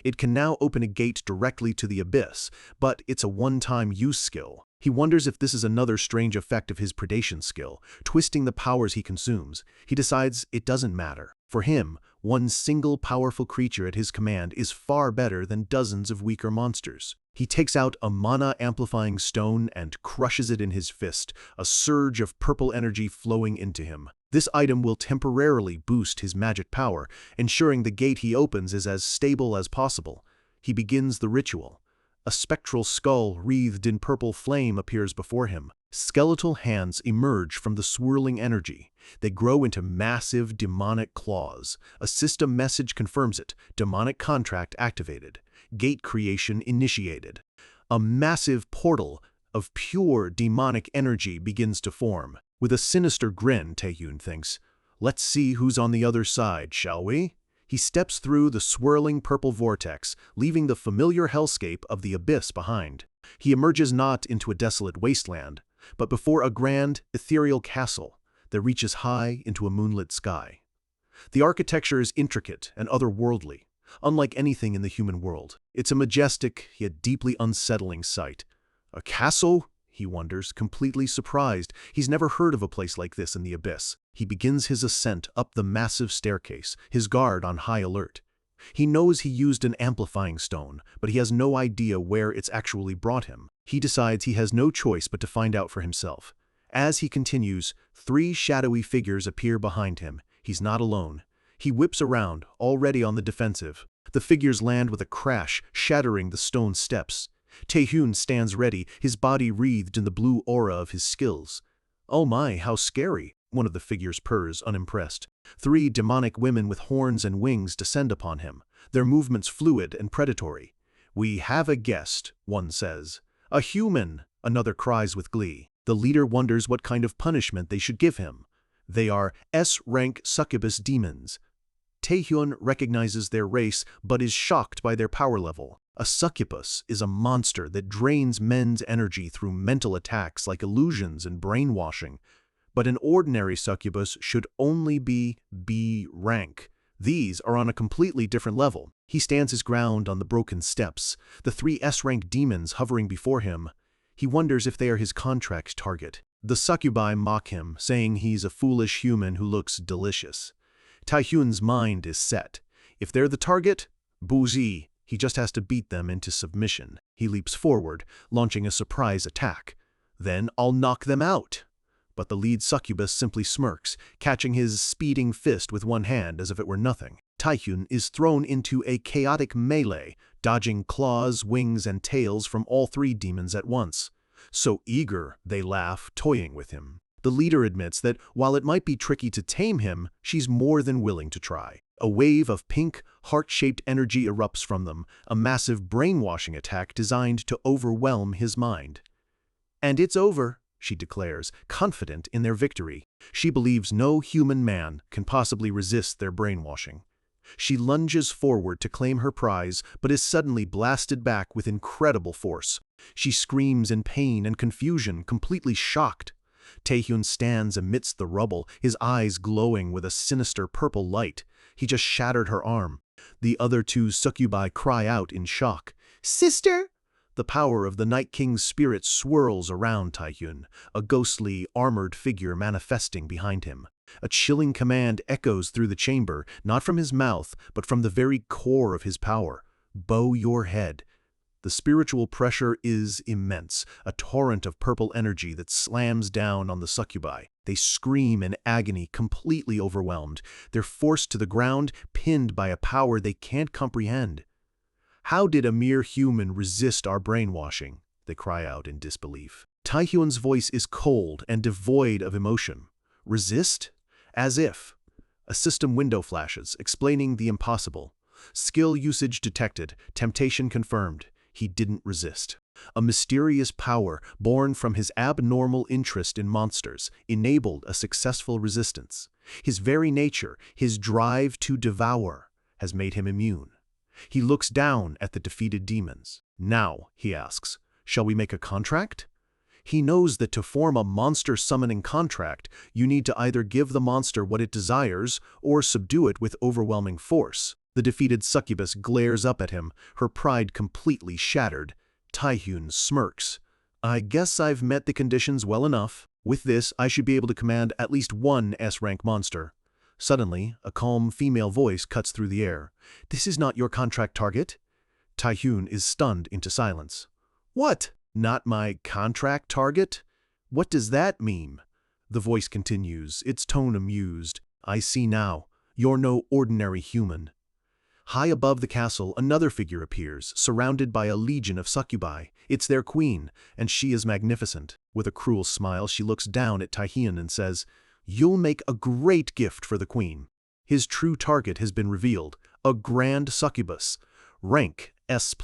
It can now open a gate directly to the abyss, but it's a one-time use skill. He wonders if this is another strange effect of his predation skill, twisting the powers he consumes. He decides it doesn't matter. For him, one single powerful creature at his command is far better than dozens of weaker monsters. He takes out a mana-amplifying stone and crushes it in his fist, a surge of purple energy flowing into him. This item will temporarily boost his magic power, ensuring the gate he opens is as stable as possible. He begins the ritual. A spectral skull wreathed in purple flame appears before him. Skeletal hands emerge from the swirling energy. They grow into massive demonic claws. A system message confirms it. Demonic contract activated. Gate creation initiated. A massive portal of pure demonic energy begins to form. With a sinister grin, Taehyun thinks, "Let's see who's on the other side, shall we?" He steps through the swirling purple vortex, leaving the familiar hellscape of the abyss behind. He emerges not into a desolate wasteland, but before a grand, ethereal castle that reaches high into a moonlit sky. The architecture is intricate and otherworldly, unlike anything in the human world. It's a majestic, yet deeply unsettling sight. A castle? He wonders, completely surprised. He's never heard of a place like this in the abyss. He begins his ascent up the massive staircase, his guard on high alert. He knows he used an amplifying stone, but he has no idea where it's actually brought him. He decides he has no choice but to find out for himself. As he continues, 3 shadowy figures appear behind him. He's not alone. He whips around, already on the defensive. The figures land with a crash, shattering the stone steps. Taehyun stands ready, his body wreathed in the blue aura of his skills. "Oh my, how scary," one of the figures purrs, unimpressed. 3 demonic women with horns and wings descend upon him, their movements fluid and predatory. "We have a guest," one says. "A human," another cries with glee. The leader wonders what kind of punishment they should give him. They are S-rank succubus demons. Taehyun recognizes their race but is shocked by their power level. A succubus is a monster that drains men's energy through mental attacks like illusions and brainwashing. But an ordinary succubus should only be B rank. These are on a completely different level. He stands his ground on the broken steps, the 3 S-rank demons hovering before him. He wonders if they are his contract target. The succubi mock him, saying he's a foolish human who looks delicious. Taehyun's mind is set. If they're the target, boozy. He just has to beat them into submission. He leaps forward, launching a surprise attack. "Then I'll knock them out." But the lead succubus simply smirks, catching his speeding fist with one hand as if it were nothing. Taehyun is thrown into a chaotic melee, dodging claws, wings, and tails from all 3 demons at once. So eager, they laugh, toying with him. The leader admits that while it might be tricky to tame him, she's more than willing to try. A wave of pink, heart-shaped energy erupts from them, a massive brainwashing attack designed to overwhelm his mind. "And it's over," she declares, confident in their victory. She believes no human man can possibly resist their brainwashing. She lunges forward to claim her prize, but is suddenly blasted back with incredible force. She screams in pain and confusion, completely shocked. Taehyun stands amidst the rubble, his eyes glowing with a sinister purple light. He just shattered her arm. The other 2 succubi cry out in shock. "Sister!" The power of the Night King's spirit swirls around Taehyun, a ghostly, armored figure manifesting behind him. A chilling command echoes through the chamber, not from his mouth, but from the very core of his power. "Bow your head." The spiritual pressure is immense, a torrent of purple energy that slams down on the succubi. They scream in agony, completely overwhelmed. They're forced to the ground, pinned by a power they can't comprehend. "How did a mere human resist our brainwashing?" they cry out in disbelief. Taehyun's voice is cold and devoid of emotion. "Resist?" As if. A system window flashes, explaining the impossible. Skill usage detected, temptation confirmed. He didn't resist. A mysterious power, born from his abnormal interest in monsters, enabled a successful resistance. His very nature, his drive to devour, has made him immune. He looks down at the defeated demons. "Now," he asks, "shall we make a contract?" He knows that to form a monster-summoning contract, you need to either give the monster what it desires or subdue it with overwhelming force. The defeated succubus glares up at him, her pride completely shattered. Taehyun smirks. "I guess I've met the conditions well enough. With this, I should be able to command at least 1 S-rank monster." Suddenly, a calm female voice cuts through the air. "This is not your contract target." Taehyun is stunned into silence. "What? Not my contract target? What does that mean?" The voice continues, its tone amused. "I see now. You're no ordinary human." High above the castle, another figure appears, surrounded by a legion of succubi. It's their queen, and she is magnificent. With a cruel smile, she looks down at Taehyun and says, "You'll make a great gift for the queen." His true target has been revealed, a grand succubus, rank S+.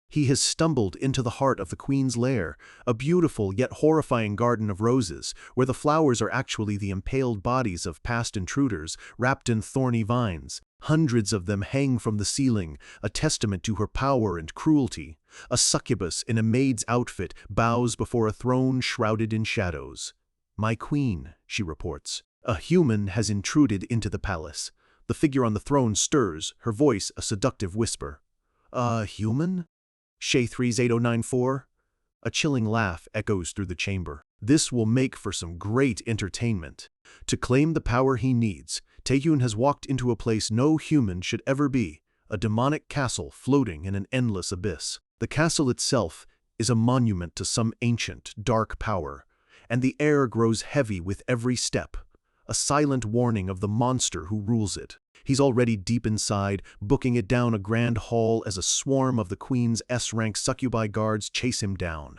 He has stumbled into the heart of the queen's lair, a beautiful yet horrifying garden of roses, where the flowers are actually the impaled bodies of past intruders, wrapped in thorny vines. Hundreds of them hang from the ceiling, a testament to her power and cruelty. A succubus in a maid's outfit bows before a throne shrouded in shadows. "My queen," she reports. A human has intruded into the palace. The figure on the throne stirs, her voice a seductive whisper. "A human?" Shay38094. A chilling laugh echoes through the chamber. This will make for some great entertainment. To claim the power he needs, Taehyun has walked into a place no human should ever be, a demonic castle floating in an endless abyss. The castle itself is a monument to some ancient, dark power, and the air grows heavy with every step, a silent warning of the monster who rules it. He's already deep inside, booking it down a grand hall as a swarm of the Queen's S-rank succubi guards chase him down.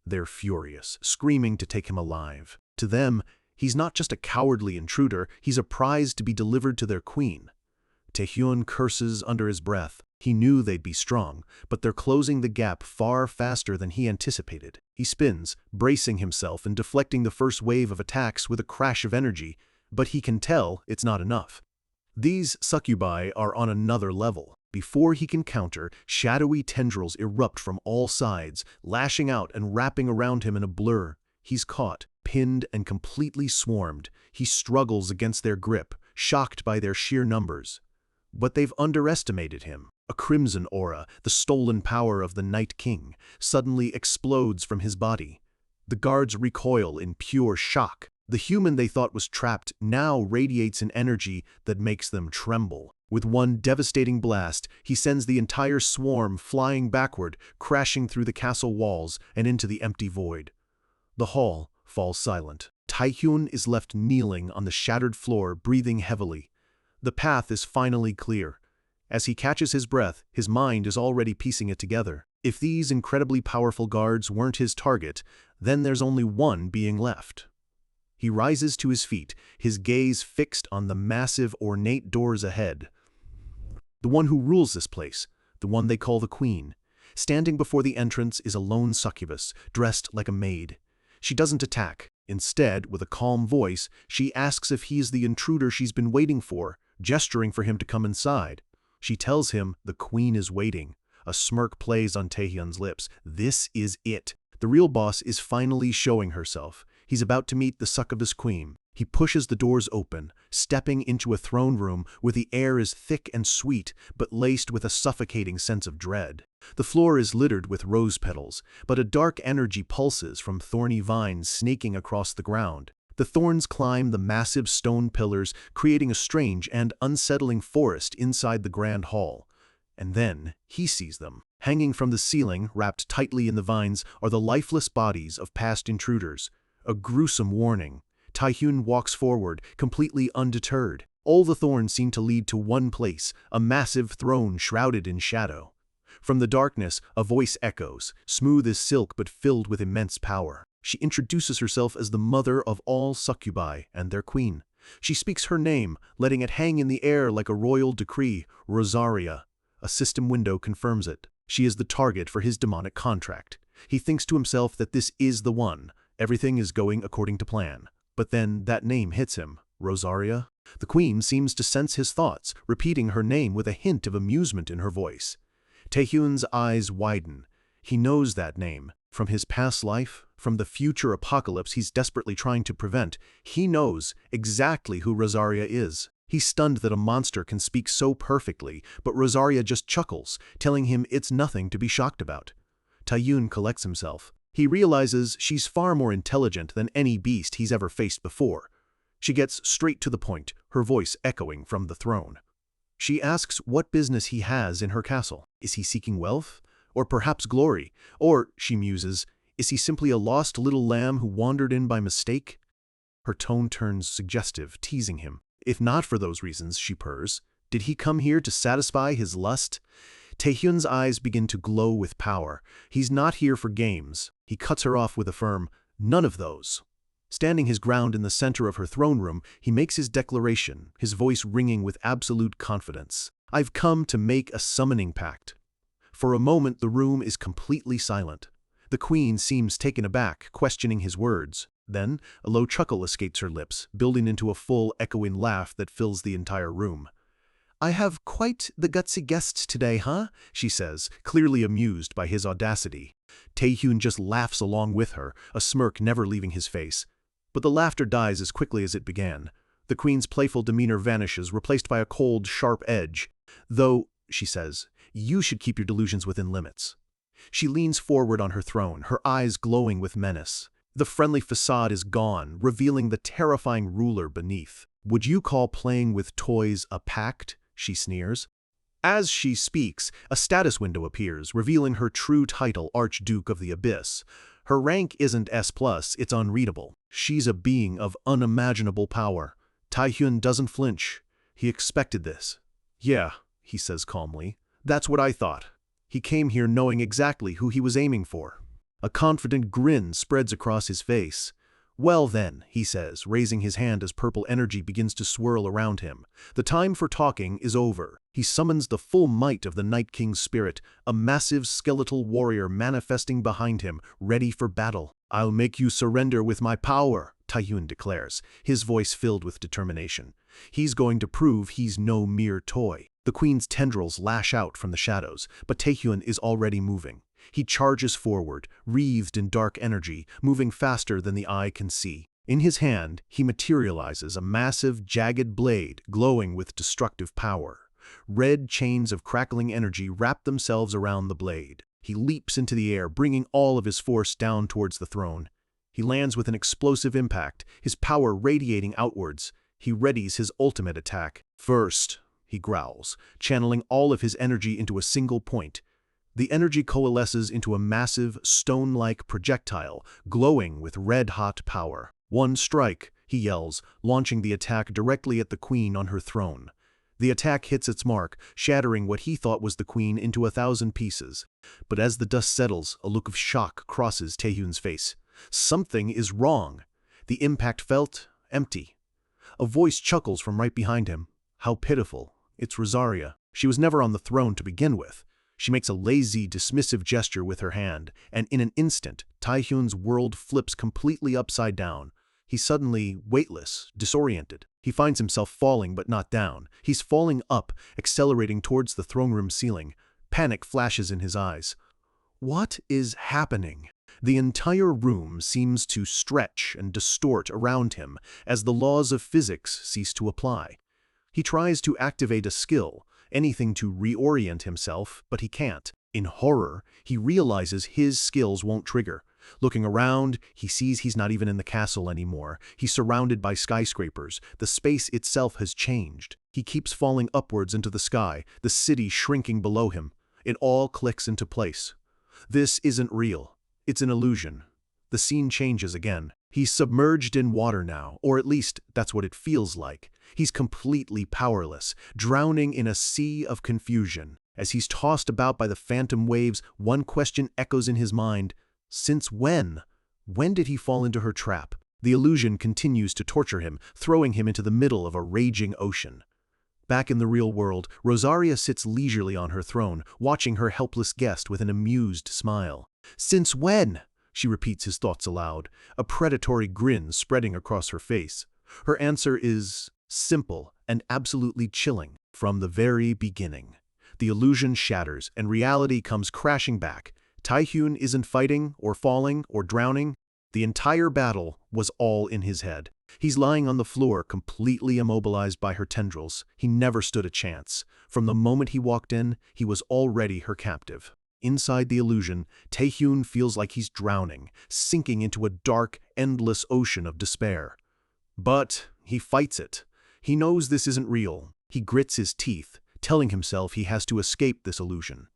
They're furious, screaming to take him alive. To them, he's not just a cowardly intruder, he's a prize to be delivered to their queen. Taehyun curses under his breath. He knew they'd be strong, but they're closing the gap far faster than he anticipated. He spins, bracing himself and deflecting the first wave of attacks with a crash of energy, but he can tell it's not enough. These succubi are on another level. Before he can counter, shadowy tendrils erupt from all sides, lashing out and wrapping around him in a blur. He's caught, pinned, and completely swarmed. He struggles against their grip, shocked by their sheer numbers. But they've underestimated him. A crimson aura, the stolen power of the Night King, suddenly explodes from his body. The guards recoil in pure shock. The human they thought was trapped now radiates an energy that makes them tremble. With one devastating blast, he sends the entire swarm flying backward, crashing through the castle walls and into the empty void. The hall falls silent. Taehyun is left kneeling on the shattered floor, breathing heavily. The path is finally clear. As he catches his breath, his mind is already piecing it together. If these incredibly powerful guards weren't his target, then there's only one being left. He rises to his feet, his gaze fixed on the massive, ornate doors ahead. The one who rules this place, the one they call the Queen. Standing before the entrance is a lone succubus, dressed like a maid. She doesn't attack. Instead, with a calm voice, she asks if he is the intruder she's been waiting for, gesturing for him to come inside. She tells him the Queen is waiting. A smirk plays on Taehyun's lips. This is it. The real boss is finally showing herself. He's about to meet the succubus queen. He pushes the doors open, stepping into a throne room where the air is thick and sweet, but laced with a suffocating sense of dread. The floor is littered with rose petals, but a dark energy pulses from thorny vines snaking across the ground. The thorns climb the massive stone pillars, creating a strange and unsettling forest inside the grand hall. And then he sees them. Hanging from the ceiling, wrapped tightly in the vines, are the lifeless bodies of past intruders. A gruesome warning. Taehyun walks forward, completely undeterred. All the thorns seem to lead to one place, a massive throne shrouded in shadow. From the darkness, a voice echoes, smooth as silk but filled with immense power. She introduces herself as the mother of all succubi and their queen. She speaks her name, letting it hang in the air like a royal decree, Rosaria. A system window confirms it. She is the target for his demonic contract. He thinks to himself that this is the one. Everything is going according to plan. But then that name hits him. Rosaria? The queen seems to sense his thoughts, repeating her name with a hint of amusement in her voice. Taehyun's eyes widen. He knows that name. From his past life, from the future apocalypse he's desperately trying to prevent, he knows exactly who Rosaria is. He's stunned that a monster can speak so perfectly, but Rosaria just chuckles, telling him it's nothing to be shocked about. Taehyun collects himself. He realizes she's far more intelligent than any beast he's ever faced before. She gets straight to the point, her voice echoing from the throne. She asks what business he has in her castle. Is he seeking wealth? Or perhaps glory? Or, she muses, is he simply a lost little lamb who wandered in by mistake? Her tone turns suggestive, teasing him. If not for those reasons, she purrs, did he come here to satisfy his lust? Taehyun's eyes begin to glow with power. He's not here for games. He cuts her off with a firm, none of those. Standing his ground in the center of her throne room, he makes his declaration, his voice ringing with absolute confidence. I've come to make a summoning pact. For a moment, the room is completely silent. The queen seems taken aback, questioning his words. Then, a low chuckle escapes her lips, building into a full, echoing laugh that fills the entire room. I have quite the gutsy guests today, huh? She says, clearly amused by his audacity. Taehyun just laughs along with her, a smirk never leaving his face. But the laughter dies as quickly as it began. The queen's playful demeanor vanishes, replaced by a cold, sharp edge. Though, she says, you should keep your delusions within limits. She leans forward on her throne, her eyes glowing with menace. The friendly facade is gone, revealing the terrifying ruler beneath. Would you call playing with toys a pact? She sneers. As she speaks, a status window appears, revealing her true title, Archduke of the Abyss. Her rank isn't S+, it's unreadable. She's a being of unimaginable power. Taehyun doesn't flinch. He expected this. Yeah, he says calmly. That's what I thought. He came here knowing exactly who he was aiming for. A confident grin spreads across his face. Well then, he says, raising his hand as purple energy begins to swirl around him. The time for talking is over. He summons the full might of the Night King's spirit, a massive skeletal warrior manifesting behind him, ready for battle. I'll make you surrender with my power, Taehyun declares, his voice filled with determination. He's going to prove he's no mere toy. The queen's tendrils lash out from the shadows, but Taehyun is already moving. He charges forward, wreathed in dark energy, moving faster than the eye can see. In his hand, he materializes a massive, jagged blade glowing with destructive power. Red chains of crackling energy wrap themselves around the blade. He leaps into the air, bringing all of his force down towards the throne. He lands with an explosive impact, his power radiating outwards. He readies his ultimate attack. First, he growls, channeling all of his energy into a single point. The energy coalesces into a massive, stone-like projectile, glowing with red-hot power. One strike, he yells, launching the attack directly at the queen on her throne. The attack hits its mark, shattering what he thought was the queen into 1,000 pieces. But as the dust settles, a look of shock crosses Taehyun's face. Something is wrong. The impact felt empty. A voice chuckles from right behind him. How pitiful. It's Rosaria. She was never on the throne to begin with. She makes a lazy, dismissive gesture with her hand, and in an instant, Taehyun's world flips completely upside down. He's suddenly weightless, disoriented. He finds himself falling but not down. He's falling up, accelerating towards the throne room ceiling. Panic flashes in his eyes. What is happening? The entire room seems to stretch and distort around him as the laws of physics cease to apply. He tries to activate a skill, anything to reorient himself, but he can't. In horror, he realizes his skills won't trigger. Looking around, he sees he's not even in the castle anymore. He's surrounded by skyscrapers. The space itself has changed. He keeps falling upwards into the sky, the city shrinking below him. It all clicks into place. This isn't real. It's an illusion. The scene changes again. He's submerged in water now, or at least that's what it feels like. He's completely powerless, drowning in a sea of confusion. As he's tossed about by the phantom waves, one question echoes in his mind. Since when? When did he fall into her trap? The illusion continues to torture him, throwing him into the middle of a raging ocean. Back in the real world, Rosaria sits leisurely on her throne, watching her helpless guest with an amused smile. Since when? She repeats his thoughts aloud, a predatory grin spreading across her face. Her answer is simple and absolutely chilling. From the very beginning. The illusion shatters and reality comes crashing back. Taehyun isn't fighting or falling or drowning. The entire battle was all in his head. He's lying on the floor, completely immobilized by her tendrils. He never stood a chance. From the moment he walked in, he was already her captive. Inside the illusion, Taehyun feels like he's drowning, sinking into a dark, endless ocean of despair. But he fights it. He knows this isn't real. He grits his teeth, telling himself he has to escape this illusion.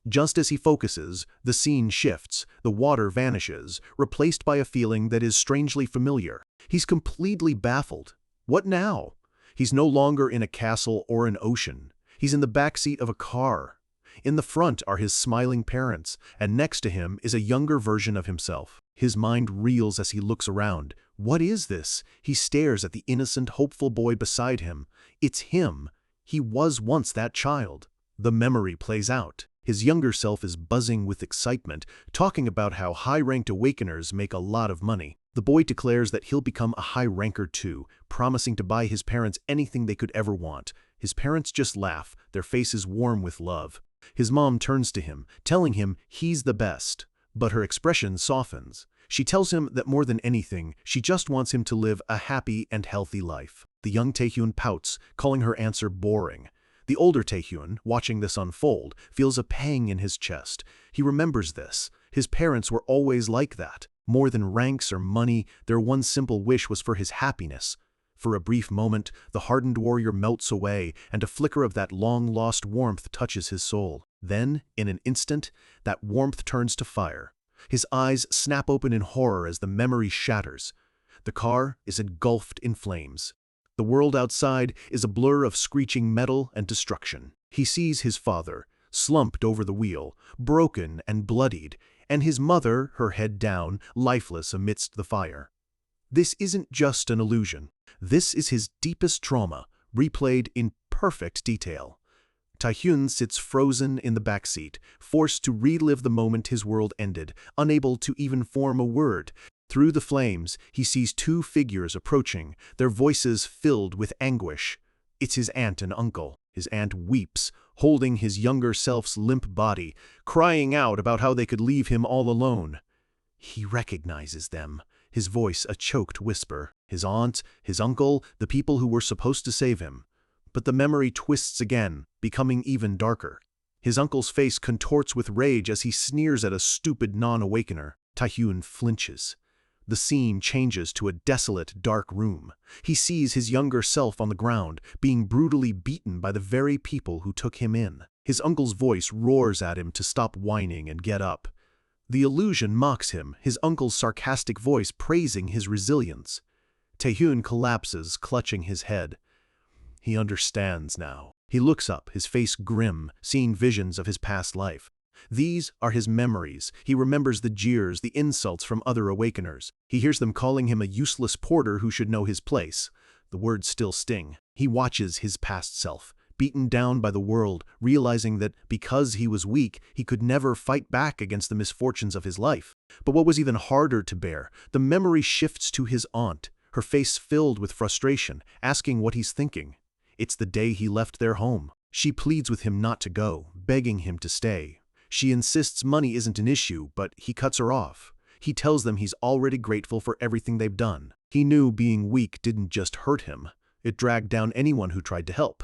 Just as he focuses, the scene shifts, the water vanishes, replaced by a feeling that is strangely familiar. He's completely baffled. What now? He's no longer in a castle or an ocean. He's in the backseat of a car. In the front are his smiling parents, and next to him is a younger version of himself. His mind reels as he looks around. What is this? He stares at the innocent, hopeful boy beside him. It's him. He was once that child. The memory plays out. His younger self is buzzing with excitement, talking about how high-ranked awakeners make a lot of money. The boy declares that he'll become a high ranker too, promising to buy his parents anything they could ever want. His parents just laugh, their faces warm with love. His mom turns to him, telling him he's the best. But her expression softens. She tells him that more than anything, she just wants him to live a happy and healthy life. The young Taehyun pouts, calling her answer boring. The older Taehyun, watching this unfold, feels a pang in his chest. He remembers this. His parents were always like that. More than ranks or money, their one simple wish was for his happiness. For a brief moment, the hardened warrior melts away, and a flicker of that long-lost warmth touches his soul. Then, in an instant, that warmth turns to fire. His eyes snap open in horror as the memory shatters. The car is engulfed in flames. The world outside is a blur of screeching metal and destruction. He sees his father, slumped over the wheel, broken and bloodied, and his mother, her head down, lifeless amidst the fire. This isn't just an illusion. This is his deepest trauma, replayed in perfect detail. Taehyun sits frozen in the backseat, forced to relive the moment his world ended, unable to even form a word. Through the flames, he sees two figures approaching, their voices filled with anguish. It's his aunt and uncle. His aunt weeps, holding his younger self's limp body, crying out about how they could leave him all alone. He recognizes them, his voice a choked whisper. His aunt, his uncle, the people who were supposed to save him. But the memory twists again, becoming even darker. His uncle's face contorts with rage as he sneers at a stupid non-awakener. Taehyun flinches. The scene changes to a desolate, dark room. He sees his younger self on the ground, being brutally beaten by the very people who took him in. His uncle's voice roars at him to stop whining and get up. The illusion mocks him, his uncle's sarcastic voice praising his resilience. Taehyun collapses, clutching his head. He understands now. He looks up, his face grim, seeing visions of his past life. These are his memories. He remembers the jeers, the insults from other awakeners. He hears them calling him a useless porter who should know his place. The words still sting. He watches his past self, beaten down by the world, realizing that because he was weak, he could never fight back against the misfortunes of his life. But what was even harder to bear, the memory shifts to his aunt, her face filled with frustration, asking what he's thinking. It's the day he left their home. She pleads with him not to go, begging him to stay. She insists money isn't an issue, but he cuts her off. He tells them he's already grateful for everything they've done. He knew being weak didn't just hurt him. It dragged down anyone who tried to help.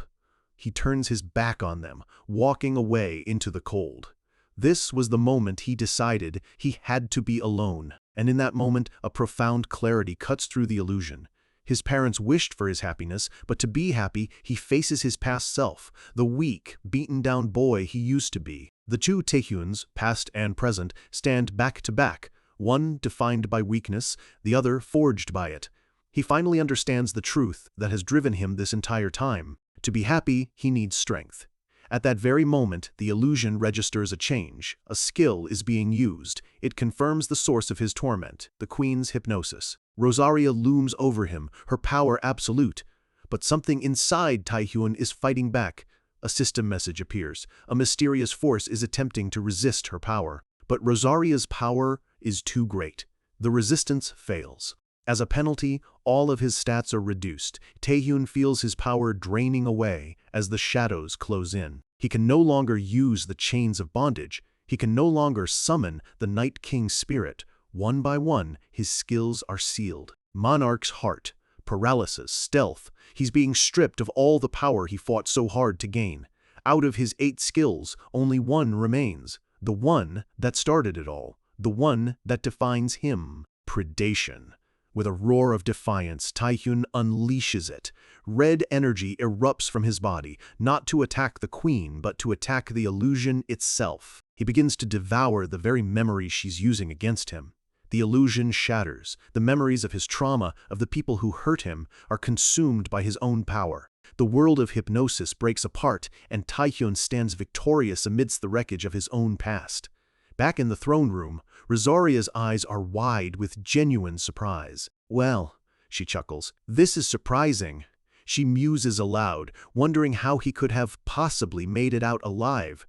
He turns his back on them, walking away into the cold. This was the moment he decided he had to be alone. And in that moment, a profound clarity cuts through the illusion. His parents wished for his happiness, but to be happy, he faces his past self, the weak, beaten-down boy he used to be. The two Taehyuns, past and present, stand back to back, one defined by weakness, the other forged by it. He finally understands the truth that has driven him this entire time. To be happy, he needs strength. At that very moment, the illusion registers a change. A skill is being used. It confirms the source of his torment, the queen's hypnosis. Rosaria looms over him, her power absolute. But something inside Taehyun is fighting back. A system message appears. A mysterious force is attempting to resist her power. But Rosaria's power is too great. The resistance fails. As a penalty, all of his stats are reduced. Taehyun feels his power draining away as the shadows close in. He can no longer use the chains of bondage. He can no longer summon the Night King's spirit. One by one, his skills are sealed. Monarch's heart, paralysis, stealth. He's being stripped of all the power he fought so hard to gain. Out of his 8 skills, only one remains. The one that started it all. The one that defines him. Predation. With a roar of defiance, Taehyun unleashes it. Red energy erupts from his body, not to attack the queen, but to attack the illusion itself. He begins to devour the very memories she's using against him. The illusion shatters. The memories of his trauma, of the people who hurt him, are consumed by his own power. The world of hypnosis breaks apart, and Taehyun stands victorious amidst the wreckage of his own past. Back in the throne room, Rosaria's eyes are wide with genuine surprise. "Well," she chuckles, "this is surprising." She muses aloud, wondering how he could have possibly made it out alive.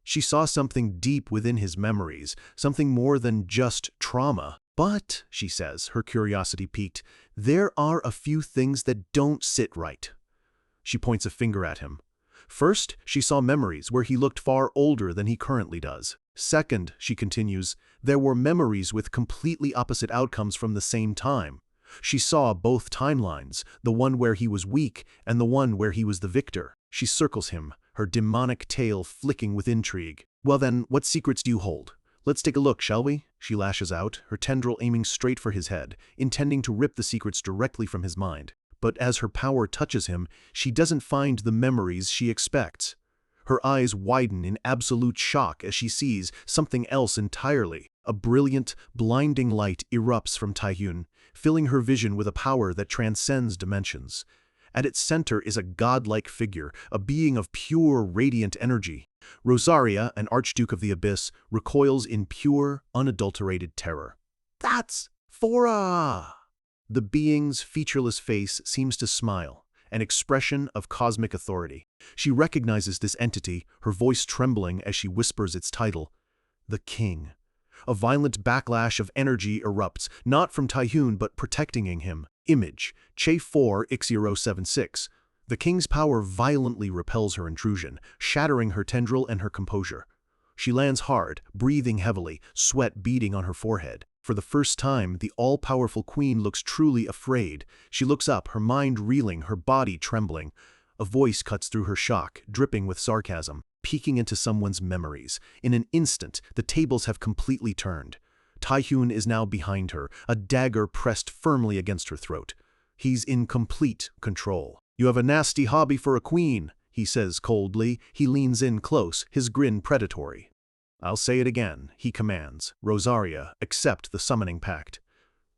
She saw something deep within his memories, something more than just trauma. "But," she says, her curiosity piqued, "there are a few things that don't sit right." She points a finger at him. First, she saw memories where he looked far older than he currently does. Second, she continues, there were memories with completely opposite outcomes from the same time. She saw both timelines, the one where he was weak and the one where he was the victor. She circles him, her demonic tail flicking with intrigue. "Well then, what secrets do you hold? Let's take a look, shall we?" She lashes out, her tendril aiming straight for his head, intending to rip the secrets directly from his mind. But as her power touches him, she doesn't find the memories she expects. Her eyes widen in absolute shock as she sees something else entirely. A brilliant, blinding light erupts from Taehyun, filling her vision with a power that transcends dimensions. At its center is a godlike figure, a being of pure, radiant energy. Rosaria, an Archduke of the Abyss, recoils in pure, unadulterated terror. "That's Fora!" The being's featureless face seems to smile, an expression of cosmic authority. She recognizes this entity, her voice trembling as she whispers its title, the King. A violent backlash of energy erupts, not from Taehyun but protecting him. Image, Che4X076. The King's power violently repels her intrusion, shattering her tendril and her composure. She lands hard, breathing heavily, sweat beading on her forehead. For the first time, the all-powerful queen looks truly afraid. She looks up, her mind reeling, her body trembling. A voice cuts through her shock, dripping with sarcasm, peeking into someone's memories. In an instant, the tables have completely turned. Taehyun is now behind her, a dagger pressed firmly against her throat. He's in complete control. "You have a nasty hobby for a queen," he says coldly. He leans in close, his grin predatory. "I'll say it again," he commands. "Rosaria, accept the summoning pact."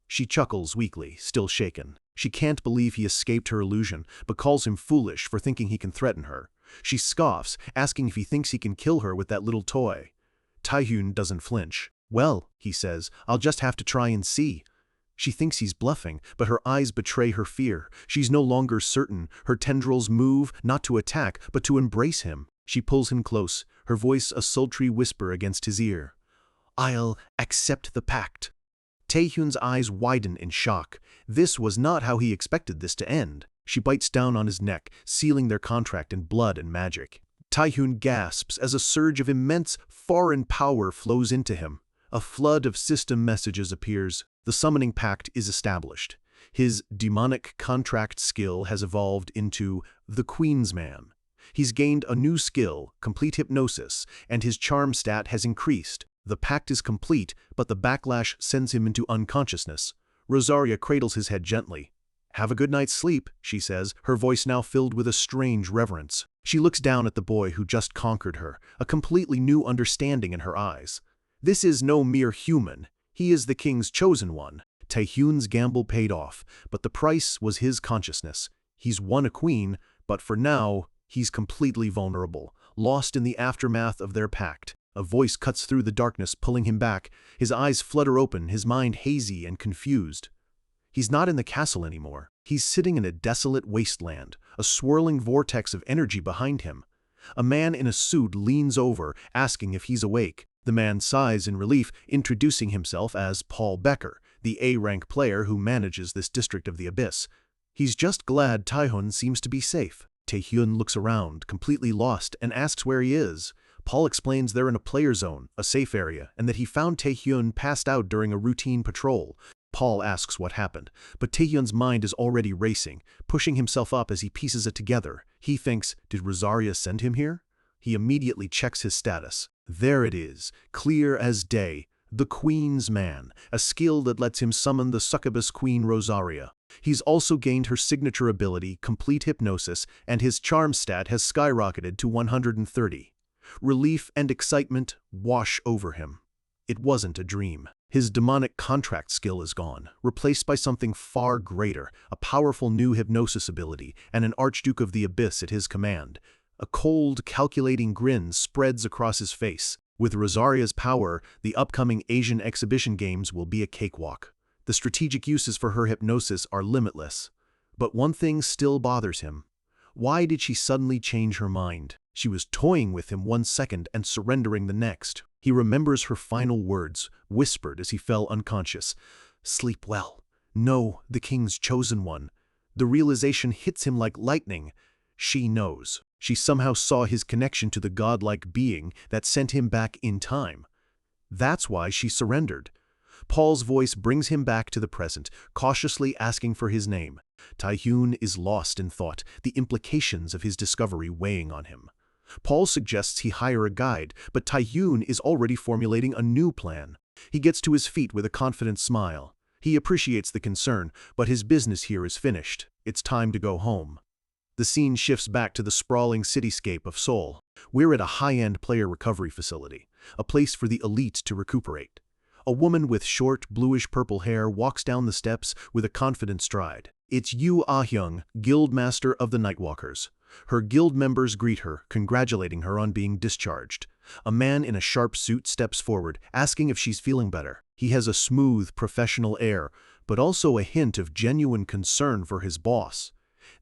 She chuckles weakly, still shaken. She can't believe he escaped her illusion, but calls him foolish for thinking he can threaten her. She scoffs, asking if he thinks he can kill her with that little toy. Taehyun doesn't flinch. "Well," he says, "I'll just have to try and see." She thinks he's bluffing, but her eyes betray her fear. She's no longer certain. Her tendrils move, not to attack, but to embrace him. She pulls him close, her voice a sultry whisper against his ear. "I'll accept the pact." Taehyun's eyes widen in shock. This was not how he expected this to end. She bites down on his neck, sealing their contract in blood and magic. Taehyun gasps as a surge of immense, foreign power flows into him. A flood of system messages appears. The summoning pact is established. His demonic contract skill has evolved into the Queen's Man. He's gained a new skill, complete hypnosis, and his charm stat has increased. The pact is complete, but the backlash sends him into unconsciousness. Rosaria cradles his head gently. "Have a good night's sleep," she says, her voice now filled with a strange reverence. She looks down at the boy who just conquered her, a completely new understanding in her eyes. This is no mere human. He is the King's chosen one. Taehyun's gamble paid off, but the price was his consciousness. He's won a queen, but for now, he's completely vulnerable, lost in the aftermath of their pact. A voice cuts through the darkness, pulling him back. His eyes flutter open, his mind hazy and confused. He's not in the castle anymore. He's sitting in a desolate wasteland, a swirling vortex of energy behind him. A man in a suit leans over, asking if he's awake. The man sighs in relief, introducing himself as Paul Becker, the A-rank player who manages this district of the Abyss. He's just glad Taehyun seems to be safe. Taehyun looks around, completely lost, and asks where he is. Paul explains they're in a player zone, a safe area, and that he found Taehyun passed out during a routine patrol. Paul asks what happened, but Taehyun's mind is already racing, pushing himself up as he pieces it together. He thinks, did Rosaria send him here? He immediately checks his status. There it is, clear as day, the Queen's Man, a skill that lets him summon the succubus Queen Rosaria. He's also gained her signature ability, complete hypnosis, and his charm stat has skyrocketed to 130. Relief and excitement wash over him. It wasn't a dream. His demonic contract skill is gone, replaced by something far greater, a powerful new hypnosis ability, and an Archduke of the Abyss at his command. A cold, calculating grin spreads across his face. With Rosaria's power, the upcoming Asian exhibition games will be a cakewalk. The strategic uses for her hypnosis are limitless. But one thing still bothers him. Why did she suddenly change her mind? She was toying with him one second and surrendering the next. He remembers her final words, whispered as he fell unconscious. "Sleep well. No, the King's chosen one." The realization hits him like lightning. She knows. She somehow saw his connection to the godlike being that sent him back in time. That's why she surrendered. Paul's voice brings him back to the present, cautiously asking for his name. Taehyun is lost in thought, the implications of his discovery weighing on him. Paul suggests he hire a guide, but Taehyun is already formulating a new plan. He gets to his feet with a confident smile. He appreciates the concern, but his business here is finished. It's time to go home. The scene shifts back to the sprawling cityscape of Seoul. We're at a high-end player recovery facility, a place for the elite to recuperate. A woman with short, bluish-purple hair walks down the steps with a confident stride. It's Yu Ah-hyung, guildmaster of the Nightwalkers. Her guild members greet her, congratulating her on being discharged. A man in a sharp suit steps forward, asking if she's feeling better. He has a smooth, professional air, but also a hint of genuine concern for his boss.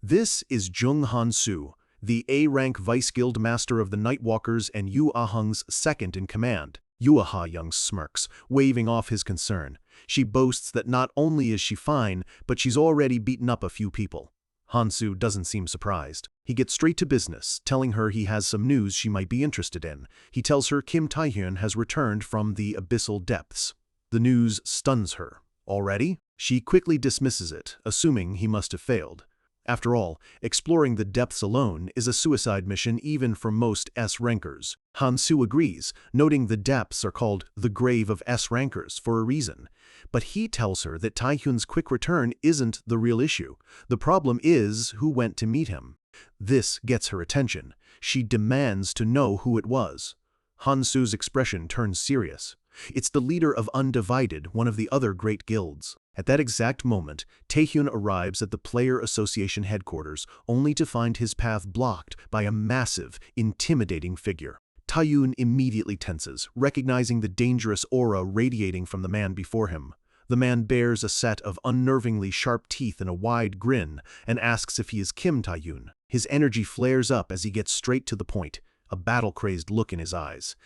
This is Jung Han-soo, the A-rank vice-guild master of the Nightwalkers and Yu Ah-hyung's second-in-command. Yu Ah-hyung smirks, waving off his concern. She boasts that not only is she fine, but she's already beaten up a few people. Han-soo doesn't seem surprised. He gets straight to business, telling her he has some news she might be interested in. He tells her Kim Tae-hyun has returned from the abyssal depths. The news stuns her. Already? She quickly dismisses it, assuming he must have failed. After all, exploring the depths alone is a suicide mission even for most S-rankers. Han-soo agrees, noting the depths are called the grave of S-rankers for a reason. But he tells her that Tae-hyun's quick return isn't the real issue. The problem is who went to meet him. This gets her attention. She demands to know who it was. Han-soo's expression turns serious. It's the leader of Undivided, one of the other great guilds. At that exact moment, Tae-hyun arrives at the Player Association headquarters, only to find his path blocked by a massive, intimidating figure. Tae-hyun immediately tenses, recognizing the dangerous aura radiating from the man before him. The man bears a set of unnervingly sharp teeth and a wide grin, and asks if he is Kim Tae-hyun. His energy flares up as he gets straight to the point, a battle-crazed look in his eyes.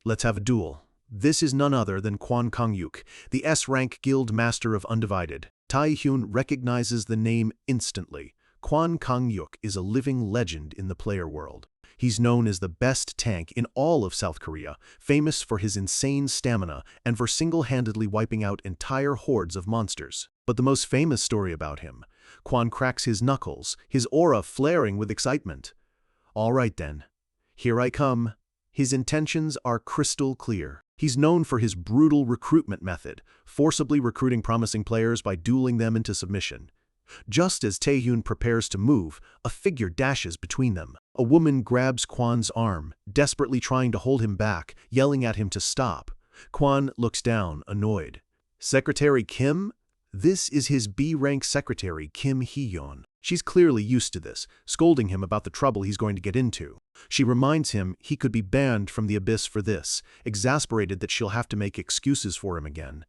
"Let's have a duel." This is none other than Kwon Kang-yuk, the S-rank guild master of Undivided. Tae-hyun recognizes the name instantly. Kwon Kang-yuk is a living legend in the player world. He's known as the best tank in all of South Korea, famous for his insane stamina and for single-handedly wiping out entire hordes of monsters. But the most famous story about him, Kwon cracks his knuckles, his aura flaring with excitement. "All right then, here I come." His intentions are crystal clear. He's known for his brutal recruitment method, forcibly recruiting promising players by dueling them into submission. Just as Tae-hyun prepares to move, a figure dashes between them. A woman grabs Kwon's arm, desperately trying to hold him back, yelling at him to stop. Kwon looks down, annoyed. "Secretary Kim?" This is his B-rank secretary, Kim Hee-yeon. She's clearly used to this, scolding him about the trouble he's going to get into. She reminds him he could be banned from the abyss for this, exasperated that she'll have to make excuses for him again.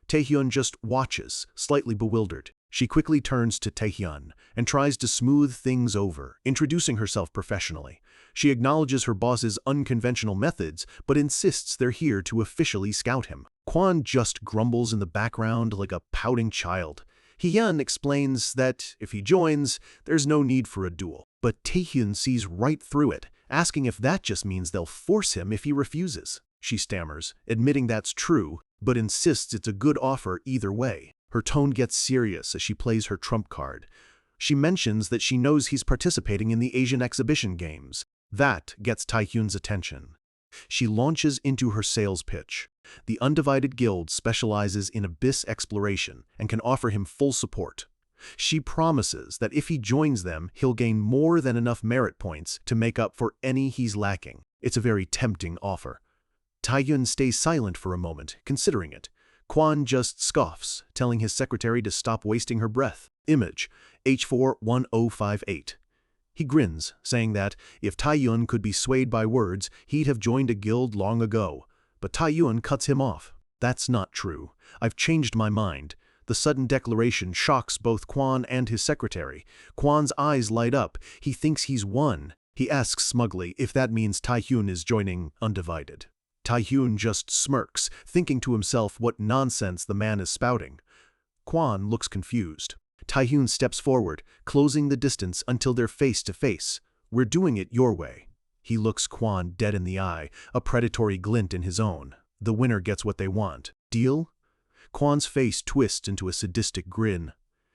Tae-hyun just watches, slightly bewildered. She quickly turns to Tae-hyun and tries to smooth things over, introducing herself professionally. She acknowledges her boss's unconventional methods, but insists they're here to officially scout him. Kwon just grumbles in the background like a pouting child. Hee-yeon explains that if he joins, there's no need for a duel. But Tae-hyun sees right through it, asking if that just means they'll force him if he refuses. She stammers, admitting that's true, but insists it's a good offer either way. Her tone gets serious as she plays her trump card. She mentions that she knows he's participating in the Asian exhibition games. That gets Tae-hyun's attention. She launches into her sales pitch. The Undivided Guild specializes in abyss exploration and can offer him full support. She promises that if he joins them, he'll gain more than enough merit points to make up for any he's lacking. It's a very tempting offer. Tae-hyun stays silent for a moment, considering it. Kwon just scoffs, telling his secretary to stop wasting her breath. Image, H41058. He grins, saying that if Tae-hyun could be swayed by words, he'd have joined a guild long ago. But Tae-hyun cuts him off. "That's not true. I've changed my mind." The sudden declaration shocks both Kwon and his secretary. Kwon's eyes light up. He thinks he's won. He asks smugly if that means Tae-hyun is joining Undivided. Tae-hyun just smirks, thinking to himself what nonsense the man is spouting. Kwon looks confused. Tae-hyun steps forward, closing the distance until they're face to face. "We're doing it your way." He looks Kwon dead in the eye, a predatory glint in his own. The winner gets what they want. Deal? Kwon's face twists into a sadistic grin.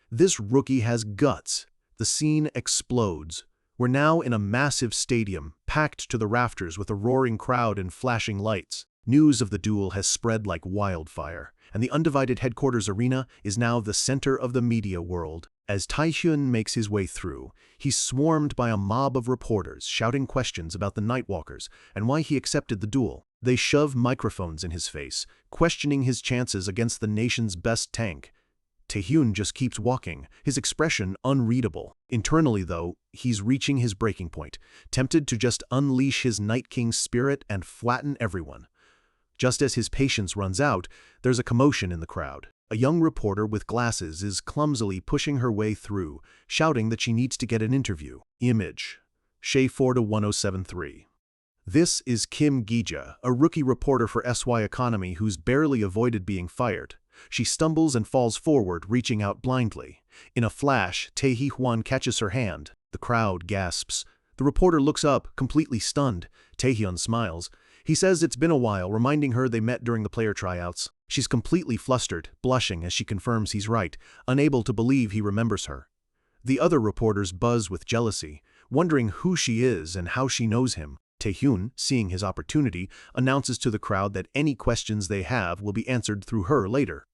This rookie has guts. The scene explodes. We're now in a massive stadium, packed to the rafters with a roaring crowd and flashing lights. News of the duel has spread like wildfire, and the Undivided headquarters arena is now the center of the media world. As Tae-hyun makes his way through, he's swarmed by a mob of reporters shouting questions about the Nightwalkers and why he accepted the duel. They shove microphones in his face, questioning his chances against the nation's best tank. Taehyun just keeps walking, his expression unreadable. Internally, though, he's reaching his breaking point, tempted to just unleash his Night King's spirit and flatten everyone. Just as his patience runs out, there's a commotion in the crowd. A young reporter with glasses is clumsily pushing her way through, shouting that she needs to get an interview. Image. Shea 4-1073. This is Kim Gija, a rookie reporter for SY Economy who's barely avoided being fired. She stumbles and falls forward, reaching out blindly. In a flash, Taehyun catches her hand. The crowd gasps. The reporter looks up, completely stunned. Taehyun smiles. He says it's been a while, reminding her they met during the player tryouts. She's completely flustered, blushing as she confirms he's right, unable to believe he remembers her. The other reporters buzz with jealousy, wondering who she is and how she knows him. Taehyun, seeing his opportunity, announces to the crowd that any questions they have will be answered through her later.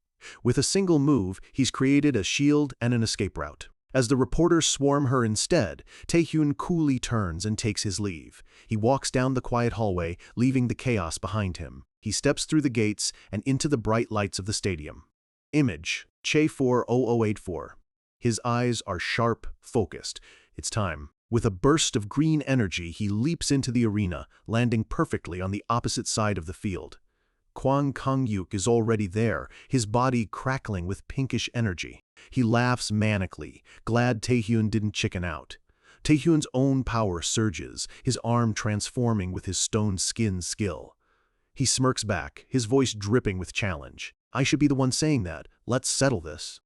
With a single move, he's created a shield and an escape route. As the reporters swarm her instead, Taehyun coolly turns and takes his leave. He walks down the quiet hallway, leaving the chaos behind him. He steps through the gates and into the bright lights of the stadium. Image. Che 40084. His eyes are sharp, focused. It's time. With a burst of green energy, he leaps into the arena, landing perfectly on the opposite side of the field. Kwon Kang-yuk is already there, his body crackling with pinkish energy. He laughs manically, glad Taehyun didn't chicken out. Taehyun's own power surges, his arm transforming with his stone skin skill. He smirks back, his voice dripping with challenge. I should be the one saying that. Let's settle this.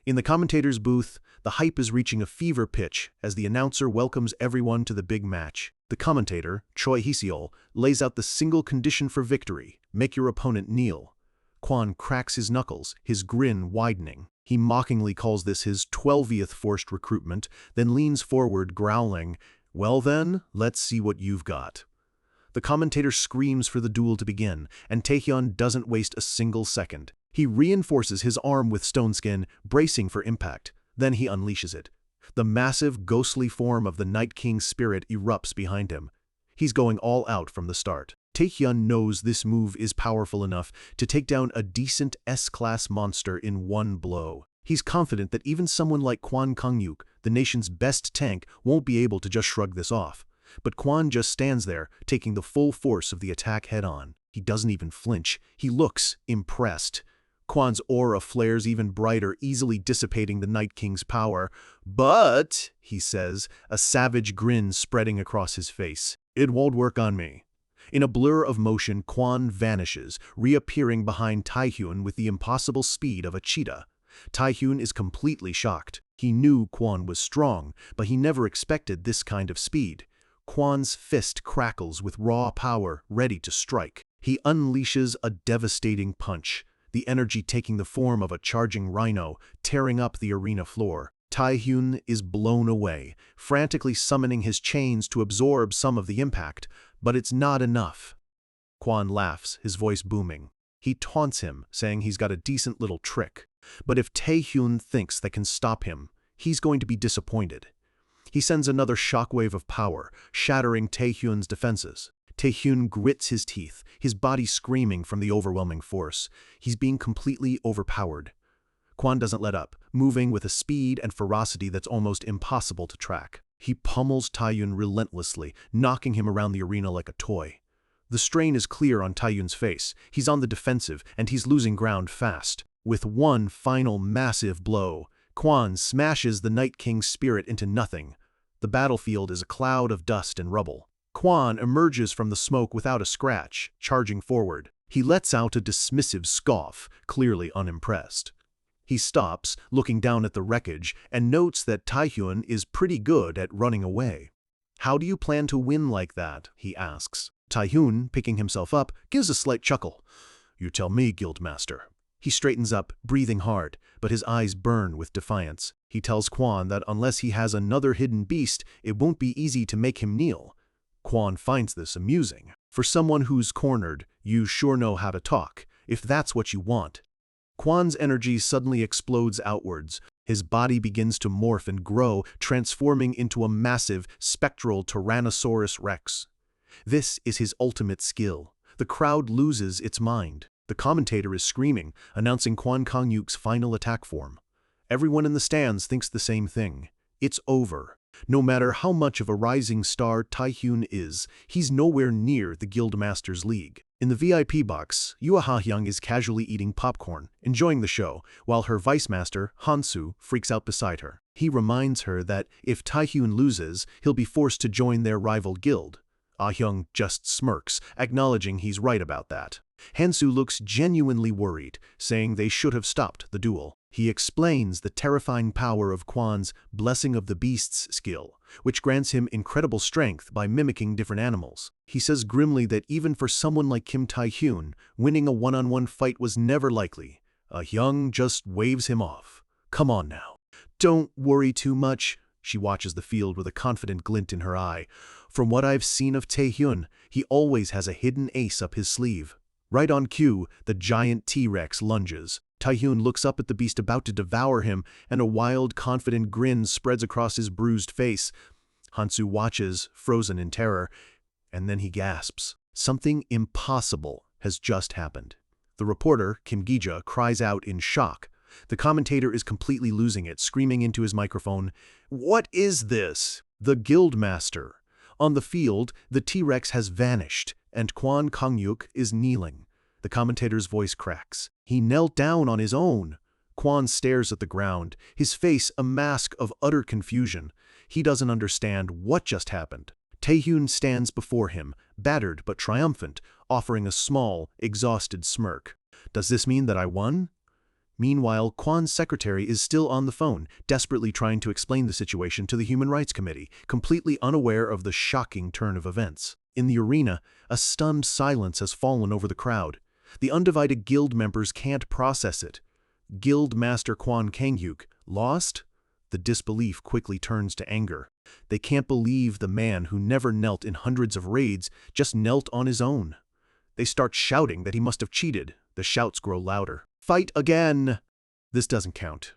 In the commentator's booth, the hype is reaching a fever pitch as the announcer welcomes everyone to the big match. The commentator, Choi Hee-seol, lays out the single condition for victory: make your opponent kneel. Kwon cracks his knuckles, his grin widening. He mockingly calls this his 12th forced recruitment, then leans forward, growling, "Well then, let's see what you've got." The commentator screams for the duel to begin, and Taehyun doesn't waste a single second. He reinforces his arm with stone skin, bracing for impact. Then he unleashes it. The massive, ghostly form of the Night King's spirit erupts behind him. He's going all out from the start. Taehyun knows this move is powerful enough to take down a decent S-class monster in one blow. He's confident that even someone like Kwon Kang-yuk, the nation's best tank, won't be able to just shrug this off. But Kwon just stands there, taking the full force of the attack head-on. He doesn't even flinch. He looks impressed. Kwon's aura flares even brighter, easily dissipating the Night King's power. "But," he says, a savage grin spreading across his face, "it won't work on me." In a blur of motion, Kwon vanishes, reappearing behind Taehyun with the impossible speed of a cheetah. Taehyun is completely shocked. He knew Kwon was strong, but he never expected this kind of speed. Kwon's fist crackles with raw power, ready to strike. He unleashes a devastating punch, the energy taking the form of a charging rhino, tearing up the arena floor. Taehyun is blown away, frantically summoning his chains to absorb some of the impact, but it's not enough. Kwon laughs, his voice booming. He taunts him, saying he's got a decent little trick. But if Taehyun thinks that can stop him, he's going to be disappointed. He sends another shockwave of power, shattering Taehyun's defenses. Taehyun grits his teeth, his body screaming from the overwhelming force. He's being completely overpowered. Kwon doesn't let up, moving with a speed and ferocity that's almost impossible to track. He pummels Taehyun relentlessly, knocking him around the arena like a toy. The strain is clear on Taehyun's face. He's on the defensive, and he's losing ground fast. With one final massive blow, Kwon smashes the Night King's spirit into nothing. The battlefield is a cloud of dust and rubble. Kwon emerges from the smoke without a scratch, charging forward. He lets out a dismissive scoff, clearly unimpressed. He stops, looking down at the wreckage, and notes that Taehyun is pretty good at running away. "How do you plan to win like that?" he asks. Taehyun, picking himself up, gives a slight chuckle. "You tell me, Guildmaster." He straightens up, breathing hard, but his eyes burn with defiance. He tells Kwon that unless he has another hidden beast, it won't be easy to make him kneel. Kwon finds this amusing. "For someone who's cornered, you sure know how to talk, if that's what you want." Kwon's energy suddenly explodes outwards. His body begins to morph and grow, transforming into a massive, spectral Tyrannosaurus Rex. This is his ultimate skill, The crowd loses its mind. The commentator is screaming, announcing Kwon Kang-yuk's final attack form. Everyone in the stands thinks the same thing. It's over. No matter how much of a rising star Taehyun is, he's nowhere near the Guildmasters League. In the VIP box, Yua Ha-hyung is casually eating popcorn, enjoying the show, while her vice master, Han-soo, freaks out beside her. He reminds her that if Taehyun loses, he'll be forced to join their rival guild. Ah-hyung just smirks, acknowledging he's right about that. Han-soo looks genuinely worried, saying they should have stopped the duel. He explains the terrifying power of Kwon's Blessing of the Beasts skill, which grants him incredible strength by mimicking different animals. He says grimly that even for someone like Kim Tae-hyun, winning a one-on-one fight was never likely. Ah-hyung just waves him off. Come on now. Don't worry too much. She watches the field with a confident glint in her eye. From what I've seen of Taehyun, he always has a hidden ace up his sleeve. Right on cue, the giant T-Rex lunges. Taehyun looks up at the beast about to devour him, and a wild, confident grin spreads across his bruised face. Han-soo watches, frozen in terror, and then he gasps. Something impossible has just happened. The reporter, Kim Gi-ja, cries out in shock. The commentator is completely losing it, screaming into his microphone, "What is this?" The Guildmaster. On the field, the T-Rex has vanished, and Kwon Kang-yuk is kneeling. The commentator's voice cracks. He knelt down on his own. Kwon stares at the ground, his face a mask of utter confusion. He doesn't understand what just happened. Taehyun stands before him, battered but triumphant, offering a small, exhausted smirk. Does this mean that I won? Meanwhile, Kwon's secretary is still on the phone, desperately trying to explain the situation to the Human Rights Committee, completely unaware of the shocking turn of events. In the arena, a stunned silence has fallen over the crowd. The undivided guild members can't process it. Guild Master Kwon Kang-yuk lost? The disbelief quickly turns to anger. They can't believe the man who never knelt in hundreds of raids just knelt on his own. They start shouting that he must have cheated. The shouts grow louder. Fight again! This doesn't count.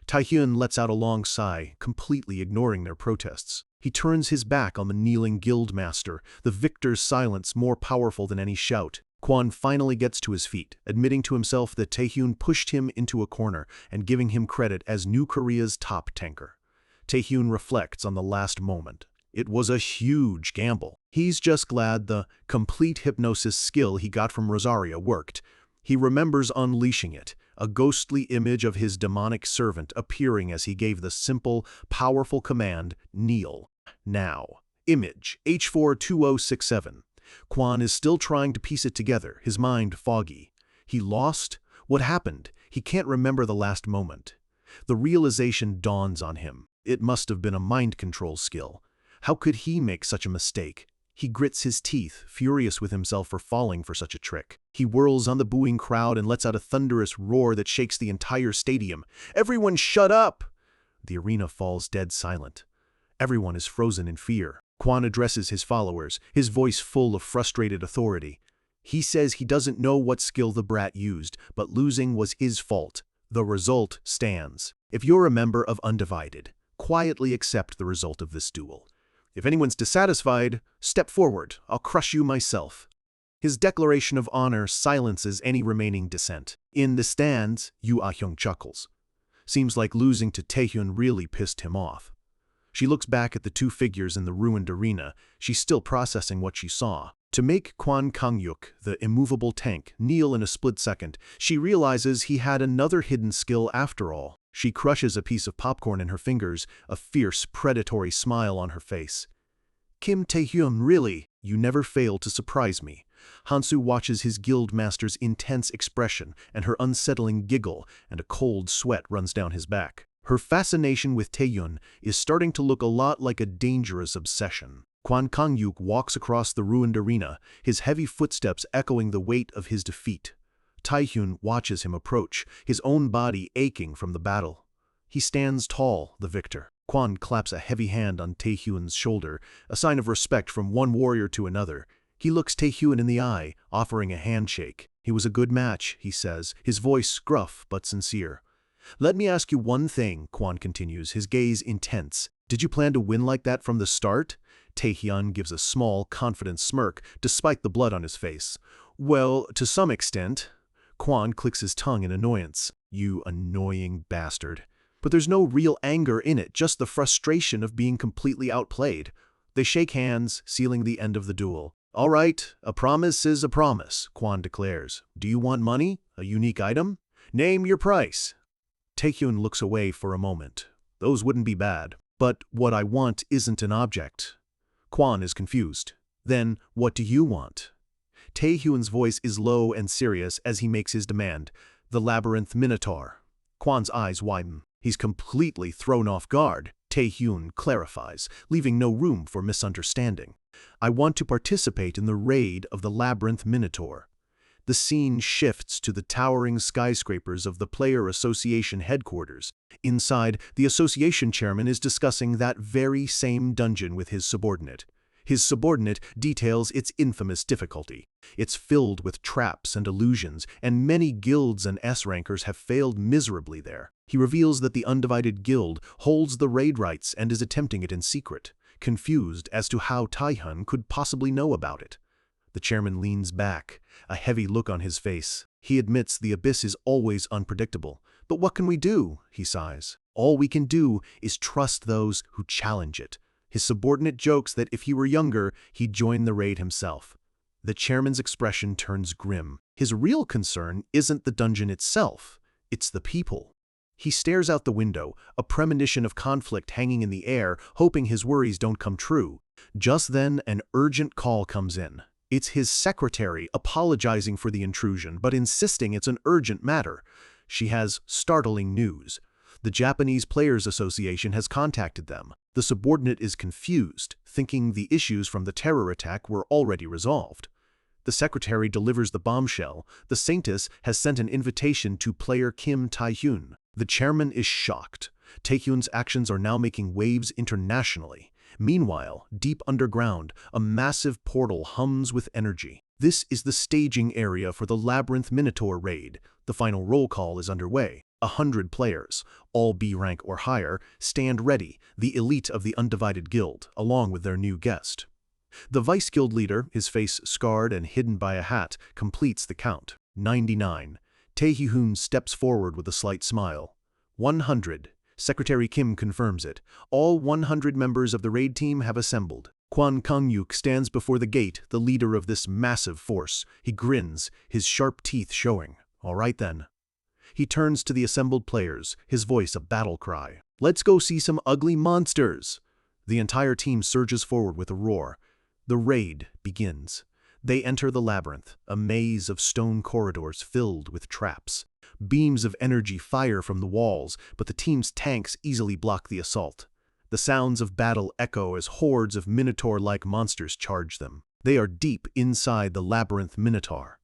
Taehyun lets out a long sigh, completely ignoring their protests. He turns his back on the kneeling guild master, the victor's silence more powerful than any shout. Kwon finally gets to his feet, admitting to himself that Taehyun pushed him into a corner and giving him credit as New Korea's top tanker. Taehyun reflects on the last moment. It was a huge gamble. He's just glad the complete hypnosis skill he got from Rosaria worked. He remembers unleashing it, a ghostly image of his demonic servant appearing as he gave the simple, powerful command, kneel. Now. Image, H42067. Kwon is still trying to piece it together, his mind foggy. He lost? What happened? He can't remember the last moment. The realization dawns on him. It must have been a mind control skill. How could he make such a mistake? He grits his teeth, furious with himself for falling for such a trick. He whirls on the booing crowd and lets out a thunderous roar that shakes the entire stadium. Everyone shut up! The arena falls dead silent. Everyone is frozen in fear. Kwon addresses his followers, his voice full of frustrated authority. He says he doesn't know what skill the brat used, but losing was his fault. The result stands. If you're a member of Undivided, quietly accept the result of this duel. If anyone's dissatisfied, step forward. I'll crush you myself. His declaration of honor silences any remaining dissent. In the stands, Yoo Ah-hyung chuckles. Seems like losing to Taehyun really pissed him off. She looks back at the two figures in the ruined arena. She's still processing what she saw. To make Kwon Kang-yuk, the immovable tank, kneel in a split second, she realizes he had another hidden skill after all. She crushes a piece of popcorn in her fingers, a fierce, predatory smile on her face. Kim Taehyun, really? You never fail to surprise me. Han-soo watches his guild master's intense expression and her unsettling giggle, and a cold sweat runs down his back. Her fascination with Taehyun is starting to look a lot like a dangerous obsession. Kwon Kang-yuk walks across the ruined arena, his heavy footsteps echoing the weight of his defeat. Taehyun watches him approach, his own body aching from the battle. He stands tall, the victor. Kwon claps a heavy hand on Taehyun's shoulder, a sign of respect from one warrior to another. He looks Taehyun in the eye, offering a handshake. He was a good match, he says, his voice gruff but sincere. Let me ask you one thing, Kwon continues, his gaze intense. Did you plan to win like that from the start? Taehyun gives a small, confident smirk, despite the blood on his face. Well, to some extent. Kwon clicks his tongue in annoyance. You annoying bastard. But there's no real anger in it, just the frustration of being completely outplayed. They shake hands, sealing the end of the duel. All right, a promise is a promise, Kwon declares. Do you want money? A unique item? Name your price. Taehyun looks away for a moment. Those wouldn't be bad. But what I want isn't an object. Kwon is confused. Then, what do you want? Taehyun's voice is low and serious as he makes his demand. The Labyrinth Minotaur. Kwon's eyes widen. He's completely thrown off guard. Taehyun clarifies, leaving no room for misunderstanding. I want to participate in the raid of the Labyrinth Minotaur. The scene shifts to the towering skyscrapers of the Player Association headquarters. Inside, the association chairman is discussing that very same dungeon with his subordinate. His subordinate details its infamous difficulty. It's filled with traps and illusions, and many guilds and S-rankers have failed miserably there. He reveals that the Undivided Guild holds the raid rights and is attempting it in secret, confused as to how Taehyun could possibly know about it. The chairman leans back, a heavy look on his face. He admits the abyss is always unpredictable. But what can we do? He sighs. All we can do is trust those who challenge it. His subordinate jokes that if he were younger, he'd join the raid himself. The chairman's expression turns grim. His real concern isn't the dungeon itself, it's the people. He stares out the window, a premonition of conflict hanging in the air, hoping his worries don't come true. Just then, an urgent call comes in. It's his secretary apologizing for the intrusion, but insisting it's an urgent matter. She has startling news. The Japanese Players Association has contacted them. The subordinate is confused, thinking the issues from the terror attack were already resolved. The secretary delivers the bombshell. The Saintess has sent an invitation to player Kim Taehyun. The chairman is shocked. Taehyun's actions are now making waves internationally. Meanwhile, deep underground, a massive portal hums with energy. This is the staging area for the Labyrinth Minotaur raid. The final roll call is underway. 100 players, all B rank or higher, stand ready, the elite of the Undivided Guild, along with their new guest. The vice guild leader, his face scarred and hidden by a hat, completes the count. 99. Taehyun steps forward with a slight smile. 100. Secretary Kim confirms it. All 100 members of the raid team have assembled. Kwon Kang-yuk stands before the gate, the leader of this massive force. He grins, his sharp teeth showing. All right then. He turns to the assembled players, his voice a battle cry. Let's go see some ugly monsters! The entire team surges forward with a roar. The raid begins. They enter the labyrinth, a maze of stone corridors filled with traps. Beams of energy fire from the walls, but the team's tanks easily block the assault. The sounds of battle echo as hordes of minotaur-like monsters charge them. They are deep inside the Labyrinth Minotaur.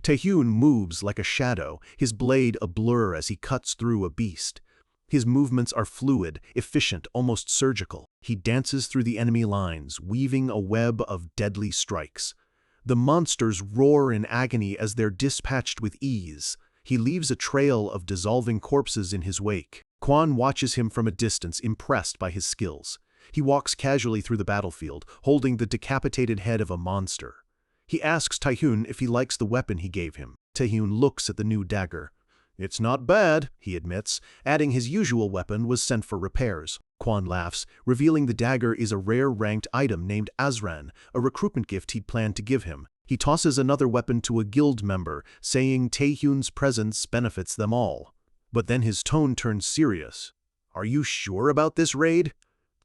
Taehyun moves like a shadow, his blade a blur as he cuts through a beast. His movements are fluid, efficient, almost surgical. He dances through the enemy lines, weaving a web of deadly strikes. The monsters roar in agony as they're dispatched with ease. He leaves a trail of dissolving corpses in his wake. Kwon watches him from a distance, impressed by his skills. He walks casually through the battlefield, holding the decapitated head of a monster. He asks Taehyun if he likes the weapon he gave him. Taehyun looks at the new dagger. It's not bad, he admits, adding his usual weapon was sent for repairs. Kwon laughs, revealing the dagger is a rare ranked item named Azran, a recruitment gift he'd planned to give him. He tosses another weapon to a guild member, saying Taehyun's presence benefits them all. But then his tone turns serious. Are you sure about this raid?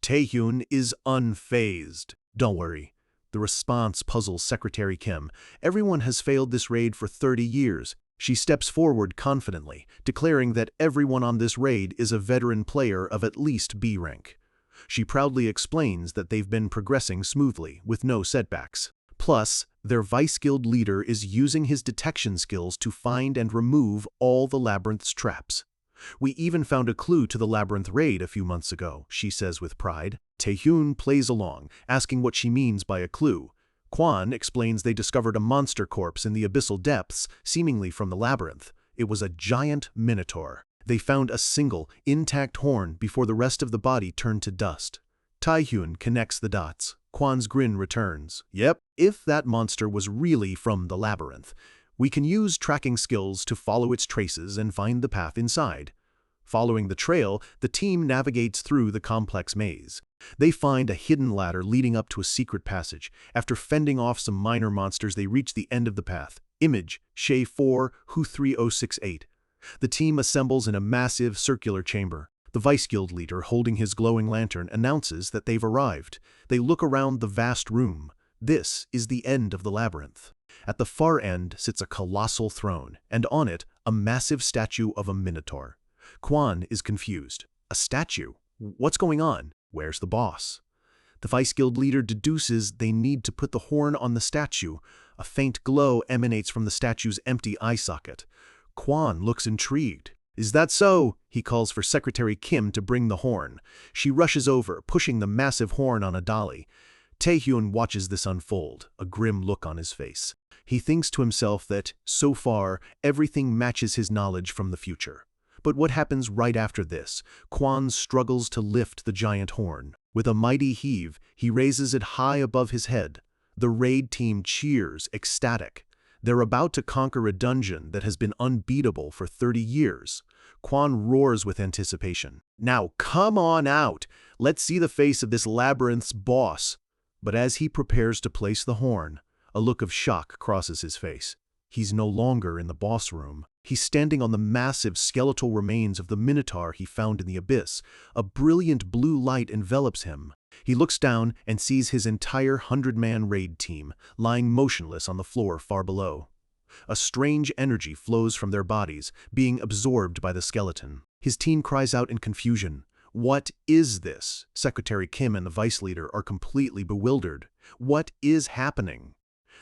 Taehyun is unfazed. Don't worry. The response puzzles Secretary Kim. Everyone has failed this raid for 30 years. She steps forward confidently, declaring that everyone on this raid is a veteran player of at least B rank. She proudly explains that they've been progressing smoothly, with no setbacks. Plus, their vice guild leader is using his detection skills to find and remove all the labyrinth's traps. We even found a clue to the labyrinth raid a few months ago, she says with pride. Taehyun plays along, asking what she means by a clue. Kwon explains they discovered a monster corpse in the abyssal depths, seemingly from the labyrinth. It was a giant minotaur. They found a single, intact horn before the rest of the body turned to dust. Taehyun connects the dots. Kwan's grin returns. Yep, if that monster was really from the labyrinth, we can use tracking skills to follow its traces and find the path inside. Following the trail, the team navigates through the complex maze. They find a hidden ladder leading up to a secret passage. After fending off some minor monsters, they reach the end of the path. Image, Shay 4, Hu 3068. The team assembles in a massive circular chamber. The Vice Guild leader, holding his glowing lantern, announces that they've arrived. They look around the vast room. This is the end of the labyrinth. At the far end sits a colossal throne, and on it, a massive statue of a minotaur. Kwan is confused. A statue? What's going on? Where's the boss? The Vice Guild leader deduces they need to put the horn on the statue. A faint glow emanates from the statue's empty eye socket. Kwan looks intrigued. Is that so? He calls for Secretary Kim to bring the horn. She rushes over, pushing the massive horn on a dolly. Taehyun watches this unfold, a grim look on his face. He thinks to himself that, so far, everything matches his knowledge from the future. But what happens right after this? Kwan struggles to lift the giant horn. With a mighty heave, he raises it high above his head. The raid team cheers, ecstatic. They're about to conquer a dungeon that has been unbeatable for 30 years. Kwan roars with anticipation. Now come on out! Let's see the face of this labyrinth's boss. But as he prepares to place the horn, a look of shock crosses his face. He's no longer in the boss room. He's standing on the massive skeletal remains of the minotaur he found in the abyss. A brilliant blue light envelops him. He looks down and sees his entire 100-man raid team lying motionless on the floor far below. A strange energy flows from their bodies, being absorbed by the skeleton. His team cries out in confusion. What is this? Secretary Kim and the vice leader are completely bewildered. What is happening?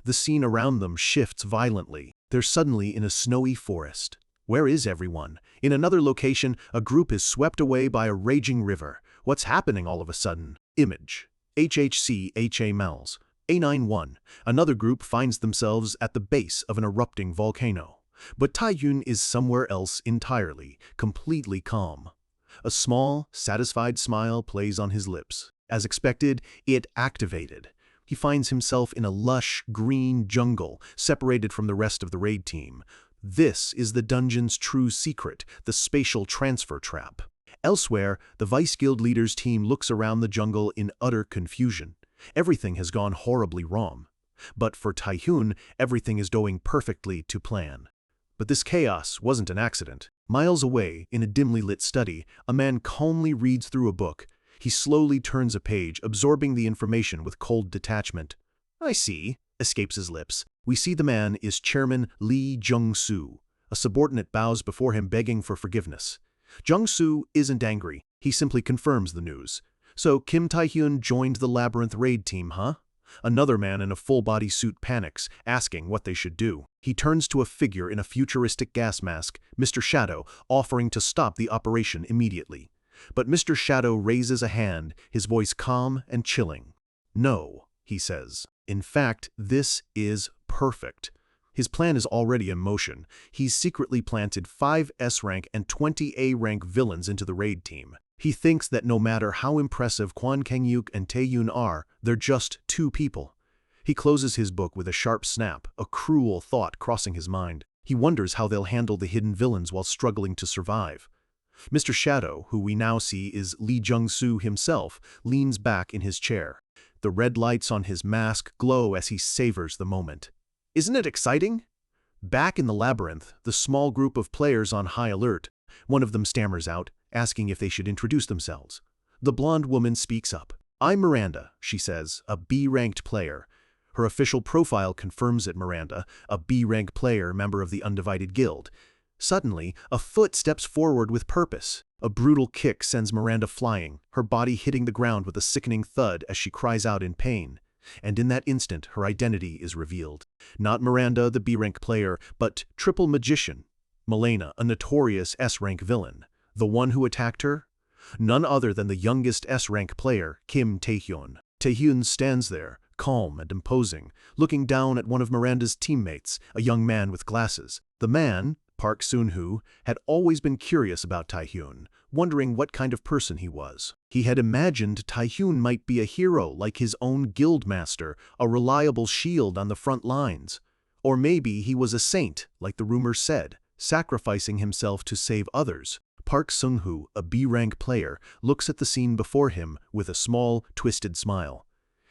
The scene around them shifts violently. They're suddenly in a snowy forest. Where is everyone? In another location, a group is swept away by a raging river. What's happening all of a sudden? Image. HHC HA Mals. A91. Another group finds themselves at the base of an erupting volcano. But Taehyun is somewhere else entirely, completely calm. A small, satisfied smile plays on his lips. As expected, it activated. He finds himself in a lush, green jungle, separated from the rest of the raid team. This is the dungeon's true secret, the spatial transfer trap. Elsewhere, the Vice Guild leader's team looks around the jungle in utter confusion. Everything has gone horribly wrong. But for Taehyun, everything is going perfectly to plan. But this chaos wasn't an accident. Miles away, in a dimly lit study, a man calmly reads through a book. He slowly turns a page, absorbing the information with cold detachment. I see, escapes his lips. We see the man is Chairman Lee Jung-soo. A subordinate bows before him, begging for forgiveness. Jung-soo isn't angry. He simply confirms the news. So Kim Taehyun joined the Labyrinth raid team, huh? Another man in a full-body suit panics, asking what they should do. He turns to a figure in a futuristic gas mask, Mr. Shadow, offering to stop the operation immediately. But Mr. Shadow raises a hand, his voice calm and chilling. No, he says. In fact, this is perfect. His plan is already in motion. He's secretly planted 5 S-rank and 20 A-rank villains into the raid team. He thinks that no matter how impressive Kwan Kang-yuk and Taehyun are, they're just 2 people. He closes his book with a sharp snap, a cruel thought crossing his mind. He wonders how they'll handle the hidden villains while struggling to survive. Mr. Shadow, who we now see is Lee Jung-soo himself, leans back in his chair. The red lights on his mask glow as he savors the moment. Isn't it exciting? Back in the labyrinth, the small group of players on high alert. One of them stammers out, asking if they should introduce themselves. The blonde woman speaks up. I'm Miranda, she says, a B-ranked player. Her official profile confirms it. Miranda, a B-rank player, member of the Undivided Guild. Suddenly, a foot steps forward with purpose. A brutal kick sends Miranda flying, her body hitting the ground with a sickening thud as she cries out in pain. And in that instant, her identity is revealed. Not Miranda, the B-rank player, but Triple Magician. Milena, a notorious S-rank villain. The one who attacked her? None other than the youngest S-rank player, Kim Taehyun. Taehyun stands there, calm and imposing, looking down at one of Miranda's teammates, a young man with glasses. The man, Park Sun-hoo had always been curious about Taehyun, wondering what kind of person he was. He had imagined Taehyun might be a hero like his own guild master, a reliable shield on the front lines. Or maybe he was a saint, like the rumors said, sacrificing himself to save others. Park Sun-hoo, a B-rank player, looks at the scene before him with a small, twisted smile.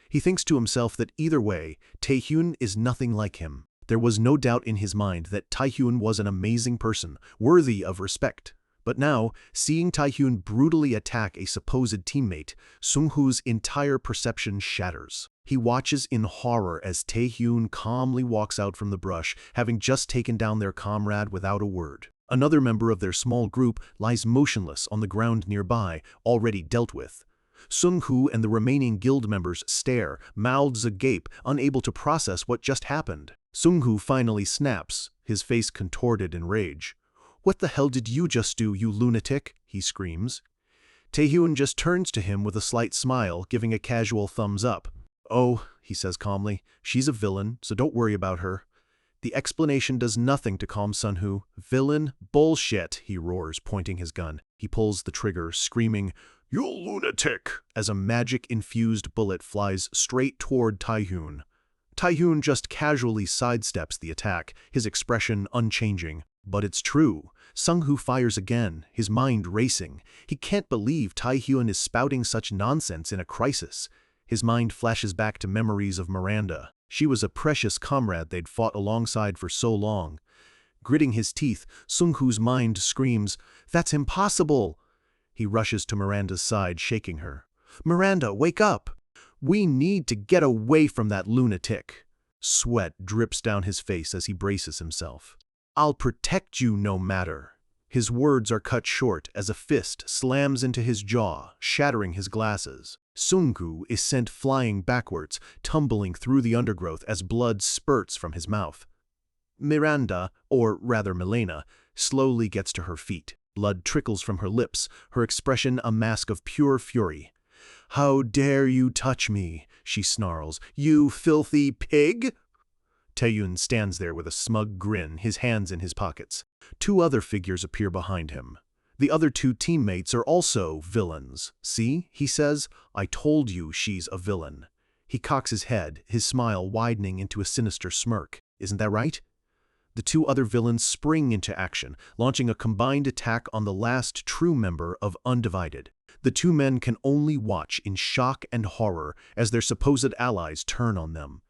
He thinks to himself that either way, Taehyun is nothing like him. There was no doubt in his mind that Taehyun was an amazing person, worthy of respect. But now, seeing Taehyun brutally attack a supposed teammate, Sun-hoo's entire perception shatters. He watches in horror as Taehyun calmly walks out from the brush, having just taken down their comrade without a word. Another member of their small group lies motionless on the ground nearby, already dealt with. Sun-hoo and the remaining guild members stare, mouths agape, unable to process what just happened. Sun-hoo finally snaps, his face contorted in rage. "What the hell did you just do, you lunatic?" he screams. Taehyun just turns to him with a slight smile, giving a casual thumbs up. "Oh," he says calmly, "she's a villain, so don't worry about her." The explanation does nothing to calm Sun-hoo. "Villain? Bullshit," he roars, pointing his gun. He pulls the trigger, screaming, "You lunatic!" as a magic-infused bullet flies straight toward Taehyun. Taehyun just casually sidesteps the attack, his expression unchanging. But it's true. Sun-hoo fires again, his mind racing. He can't believe Taehyun is spouting such nonsense in a crisis. His mind flashes back to memories of Miranda. She was a precious comrade they'd fought alongside for so long. Gritting his teeth, Sun-hoo's mind screams, "That's impossible!" He rushes to Miranda's side, shaking her. "Miranda, wake up! We need to get away from that lunatic." Sweat drips down his face as he braces himself. "I'll protect you no matter." His words are cut short as a fist slams into his jaw, shattering his glasses. Sun-hoo is sent flying backwards, tumbling through the undergrowth as blood spurts from his mouth. Miranda, or rather Milena, slowly gets to her feet. Blood trickles from her lips, her expression a mask of pure fury. "How dare you touch me?" she snarls. "You filthy pig!" Taehyun stands there with a smug grin, his hands in his pockets. Two other figures appear behind him. The other two teammates are also villains. "See," he says, "I told you she's a villain." He cocks his head, his smile widening into a sinister smirk. "Isn't that right?" The two other villains spring into action, launching a combined attack on the last true member of Undivided. The two men can only watch in shock and horror as their supposed allies turn on them.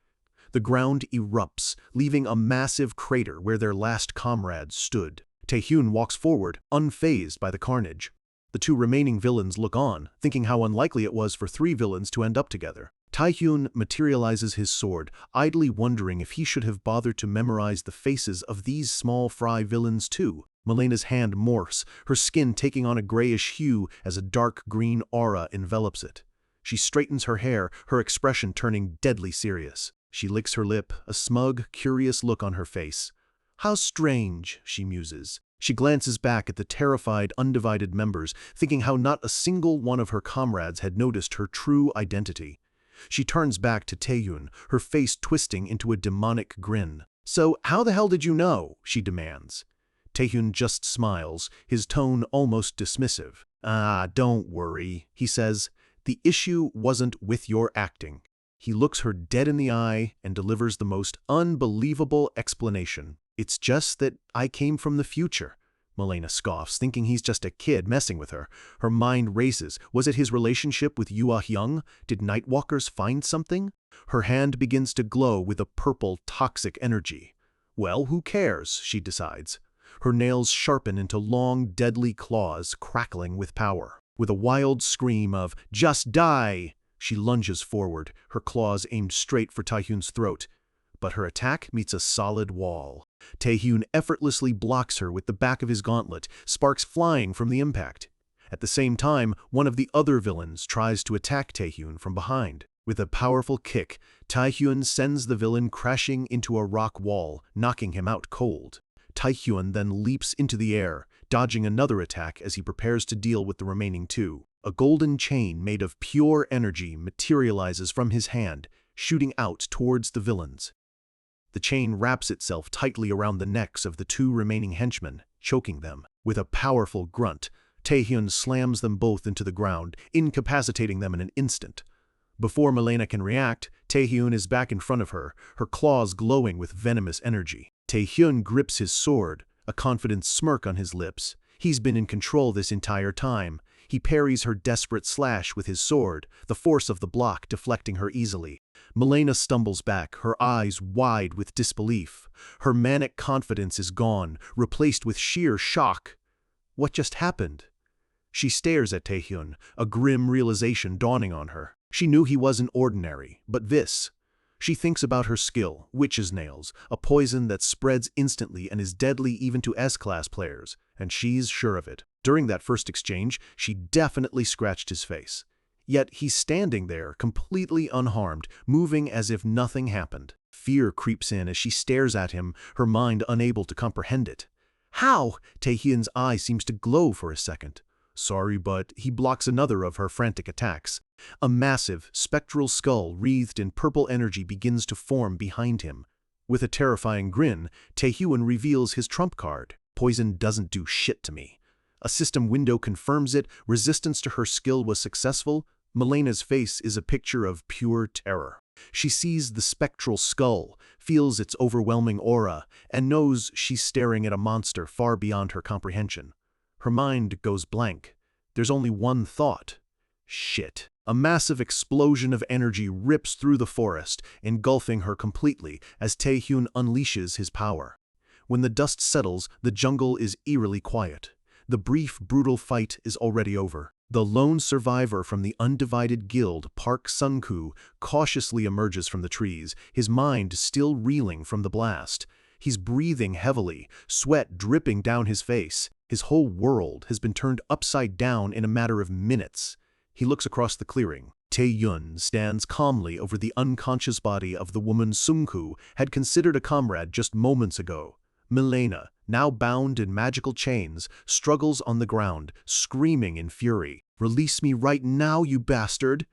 The ground erupts, leaving a massive crater where their last comrades stood. Taehyun walks forward, unfazed by the carnage. The two remaining villains look on, thinking how unlikely it was for three villains to end up together. Taehyun materializes his sword, idly wondering if he should have bothered to memorize the faces of these small fry villains too. Milena's hand morphs, her skin taking on a grayish hue as a dark green aura envelops it. She straightens her hair, her expression turning deadly serious. She licks her lip, a smug, curious look on her face. "How strange," she muses. She glances back at the terrified, Undivided members, thinking how not a single one of her comrades had noticed her true identity. She turns back to Taehyun, her face twisting into a demonic grin. "So how the hell did you know?" she demands. Taehyun just smiles, his tone almost dismissive. "Ah, don't worry," he says. "The issue wasn't with your acting." He looks her dead in the eye and delivers the most unbelievable explanation. "It's just that I came from the future." Milena scoffs, thinking he's just a kid messing with her. Her mind races. Was it his relationship with Yoo Ah-hyung? Did Nightwalkers find something? Her hand begins to glow with a purple, toxic energy. Well, who cares, she decides. Her nails sharpen into long, deadly claws, crackling with power. With a wild scream of, "Just die!" she lunges forward, her claws aimed straight for Taehyun's throat. But her attack meets a solid wall. Taehyun effortlessly blocks her with the back of his gauntlet, sparks flying from the impact. At the same time, one of the other villains tries to attack Taehyun from behind. With a powerful kick, Taehyun sends the villain crashing into a rock wall, knocking him out cold. Taehyun then leaps into the air, dodging another attack as he prepares to deal with the remaining two. A golden chain made of pure energy materializes from his hand, shooting out towards the villains. The chain wraps itself tightly around the necks of the two remaining henchmen, choking them. With a powerful grunt, Taehyun slams them both into the ground, incapacitating them in an instant. Before Malena can react, Taehyun is back in front of her, her claws glowing with venomous energy. Taehyun grips his sword, a confident smirk on his lips. He's been in control this entire time. He parries her desperate slash with his sword, the force of the block deflecting her easily. Malena stumbles back, her eyes wide with disbelief. Her manic confidence is gone, replaced with sheer shock. What just happened? She stares at Taehyun, a grim realization dawning on her. She knew he wasn't ordinary, but this. She thinks about her skill, witch's nails, a poison that spreads instantly and is deadly even to S-class players, and she's sure of it. During that first exchange, she definitely scratched his face. Yet he's standing there, completely unharmed, moving as if nothing happened. Fear creeps in as she stares at him, her mind unable to comprehend it. How? Taehyun's eye seems to glow for a second. Sorry, but he blocks another of her frantic attacks. A massive, spectral skull wreathed in purple energy begins to form behind him. With a terrifying grin, Taehyun reveals his trump card. Poison doesn't do shit to me. A system window confirms it, resistance to her skill was successful. Malena's face is a picture of pure terror. She sees the spectral skull, feels its overwhelming aura, and knows she's staring at a monster far beyond her comprehension. Her mind goes blank. There's only one thought. Shit. A massive explosion of energy rips through the forest, engulfing her completely as Taehyun unleashes his power. When the dust settles, the jungle is eerily quiet. The brief, brutal fight is already over. The lone survivor from the undivided guild, Park Sun-koo, cautiously emerges from the trees, his mind still reeling from the blast. He's breathing heavily, sweat dripping down his face. His whole world has been turned upside down in a matter of minutes. He looks across the clearing. Taehyun stands calmly over the unconscious body of the woman Sung-koo had considered a comrade just moments ago. Malena, now bound in magical chains, struggles on the ground, screaming in fury. "Release me right now, you bastard!"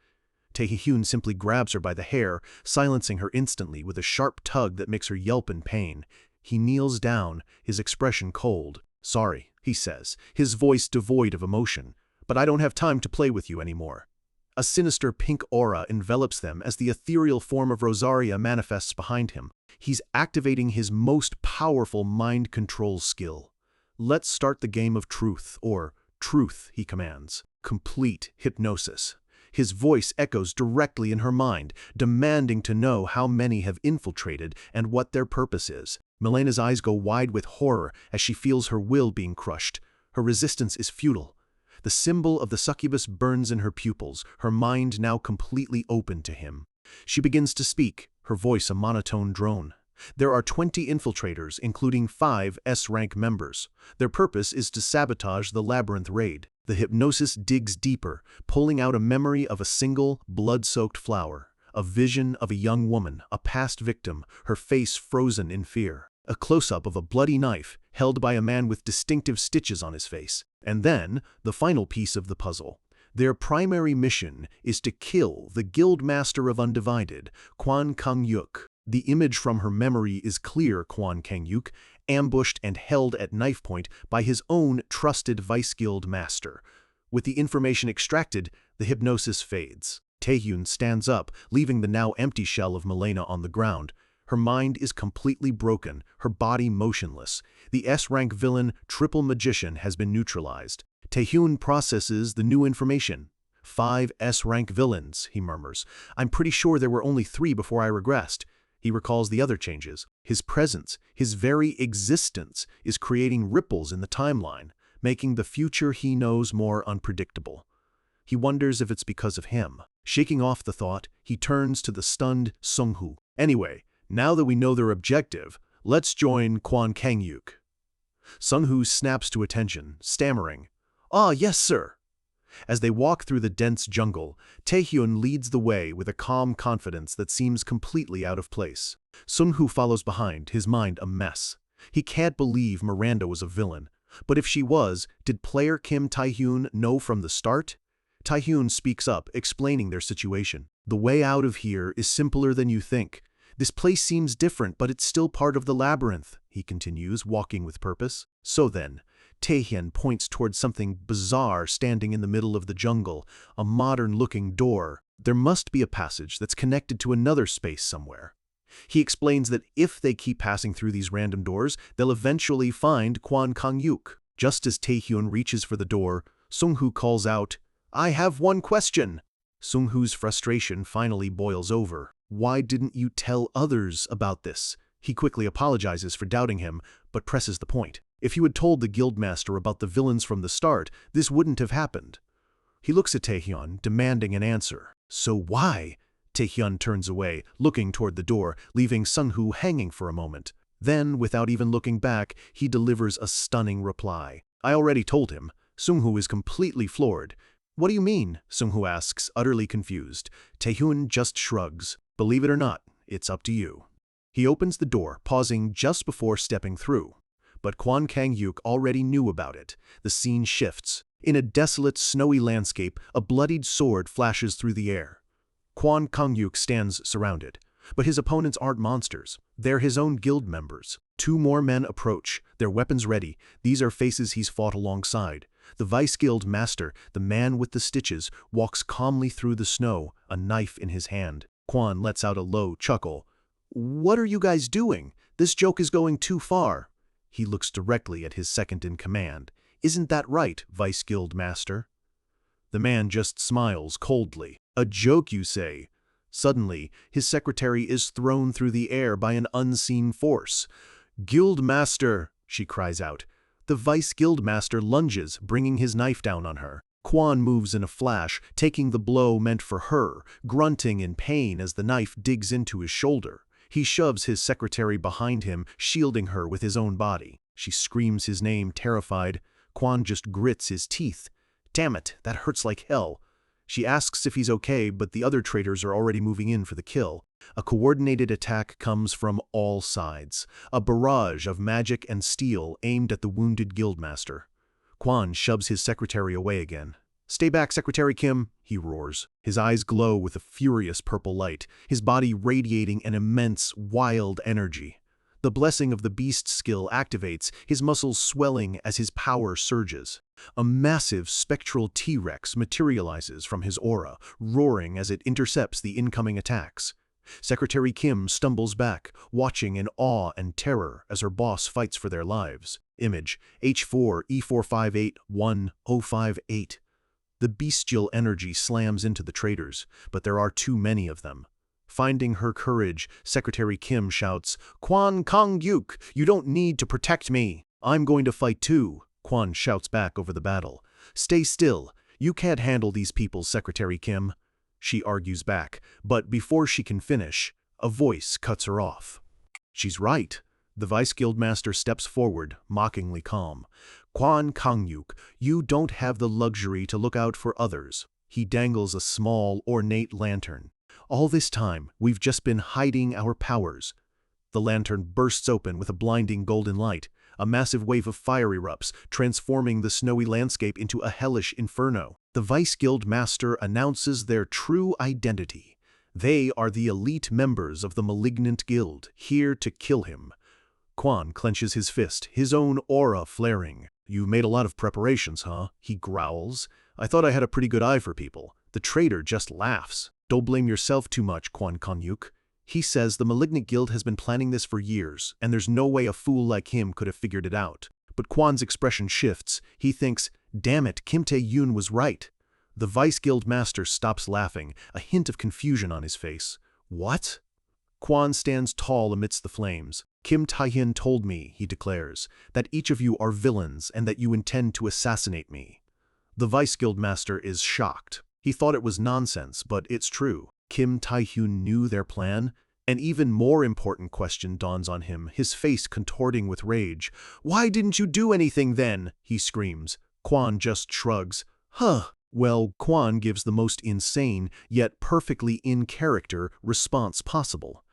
Taehyun simply grabs her by the hair, silencing her instantly with a sharp tug that makes her yelp in pain. He kneels down, his expression cold. "Sorry," he says, his voice devoid of emotion, "but I don't have time to play with you anymore." A sinister pink aura envelops them as the ethereal form of Rosaria manifests behind him. He's activating his most powerful mind control skill. "Let's start the game of truth," or "truth," he commands. Complete hypnosis. His voice echoes directly in her mind, demanding to know how many have infiltrated and what their purpose is. Malena's eyes go wide with horror as she feels her will being crushed. Her resistance is futile. The symbol of the succubus burns in her pupils, her mind now completely open to him. She begins to speak, her voice a monotone drone. There are 20 infiltrators, including 5 S-rank members. Their purpose is to sabotage the labyrinth raid. The hypnosis digs deeper, pulling out a memory of a single, blood-soaked flower. A vision of a young woman, a past victim, her face frozen in fear. A close-up of a bloody knife, held by a man with distinctive stitches on his face. And then, the final piece of the puzzle. Their primary mission is to kill the Guild Master of Undivided, Kwon Kang-yuk. The image from her memory is clear: Kwon Kang-yuk, ambushed and held at knife point by his own trusted Vice Guild Master. With the information extracted, the hypnosis fades. Taehyun stands up, leaving the now empty shell of Malena on the ground. Her mind is completely broken, her body motionless. The S-rank villain, Triple Magician, has been neutralized. Taehyun processes the new information. 5 S-rank villains, he murmurs. I'm pretty sure there were only 3 before I regressed. He recalls the other changes. His presence, his very existence, is creating ripples in the timeline, making the future he knows more unpredictable. He wonders if it's because of him. Shaking off the thought, he turns to the stunned Sung-hoo. "Anyway, now that we know their objective, let's join Kwon Kang-yuk." Sung-hoo snaps to attention, stammering, "Ah, yes, sir." As they walk through the dense jungle, Taehyun leads the way with a calm confidence that seems completely out of place. Sung-hoo follows behind, his mind a mess. He can't believe Miranda was a villain. But if she was, did player Kim Taehyun know from the start? Taehyun speaks up, explaining their situation. "The way out of here is simpler than you think. This place seems different, but it's still part of the labyrinth, he continues, walking with purpose. So then, Taehyun points towards something bizarre standing in the middle of the jungle, a modern-looking door. There must be a passage that's connected to another space somewhere. He explains that if they keep passing through these random doors, they'll eventually find Kwon Kang-yuk. Just as Taehyun reaches for the door, Sung-hoo calls out, "I have one question." Sung-hoo's frustration finally boils over. Why didn't you tell others about this? He quickly apologizes for doubting him, but presses the point. If you had told the guildmaster about the villains from the start, this wouldn't have happened. He looks at Taehyun, demanding an answer. So why? Taehyun turns away, looking toward the door, leaving Sung-hoo hanging for a moment. Then, without even looking back, he delivers a stunning reply. I already told him. Sung-hoo is completely floored. What do you mean? Sung-hoo asks, utterly confused. Taehyun just shrugs. Believe it or not, it's up to you. He opens the door, pausing just before stepping through. But Kwon Kang-yuk already knew about it. The scene shifts. In a desolate, snowy landscape, a bloodied sword flashes through the air. Kwon Kang-yuk stands surrounded. But his opponents aren't monsters. They're his own guild members. Two more men approach, their weapons ready. These are faces he's fought alongside. The Vice Guild Master, the man with the stitches, walks calmly through the snow, a knife in his hand. Kwon lets out a low chuckle. What are you guys doing? This joke is going too far. He looks directly at his second-in-command. Isn't that right, Vice Guild Master? The man just smiles coldly. A joke, you say? Suddenly, his secretary is thrown through the air by an unseen force. Guild Master, she cries out. The Vice Guild Master lunges, bringing his knife down on her. Kwon moves in a flash, taking the blow meant for her, grunting in pain as the knife digs into his shoulder. He shoves his secretary behind him, shielding her with his own body. She screams his name, terrified. Kwon just grits his teeth. Damn it, that hurts like hell. She asks if he's okay, but the other traitors are already moving in for the kill. A coordinated attack comes from all sides, a barrage of magic and steel aimed at the wounded guildmaster. Kwon shoves his secretary away again. Stay back, Secretary Kim, he roars. His eyes glow with a furious purple light, his body radiating an immense, wild energy. The blessing of the beast skill activates, his muscles swelling as his power surges. A massive spectral T-Rex materializes from his aura, roaring as it intercepts the incoming attacks. Secretary Kim stumbles back, watching in awe and terror as her boss fights for their lives. Image H4E45811058. The bestial energy slams into the traitors, but there are too many of them. Finding her courage, Secretary Kim shouts, Kwon Kang-yuk, you don't need to protect me. I'm going to fight too. Kwon shouts back over the battle. Stay still. You can't handle these people, Secretary Kim. She argues back, but before she can finish, a voice cuts her off. She's right. The Vice Guildmaster steps forward, mockingly calm. Kwon Kang-yuk, you don't have the luxury to look out for others. He dangles a small, ornate lantern. All this time, we've just been hiding our powers. The lantern bursts open with a blinding golden light. A massive wave of fire erupts, transforming the snowy landscape into a hellish inferno. The Vice Guild Master announces their true identity. They are the elite members of the Malignant Guild, here to kill him. Kwon clenches his fist, his own aura flaring. You made a lot of preparations, huh? He growls. I thought I had a pretty good eye for people. The traitor just laughs. Don't blame yourself too much, Kwon Kang-yuk. He says the Malignant Guild has been planning this for years, and there's no way a fool like him could have figured it out. But Kwon's expression shifts. He thinks, damn it, Kim Tae-yoon was right. The Vice Guild Master stops laughing, a hint of confusion on his face. What? Kwon stands tall amidst the flames. Kim Tae-hyun told me, he declares, that each of you are villains and that you intend to assassinate me. The Vice Guild Master is shocked. He thought it was nonsense, but it's true. Kim Tae-hyun knew their plan? An even more important question dawns on him, his face contorting with rage. Why didn't you do anything then? He screams. Kwon just shrugs. Huh. Well, Kwon gives the most insane, yet perfectly in character, response possible.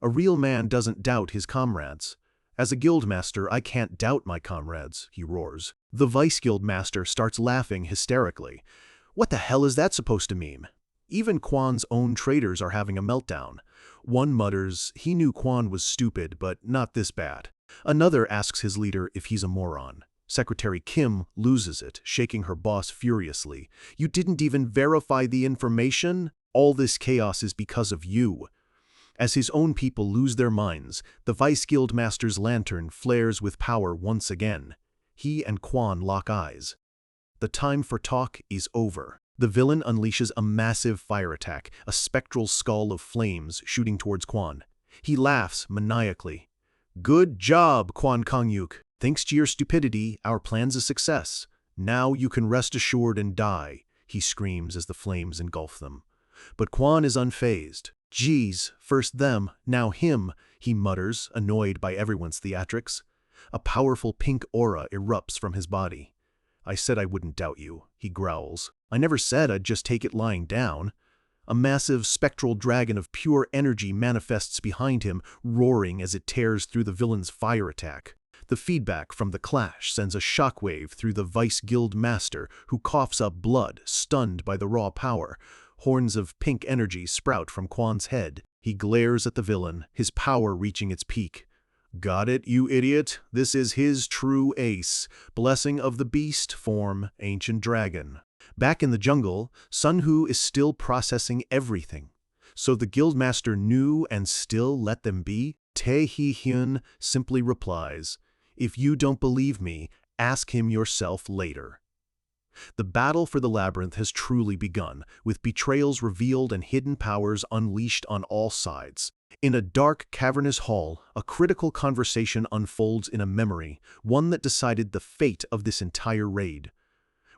A real man doesn't doubt his comrades. As a guildmaster, I can't doubt my comrades, he roars. The Vice Guild Master starts laughing hysterically. What the hell is that supposed to mean? Even Kwon's own traitors are having a meltdown. One mutters he knew Quan was stupid, but not this bad. Another asks his leader if he's a moron. Secretary Kim loses it, shaking her boss furiously. "You didn't even verify the information? All this chaos is because of you." As his own people lose their minds, the Vice Guild Master's lantern flares with power once again. He and Quan lock eyes. The time for talk is over. The villain unleashes a massive fire attack, a spectral skull of flames shooting towards Quan. He laughs maniacally. "Good job, Quan Kongyuk. Thanks to your stupidity, our plan's a success. Now you can rest assured and die," he screams as the flames engulf them. But Quan is unfazed. "Geez, first them, now him," he mutters, annoyed by everyone's theatrics. A powerful pink aura erupts from his body. "I said I wouldn't doubt you," he growls. "I never said I'd just take it lying down." A massive spectral dragon of pure energy manifests behind him, roaring as it tears through the villain's fire attack. The feedback from the clash sends a shockwave through the Vice Guild Master, who coughs up blood, stunned by the raw power. Horns of pink energy sprout from Quan's head. He glares at the villain, his power reaching its peak. "Got it, you idiot? This is his true ace. Blessing of the beast form, ancient dragon." Back in the jungle, Sunhu is still processing everything. So the guildmaster knew and still let them be? Tae-hee-hyun simply replies, "If you don't believe me, ask him yourself later." The battle for the labyrinth has truly begun, with betrayals revealed and hidden powers unleashed on all sides. In a dark, cavernous hall, a critical conversation unfolds in a memory, one that decided the fate of this entire raid.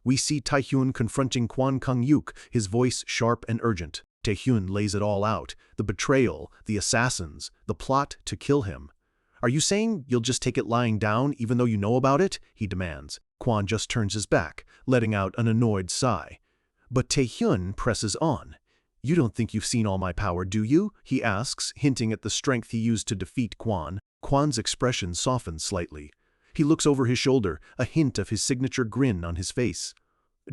We see Taehyun confronting Quan Kongyuk, his voice sharp and urgent. Taehyun lays it all out: the betrayal, the assassins, the plot to kill him. "Are you saying you'll just take it lying down even though you know about it?" he demands. Quan just turns his back, letting out an annoyed sigh. But Taehyun presses on. "You don't think you've seen all my power, do you?" he asks, hinting at the strength he used to defeat Quan. Quan's expression softens slightly. He looks over his shoulder, a hint of his signature grin on his face.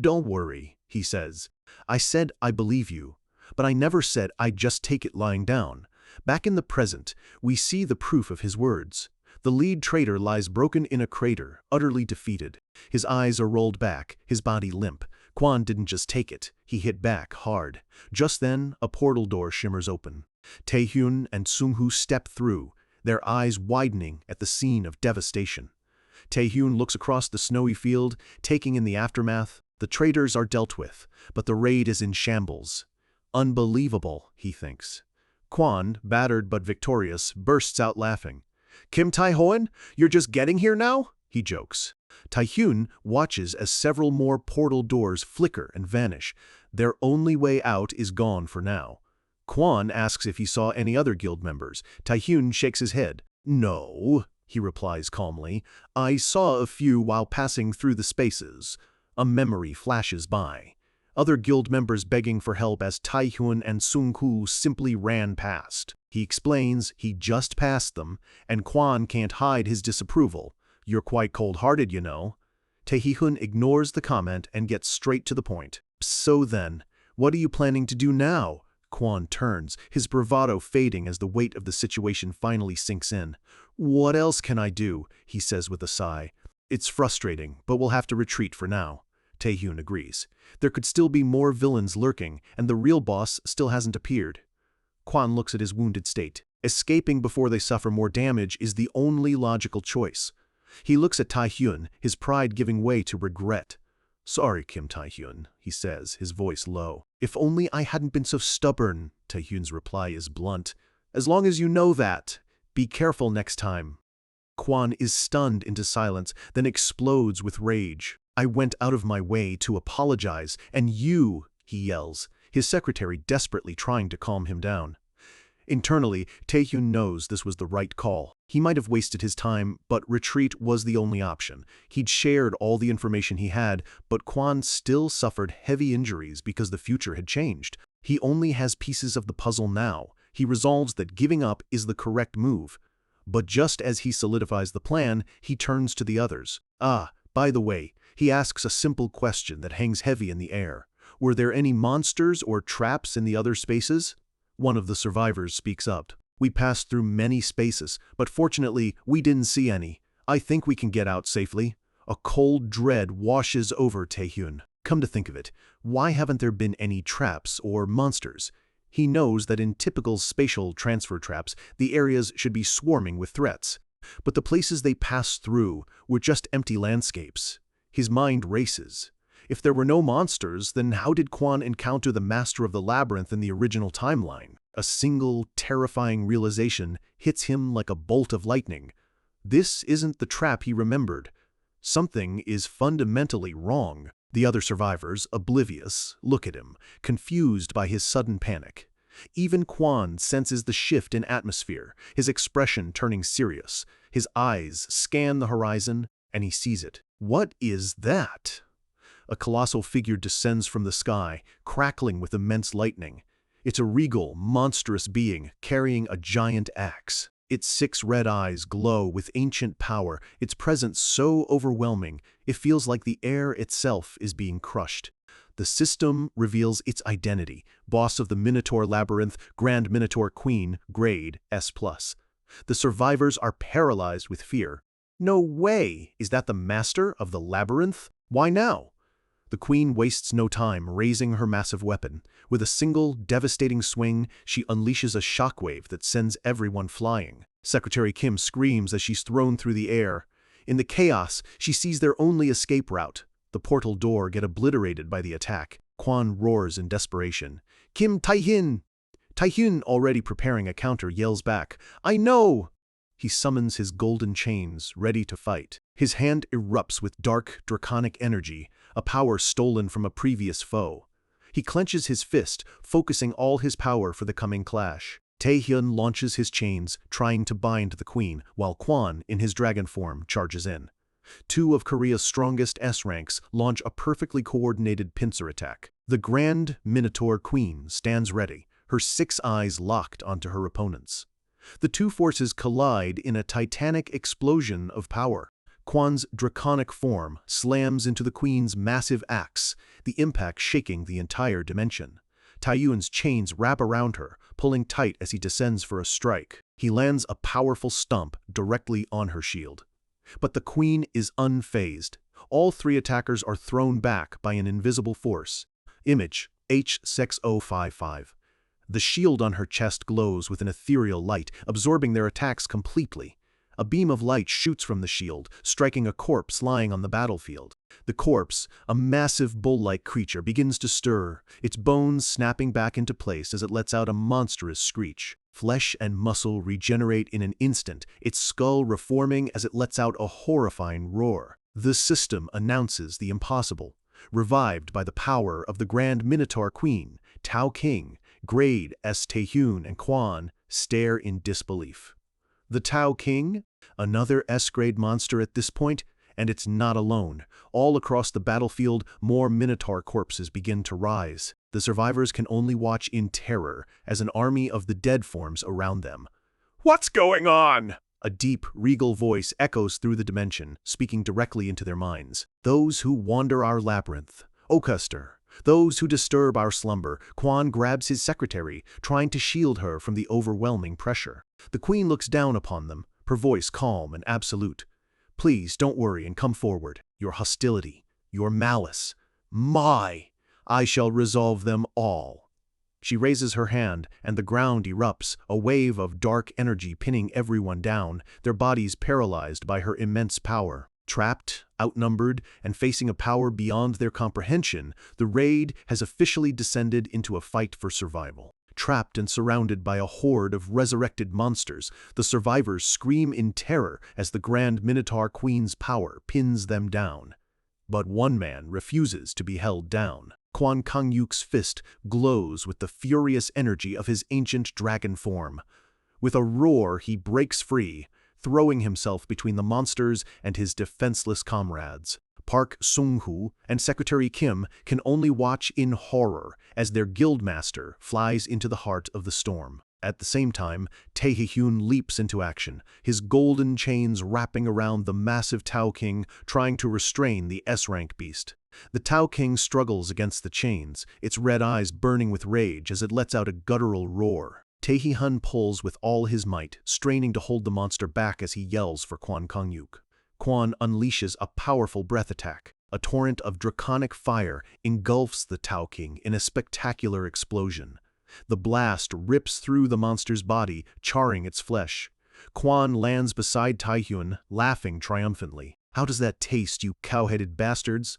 "Don't worry," he says. "I said I believe you, but I never said I'd just take it lying down." Back in the present, we see the proof of his words. The lead traitor lies broken in a crater, utterly defeated. His eyes are rolled back, his body limp. Quan didn't just take it, he hit back hard. Just then, a portal door shimmers open. Taehyun and Sunghu step through, their eyes widening at the scene of devastation. Taehyun looks across the snowy field, taking in the aftermath. The traitors are dealt with, but the raid is in shambles. Unbelievable, he thinks. Quan, battered but victorious, bursts out laughing. "Kim Tae-hoen, you're just getting here now?" he jokes. Taehyun watches as several more portal doors flicker and vanish. Their only way out is gone for now. Quan asks if he saw any other guild members. Taehyun shakes his head. "No," he replies calmly. "I saw a few while passing through the spaces." A memory flashes by. Other guild members begging for help as Taehyun and Sunghu simply ran past. He explains he just passed them, and Quan can't hide his disapproval. "You're quite cold-hearted, you know." Taehyun ignores the comment and gets straight to the point. "So then, what are you planning to do now?" Quan turns, his bravado fading as the weight of the situation finally sinks in. "What else can I do?" he says with a sigh. "It's frustrating, but we'll have to retreat for now." Taehyun agrees. There could still be more villains lurking, and the real boss still hasn't appeared. Quan looks at his wounded state. Escaping before they suffer more damage is the only logical choice. He looks at Taehyun, his pride giving way to regret. "Sorry, Kim Taehyun," he says, his voice low. "If only I hadn't been so stubborn." Taehyun's reply is blunt. "As long as you know that, be careful next time." Quan is stunned into silence, then explodes with rage. "I went out of my way to apologize, and you," he yells, his secretary desperately trying to calm him down. Internally, Taehyun knows this was the right call. He might have wasted his time, but retreat was the only option. He'd shared all the information he had, but Quan still suffered heavy injuries because the future had changed. He only has pieces of the puzzle now. He resolves that giving up is the correct move. But just as he solidifies the plan, he turns to the others. By the way, he asks a simple question that hangs heavy in the air. Were there any monsters or traps in the other spaces? One of the survivors speaks up. We passed through many spaces, but fortunately, we didn't see any. I think we can get out safely. A cold dread washes over Taehyun. Come to think of it, why haven't there been any traps or monsters? He knows that in typical spatial transfer traps, the areas should be swarming with threats. But the places they passed through were just empty landscapes. His mind races. If there were no monsters, then how did Kwon encounter the Master of the Labyrinth in the original timeline? A single, terrifying realization hits him like a bolt of lightning. This isn't the trap he remembered. Something is fundamentally wrong. The other survivors, oblivious, look at him, confused by his sudden panic. Even Kwon senses the shift in atmosphere, his expression turning serious. His eyes scan the horizon, and he sees it. What is that? A colossal figure descends from the sky, crackling with immense lightning. It's a regal, monstrous being carrying a giant axe. Its 6 red eyes glow with ancient power, its presence so overwhelming, it feels like the air itself is being crushed. The system reveals its identity, boss of the Minotaur Labyrinth, Grand Minotaur Queen, grade S+. The survivors are paralyzed with fear. No way! Is that the master of the labyrinth? Why now? The queen wastes no time raising her massive weapon. With a single, devastating swing, she unleashes a shockwave that sends everyone flying. Secretary Kim screams as she's thrown through the air. In the chaos, she sees their only escape route. The portal door get obliterated by the attack. Kwon roars in desperation. "Kim Taehyun!" Taehyun, already preparing a counter, yells back, "I know!" He summons his golden chains, ready to fight. His hand erupts with dark, draconic energy, a power stolen from a previous foe. He clenches his fist, focusing all his power for the coming clash. Taehyun launches his chains, trying to bind the queen, while Kwon, in his dragon form, charges in. 2 of Korea's strongest S-ranks launch a perfectly coordinated pincer attack. The Grand Minotaur Queen stands ready, her 6 eyes locked onto her opponents. The 2 forces collide in a titanic explosion of power. Kwon's draconic form slams into the queen's massive axe, the impact shaking the entire dimension. Taehyun's chains wrap around her, pulling tight as he descends for a strike. He lands a powerful stomp directly on her shield. But the queen is unfazed. All 3 attackers are thrown back by an invisible force. Image H6055. The shield on her chest glows with an ethereal light, absorbing their attacks completely. A beam of light shoots from the shield, striking a corpse lying on the battlefield. The corpse, a massive bull-like creature, begins to stir, its bones snapping back into place as it lets out a monstrous screech. Flesh and muscle regenerate in an instant, its skull reforming as it lets out a horrifying roar. The system announces the impossible. Revived by the power of the Grand Minotaur Queen, Tao King, grade S. Taehyun and Kwon stare in disbelief. The Tao King, another S-grade monster at this point, and it's not alone. All across the battlefield, more Minotaur corpses begin to rise. The survivors can only watch in terror as an army of the dead forms around them. "What's going on?" A deep, regal voice echoes through the dimension, speaking directly into their minds. "Those who wander our labyrinth. Ocuster. Those who disturb our slumber." Kwon grabs his secretary, trying to shield her from the overwhelming pressure. The queen looks down upon them, her voice calm and absolute. "Please don't worry and come forward. Your hostility, your malice, I shall resolve them all." She raises her hand, and the ground erupts, a wave of dark energy pinning everyone down, their bodies paralyzed by her immense power. Trapped, outnumbered, and facing a power beyond their comprehension, the raid has officially descended into a fight for survival. Trapped and surrounded by a horde of resurrected monsters, the survivors scream in terror as the Grand Minotaur Queen's power pins them down. But one man refuses to be held down. Kwon Kang-yuk's fist glows with the furious energy of his ancient dragon form. With a roar, he breaks free, throwing himself between the monsters and his defenseless comrades. Park Sung-hoo and Secretary Kim can only watch in horror as their guildmaster flies into the heart of the storm. At the same time, Tae-hyun leaps into action, his golden chains wrapping around the massive Tao King, trying to restrain the S-rank beast. The Tao King struggles against the chains, its red eyes burning with rage as it lets out a guttural roar. Tae-hyun pulls with all his might, straining to hold the monster back as he yells for Kwon Kang-yuk. Kwon unleashes a powerful breath attack. A torrent of draconic fire engulfs the Tao King in a spectacular explosion. The blast rips through the monster's body, charring its flesh. Kwon lands beside Tae-hyun, laughing triumphantly. "How does that taste, you cow-headed bastards?"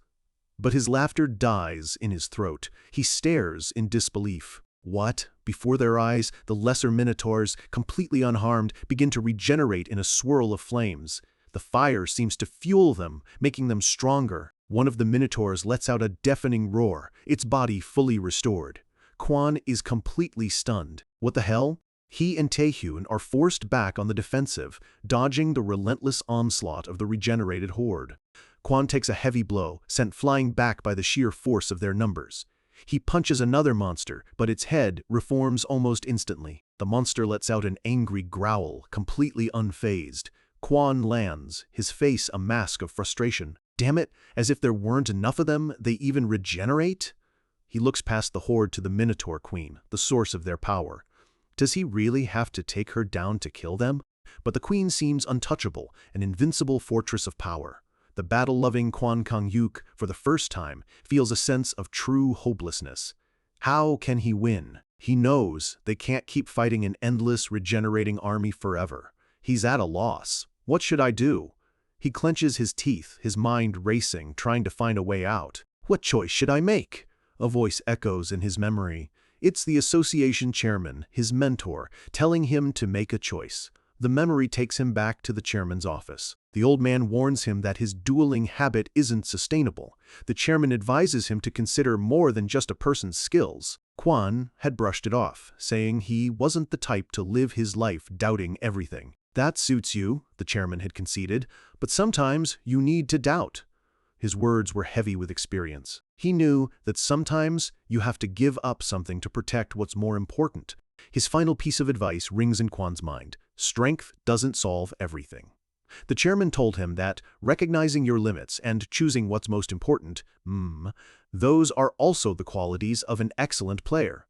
But his laughter dies in his throat. He stares in disbelief. What? Before their eyes, the lesser minotaurs, completely unharmed, begin to regenerate in a swirl of flames. The fire seems to fuel them, making them stronger. One of the minotaurs lets out a deafening roar, its body fully restored. Kwon is completely stunned. What the hell? He and Tae-hyun are forced back on the defensive, dodging the relentless onslaught of the regenerated horde. Kwon takes a heavy blow, sent flying back by the sheer force of their numbers. He punches another monster, but its head reforms almost instantly. The monster lets out an angry growl, completely unfazed. Kwon lands, his face a mask of frustration. Damn it, as if there weren't enough of them, they even regenerate? He looks past the horde to the Minotaur Queen, the source of their power. Does he really have to take her down to kill them? But the Queen seems untouchable, an invincible fortress of power. The battle-loving Kwon Kang-yuk, for the first time, feels a sense of true hopelessness. How can he win? He knows they can't keep fighting an endless, regenerating army forever. He's at a loss. What should I do? He clenches his teeth, his mind racing, trying to find a way out. What choice should I make? A voice echoes in his memory. It's the association chairman, his mentor, telling him to make a choice. The memory takes him back to the chairman's office. The old man warns him that his dueling habit isn't sustainable. The chairman advises him to consider more than just a person's skills. Kwon had brushed it off, saying he wasn't the type to live his life doubting everything. That suits you, the chairman had conceded, but sometimes you need to doubt. His words were heavy with experience. He knew that sometimes you have to give up something to protect what's more important. His final piece of advice rings in Kwon's mind. Strength doesn't solve everything. The chairman told him that recognizing your limits and choosing what's most important, those are also the qualities of an excellent player.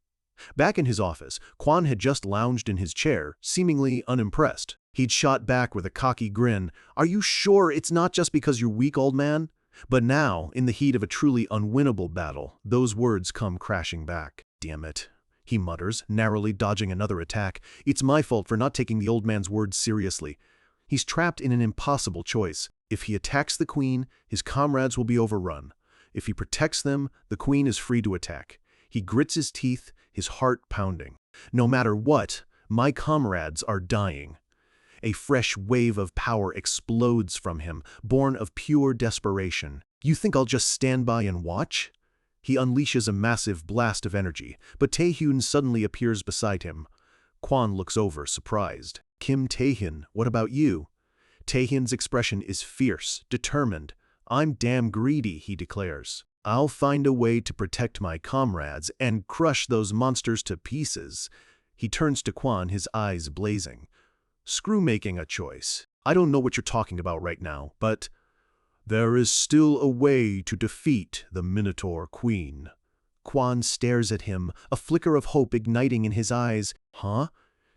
Back in his office, Kwon had just lounged in his chair, seemingly unimpressed. He'd shot back with a cocky grin. "Are you sure it's not just because you're weak, old man?" But now, in the heat of a truly unwinnable battle, those words come crashing back. "Damn it," he mutters, narrowly dodging another attack. "It's my fault for not taking the old man's words seriously." He's trapped in an impossible choice. If he attacks the Queen, his comrades will be overrun. If he protects them, the Queen is free to attack. He grits his teeth, his heart pounding. No matter what, my comrades are dying. A fresh wave of power explodes from him, born of pure desperation. "You think I'll just stand by and watch?" He unleashes a massive blast of energy, but Tae-hyun suddenly appears beside him. Kwon looks over, surprised. "Kim Tae-hyun, what about you?" Tae-hyun's expression is fierce, determined. "I'm damn greedy," he declares. "I'll find a way to protect my comrades and crush those monsters to pieces." He turns to Kwon, his eyes blazing. "Screw making a choice. I don't know what you're talking about right now, but there is still a way to defeat the Minotaur Queen." Kwon stares at him, a flicker of hope igniting in his eyes. "Huh?"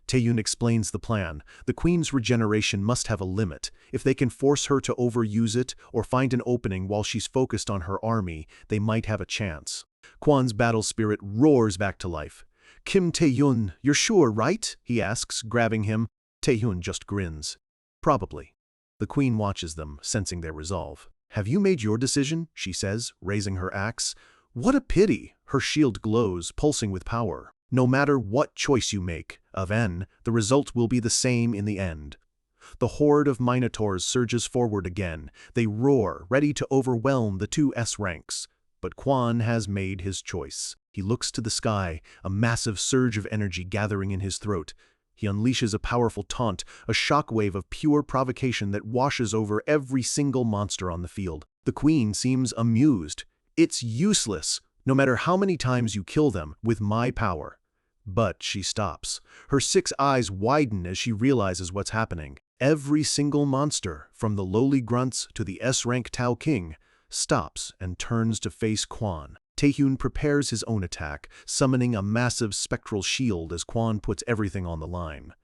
Tae-hyun explains the plan. The Queen's regeneration must have a limit. If they can force her to overuse it or find an opening while she's focused on her army, they might have a chance. Kwon's battle spirit roars back to life. "Kim Tae-hyun, you're sure, right?" he asks, grabbing him. Tae-hyun just grins. "Probably." The Queen watches them, sensing their resolve. "Have you made your decision?" she says, raising her axe. "What a pity!" Her shield glows, pulsing with power. "No matter what choice you make, Aven, the result will be the same in the end." The horde of Minotaurs surges forward again. They roar, ready to overwhelm the two S-ranks. But Kwon has made his choice. He looks to the sky, a massive surge of energy gathering in his throat. He unleashes a powerful taunt, a shockwave of pure provocation that washes over every single monster on the field. The queen seems amused. It's useless, no matter how many times you kill them with my power. But she stops. Her 6 eyes widen as she realizes what's happening. Every single monster, from the lowly grunts to the S-rank Tao King, stops and turns to face Kwon. Taehyun prepares his own attack, summoning a massive spectral shield as Kwon puts everything on the line.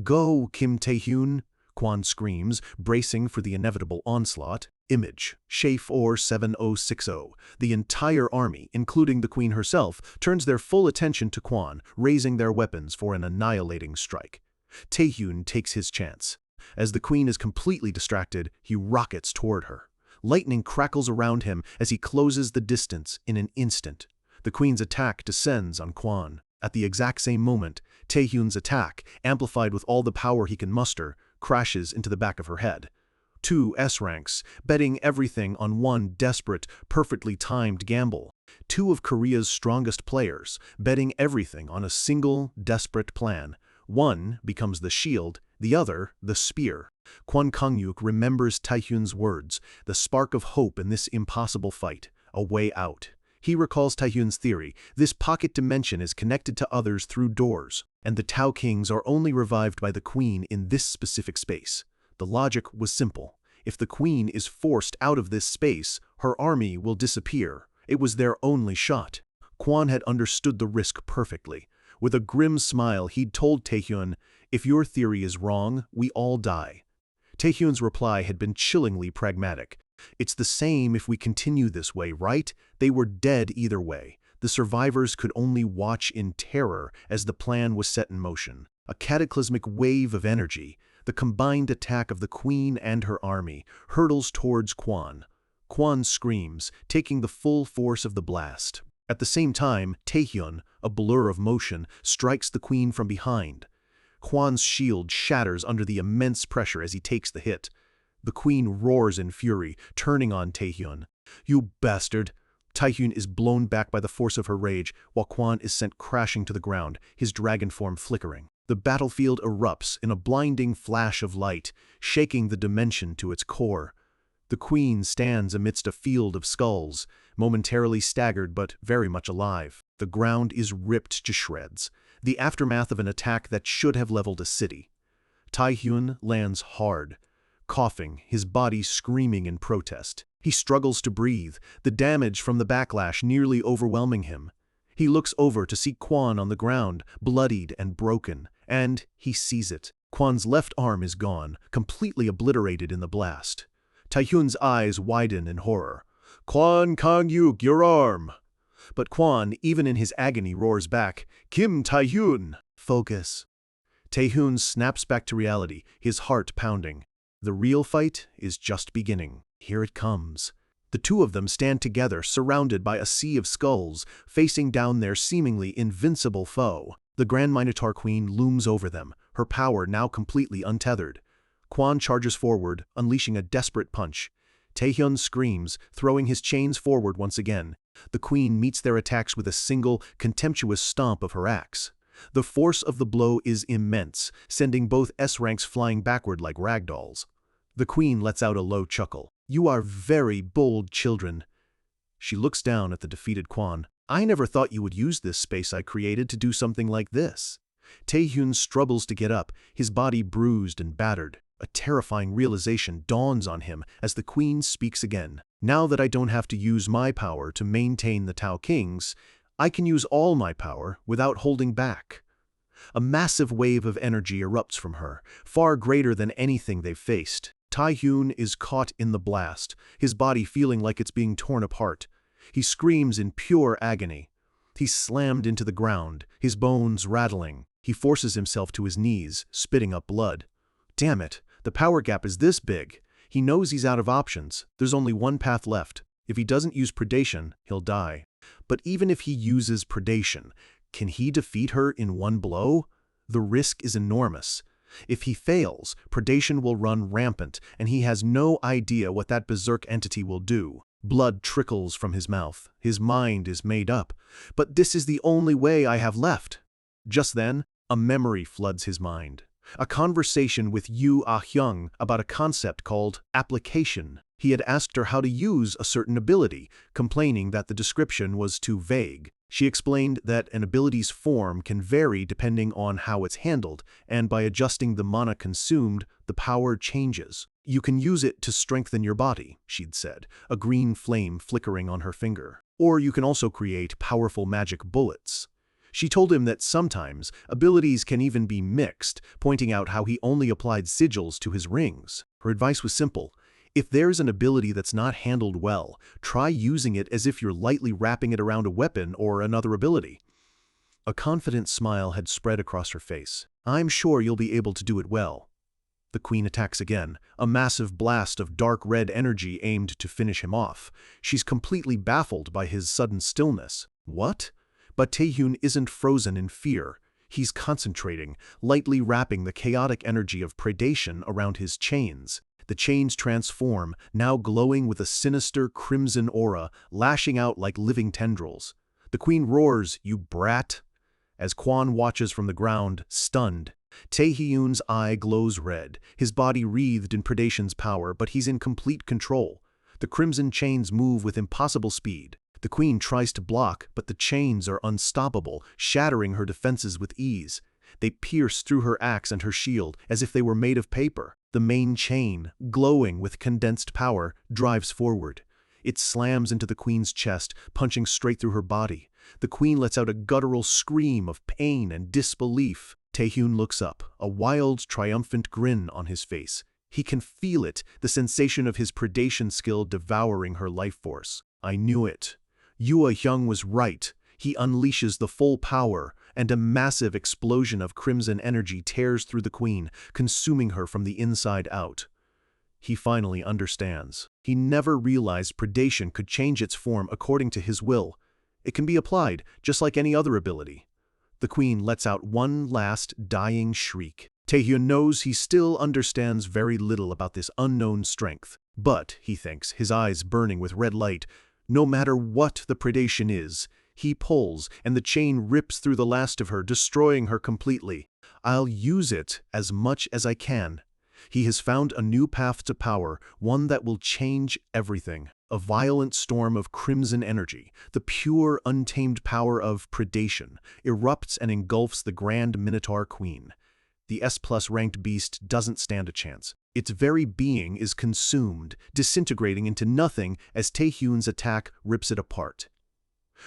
"Go, Kim Taehyun!" Kwon screams, bracing for the inevitable onslaught. Image, Shafe or 7060. The entire army, including the queen herself, turns their full attention to Kwon, raising their weapons for an annihilating strike. Taehyun takes his chance. As the queen is completely distracted, he rockets toward her. Lightning crackles around him as he closes the distance in an instant. The queen's attack descends on Kwon. At the exact same moment, Taehyun's attack, amplified with all the power he can muster, crashes into the back of her head. 2 S-ranks, betting everything on one desperate, perfectly timed gamble. 2 of Korea's strongest players, betting everything on a single, desperate plan. One becomes the shield, the other the spear. Kwon Kang-yuk remembers Taehyun's words, the spark of hope in this impossible fight, a way out. He recalls Taehyun's theory, this pocket dimension is connected to others through doors, and the Tao Kings are only revived by the queen in this specific space. The logic was simple. If the queen is forced out of this space, her army will disappear. It was their only shot. Kwon had understood the risk perfectly. With a grim smile, he'd told Taehyun, "If your theory is wrong, we all die." Taehyun's reply had been chillingly pragmatic. "It's the same if we continue this way, right? They were dead either way. The survivors could only watch in terror as the plan was set in motion. A cataclysmic wave of energy, the combined attack of the queen and her army, hurtles towards Kwon. Kwon screams, taking the full force of the blast. At the same time, Taehyun, a blur of motion, strikes the queen from behind. Kwon's shield shatters under the immense pressure as he takes the hit. The queen roars in fury, turning on Taehyun. "You bastard!" Taehyun is blown back by the force of her rage, while Kwon is sent crashing to the ground, his dragon form flickering. The battlefield erupts in a blinding flash of light, shaking the dimension to its core. The queen stands amidst a field of skulls, momentarily staggered but very much alive. The ground is ripped to shreds, the aftermath of an attack that should have leveled a city. Taehyun lands hard, coughing, his body screaming in protest. He struggles to breathe, the damage from the backlash nearly overwhelming him. He looks over to see Kwon on the ground, bloodied and broken, and he sees it. Kwon's left arm is gone, completely obliterated in the blast. Taehyun's eyes widen in horror. "Kwon Kang-yuk, your arm!" But Kwon, even in his agony, roars back, "Kim Taehyun, focus." Taehyun snaps back to reality, his heart pounding. The real fight is just beginning. Here it comes. The 2 of them stand together, surrounded by a sea of skulls, facing down their seemingly invincible foe. The Grand Minotaur Queen looms over them, her power now completely untethered. Kwon charges forward, unleashing a desperate punch. Taehyun screams, throwing his chains forward once again. The queen meets their attacks with a single, contemptuous stomp of her axe. The force of the blow is immense, sending both S-ranks flying backward like ragdolls. The queen lets out a low chuckle. "You are very bold, children." She looks down at the defeated Kwon. "I never thought you would use this space I created to do something like this." Taehyun struggles to get up, his body bruised and battered. A terrifying realization dawns on him as the queen speaks again. "Now that I don't have to use my power to maintain the Tao Kings, I can use all my power without holding back." A massive wave of energy erupts from her, far greater than anything they've faced. Taehyun is caught in the blast, his body feeling like it's being torn apart. He screams in pure agony. He's slammed into the ground, his bones rattling. He forces himself to his knees, spitting up blood. Damn it, the power gap is this big. He knows he's out of options. There's only one path left. If he doesn't use predation, he'll die. But even if he uses predation, can he defeat her in one blow? The risk is enormous. If he fails, predation will run rampant, and he has no idea what that berserk entity will do. Blood trickles from his mouth. His mind is made up. But this is the only way I have left. Just then, a memory floods his mind. A conversation with Yu Ah-hyung about a concept called application. He had asked her how to use a certain ability, complaining that the description was too vague. She explained that an ability's form can vary depending on how it's handled, and by adjusting the mana consumed, the power changes. You can use it to strengthen your body, she'd said, a green flame flickering on her finger. Or you can also create powerful magic bullets. She told him that sometimes abilities can even be mixed, pointing out how he only applied sigils to his rings. Her advice was simple. If there's an ability that's not handled well, try using it as if you're lightly wrapping it around a weapon or another ability. A confident smile had spread across her face. I'm sure you'll be able to do it well. The queen attacks again, a massive blast of dark red energy aimed to finish him off. She's completely baffled by his sudden stillness. What? But Taehyun isn't frozen in fear. He's concentrating, lightly wrapping the chaotic energy of predation around his chains. The chains transform, now glowing with a sinister crimson aura, lashing out like living tendrils. The queen roars, "You brat!" As Kwon watches from the ground, stunned. Taehyun's eye glows red, his body wreathed in predation's power, but he's in complete control. The crimson chains move with impossible speed. The queen tries to block, but the chains are unstoppable, shattering her defenses with ease. They pierce through her axe and her shield, as if they were made of paper. The main chain, glowing with condensed power, drives forward. It slams into the queen's chest, punching straight through her body. The queen lets out a guttural scream of pain and disbelief. Taehyun looks up, a wild, triumphant grin on his face. He can feel it, the sensation of his predation skill devouring her life force. I knew it. Yua Hyung was right. He unleashes the full power, and a massive explosion of crimson energy tears through the queen, consuming her from the inside out. He finally understands. He never realized predation could change its form according to his will. It can be applied, just like any other ability. The queen lets out one last dying shriek. Taehyun knows he still understands very little about this unknown strength. But, he thinks, his eyes burning with red light, no matter what the predation is, he pulls, and the chain rips through the last of her, destroying her completely. I'll use it as much as I can. He has found a new path to power, one that will change everything. A violent storm of crimson energy, the pure, untamed power of predation, erupts and engulfs the Grand Minotaur Queen. The S+ ranked beast doesn't stand a chance. Its very being is consumed, disintegrating into nothing as Taehyun's attack rips it apart.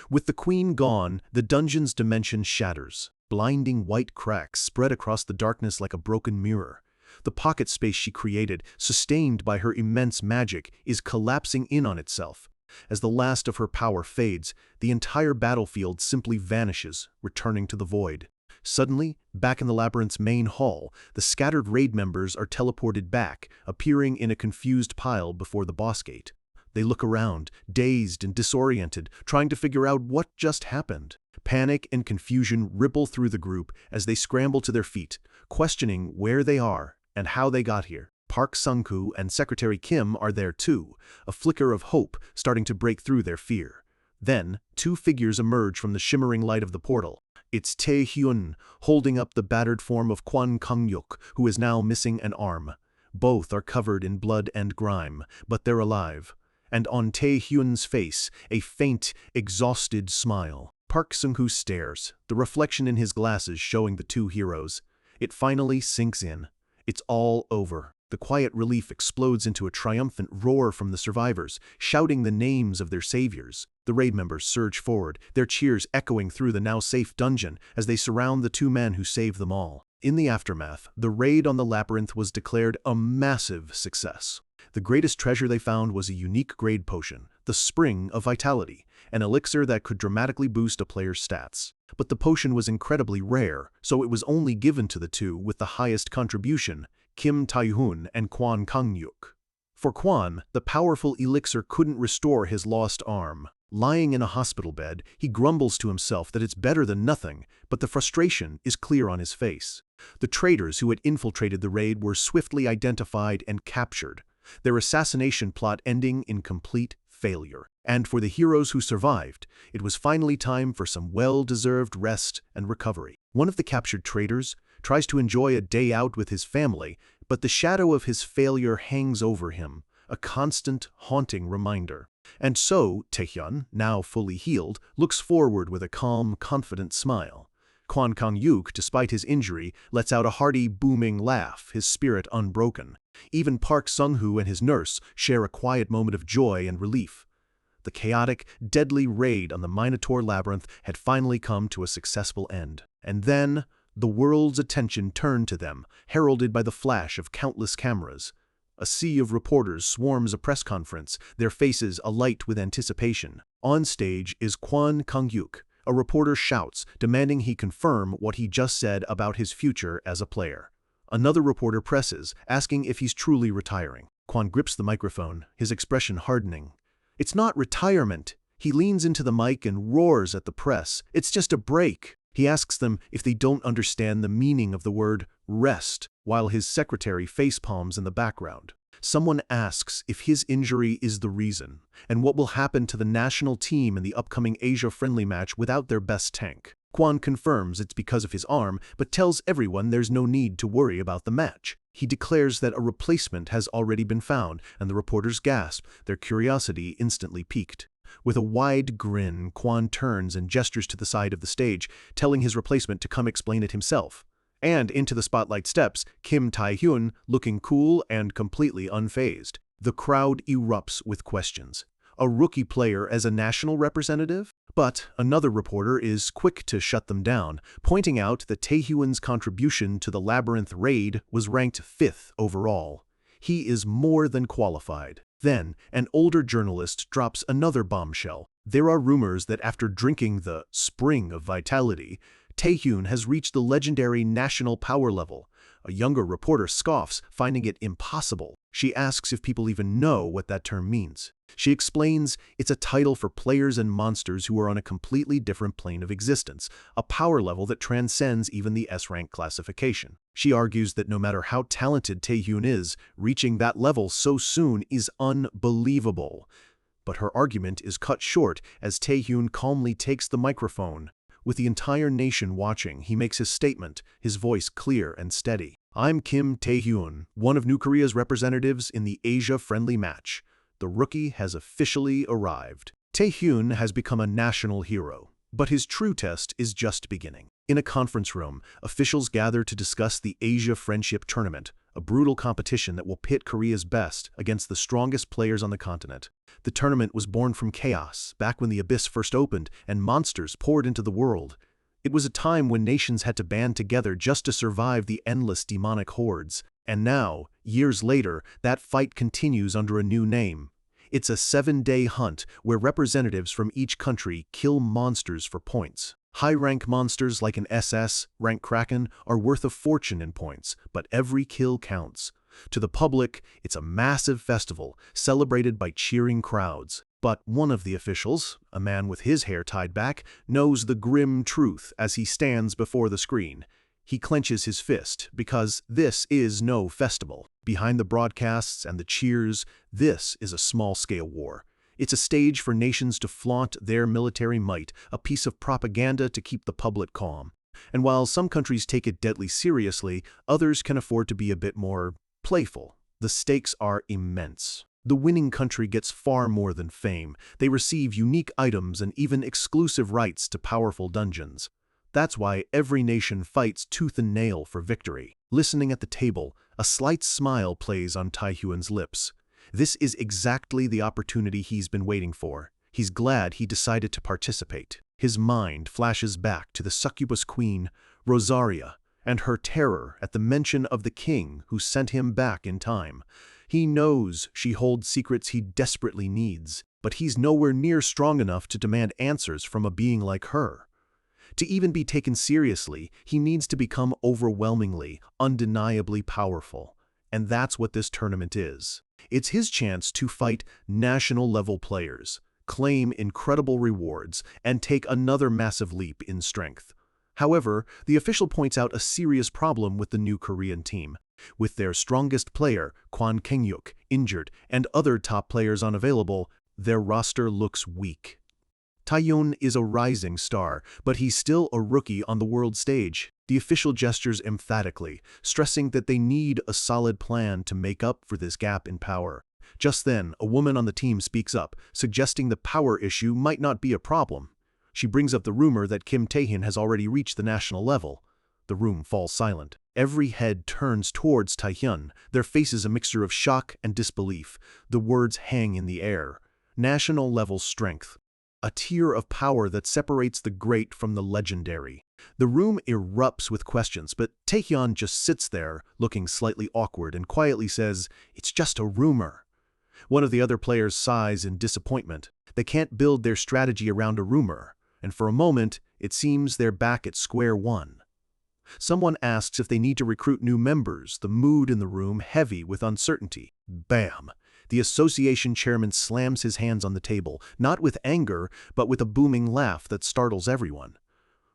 With the queen gone, the dungeon's dimension shatters. Blinding white cracks spread across the darkness like a broken mirror. The pocket space she created, sustained by her immense magic, is collapsing in on itself. As the last of her power fades, the entire battlefield simply vanishes, returning to the void. Suddenly, back in the labyrinth's main hall, the scattered raid members are teleported back, appearing in a confused pile before the boss gate. They look around, dazed and disoriented, trying to figure out what just happened. Panic and confusion ripple through the group as they scramble to their feet, questioning where they are and how they got here. Park Sung-koo and Secretary Kim are there too, a flicker of hope starting to break through their fear. Then, two figures emerge from the shimmering light of the portal. It's Taehyun, holding up the battered form of Kwon Kang-yuk, who is now missing an arm. Both are covered in blood and grime, but they're alive. And on Taehyun's face, a faint, exhausted smile. Park Sung-koo stares, the reflection in his glasses showing the two heroes. It finally sinks in. It's all over. The quiet relief explodes into a triumphant roar from the survivors, shouting the names of their saviors. The raid members surge forward, their cheers echoing through the now safe dungeon as they surround the two men who saved them all. In the aftermath, the raid on the labyrinth was declared a massive success. The greatest treasure they found was a unique grade potion, the Spring of Vitality, an elixir that could dramatically boost a player's stats. But the potion was incredibly rare, so it was only given to the two with the highest contribution, Kim Taehyun and Kwon Kang-yuk. For Kwon, the powerful elixir couldn't restore his lost arm. Lying in a hospital bed, he grumbles to himself that it's better than nothing, but the frustration is clear on his face. The traitors who had infiltrated the raid were swiftly identified and captured, their assassination plot ending in complete failure. And for the heroes who survived, it was finally time for some well-deserved rest and recovery. One of the captured traitors tries to enjoy a day out with his family, but the shadow of his failure hangs over him, a constant, haunting reminder. And so, Taehyun, now fully healed, looks forward with a calm, confident smile. Kwon Kang-yuk, despite his injury, lets out a hearty, booming laugh, his spirit unbroken. Even Park Sung-hoo and his nurse share a quiet moment of joy and relief. The chaotic, deadly raid on the Minotaur Labyrinth had finally come to a successful end. And then, the world's attention turned to them, heralded by the flash of countless cameras. A sea of reporters swarms a press conference, their faces alight with anticipation. On stage is Kwon Kang-yuk. A reporter shouts, demanding he confirm what he just said about his future as a player. Another reporter presses, asking if he's truly retiring. Kwon grips the microphone, his expression hardening. It's not retirement. He leans into the mic and roars at the press. It's just a break. He asks them if they don't understand the meaning of the word rest, while his secretary facepalms in the background. Someone asks if his injury is the reason, and what will happen to the national team in the upcoming Asia-friendly match without their best tank. Kwon confirms it's because of his arm, but tells everyone there's no need to worry about the match. He declares that a replacement has already been found, and the reporters gasp, their curiosity instantly piqued. With a wide grin, Kwon turns and gestures to the side of the stage, telling his replacement to come explain it himself. And into the spotlight steps Kim Tae-hyun, looking cool and completely unfazed. The crowd erupts with questions. A rookie player as a national representative? But another reporter is quick to shut them down, pointing out that Tae-hyun's contribution to the Labyrinth raid was ranked 5th overall. He is more than qualified. Then, an older journalist drops another bombshell. There are rumors that after drinking the Spring of Vitality, Taehyun has reached the legendary national power level. A younger reporter scoffs, finding it impossible. She asks if people even know what that term means. She explains it's a title for players and monsters who are on a completely different plane of existence, a power level that transcends even the S-rank classification. She argues that no matter how talented Taehyun is, reaching that level so soon is unbelievable. But her argument is cut short as Taehyun calmly takes the microphone. With the entire nation watching, he makes his statement, his voice clear and steady. I'm Kim Tae-hyun, one of New Korea's representatives in the Asia-friendly match. The rookie has officially arrived. Tae-hyun has become a national hero, but his true test is just beginning. In a conference room, officials gather to discuss the Asia Friendship Tournament, a brutal competition that will pit Korea's best against the strongest players on the continent. The tournament was born from chaos, back when the abyss first opened and monsters poured into the world. It was a time when nations had to band together just to survive the endless demonic hordes. And now, years later, that fight continues under a new name. It's a 7-day hunt where representatives from each country kill monsters for points. High-rank monsters like an SS-Rank Kraken are worth a fortune in points, but every kill counts. To the public, it's a massive festival, celebrated by cheering crowds. But one of the officials, a man with his hair tied back, knows the grim truth as he stands before the screen. He clenches his fist, because this is no festival. Behind the broadcasts and the cheers, this is a small-scale war. It's a stage for nations to flaunt their military might, a piece of propaganda to keep the public calm. And while some countries take it deadly seriously, others can afford to be a bit more playful. The stakes are immense. The winning country gets far more than fame. They receive unique items and even exclusive rights to powerful dungeons. That's why every nation fights tooth and nail for victory. Listening at the table, a slight smile plays on Taehyun's lips. This is exactly the opportunity he's been waiting for. He's glad he decided to participate. His mind flashes back to the succubus queen, Rosaria, and her terror at the mention of the king who sent him back in time. He knows she holds secrets he desperately needs, but he's nowhere near strong enough to demand answers from a being like her. To even be taken seriously, he needs to become overwhelmingly, undeniably powerful. And that's what this tournament is. It's his chance to fight national-level players, claim incredible rewards, and take another massive leap in strength. However, the official points out a serious problem with the new Korean team. With their strongest player, Kwon Kang-yuk, injured, and other top players unavailable, their roster looks weak. Taehyun is a rising star, but he's still a rookie on the world stage. The official gestures emphatically, stressing that they need a solid plan to make up for this gap in power. Just then, a woman on the team speaks up, suggesting the power issue might not be a problem. She brings up the rumor that Kim Tae-hyun has already reached the national level. The room falls silent. Every head turns towards Tae-hyun, their faces a mixture of shock and disbelief. The words hang in the air. National level strength. A tier of power that separates the great from the legendary. The room erupts with questions, but Tae-hyun just sits there, looking slightly awkward, and quietly says, "It's just a rumor." One of the other players sighs in disappointment. They can't build their strategy around a rumor, and for a moment, it seems they're back at square one. Someone asks if they need to recruit new members, the mood in the room heavy with uncertainty. Bam! The association chairman slams his hands on the table, not with anger, but with a booming laugh that startles everyone.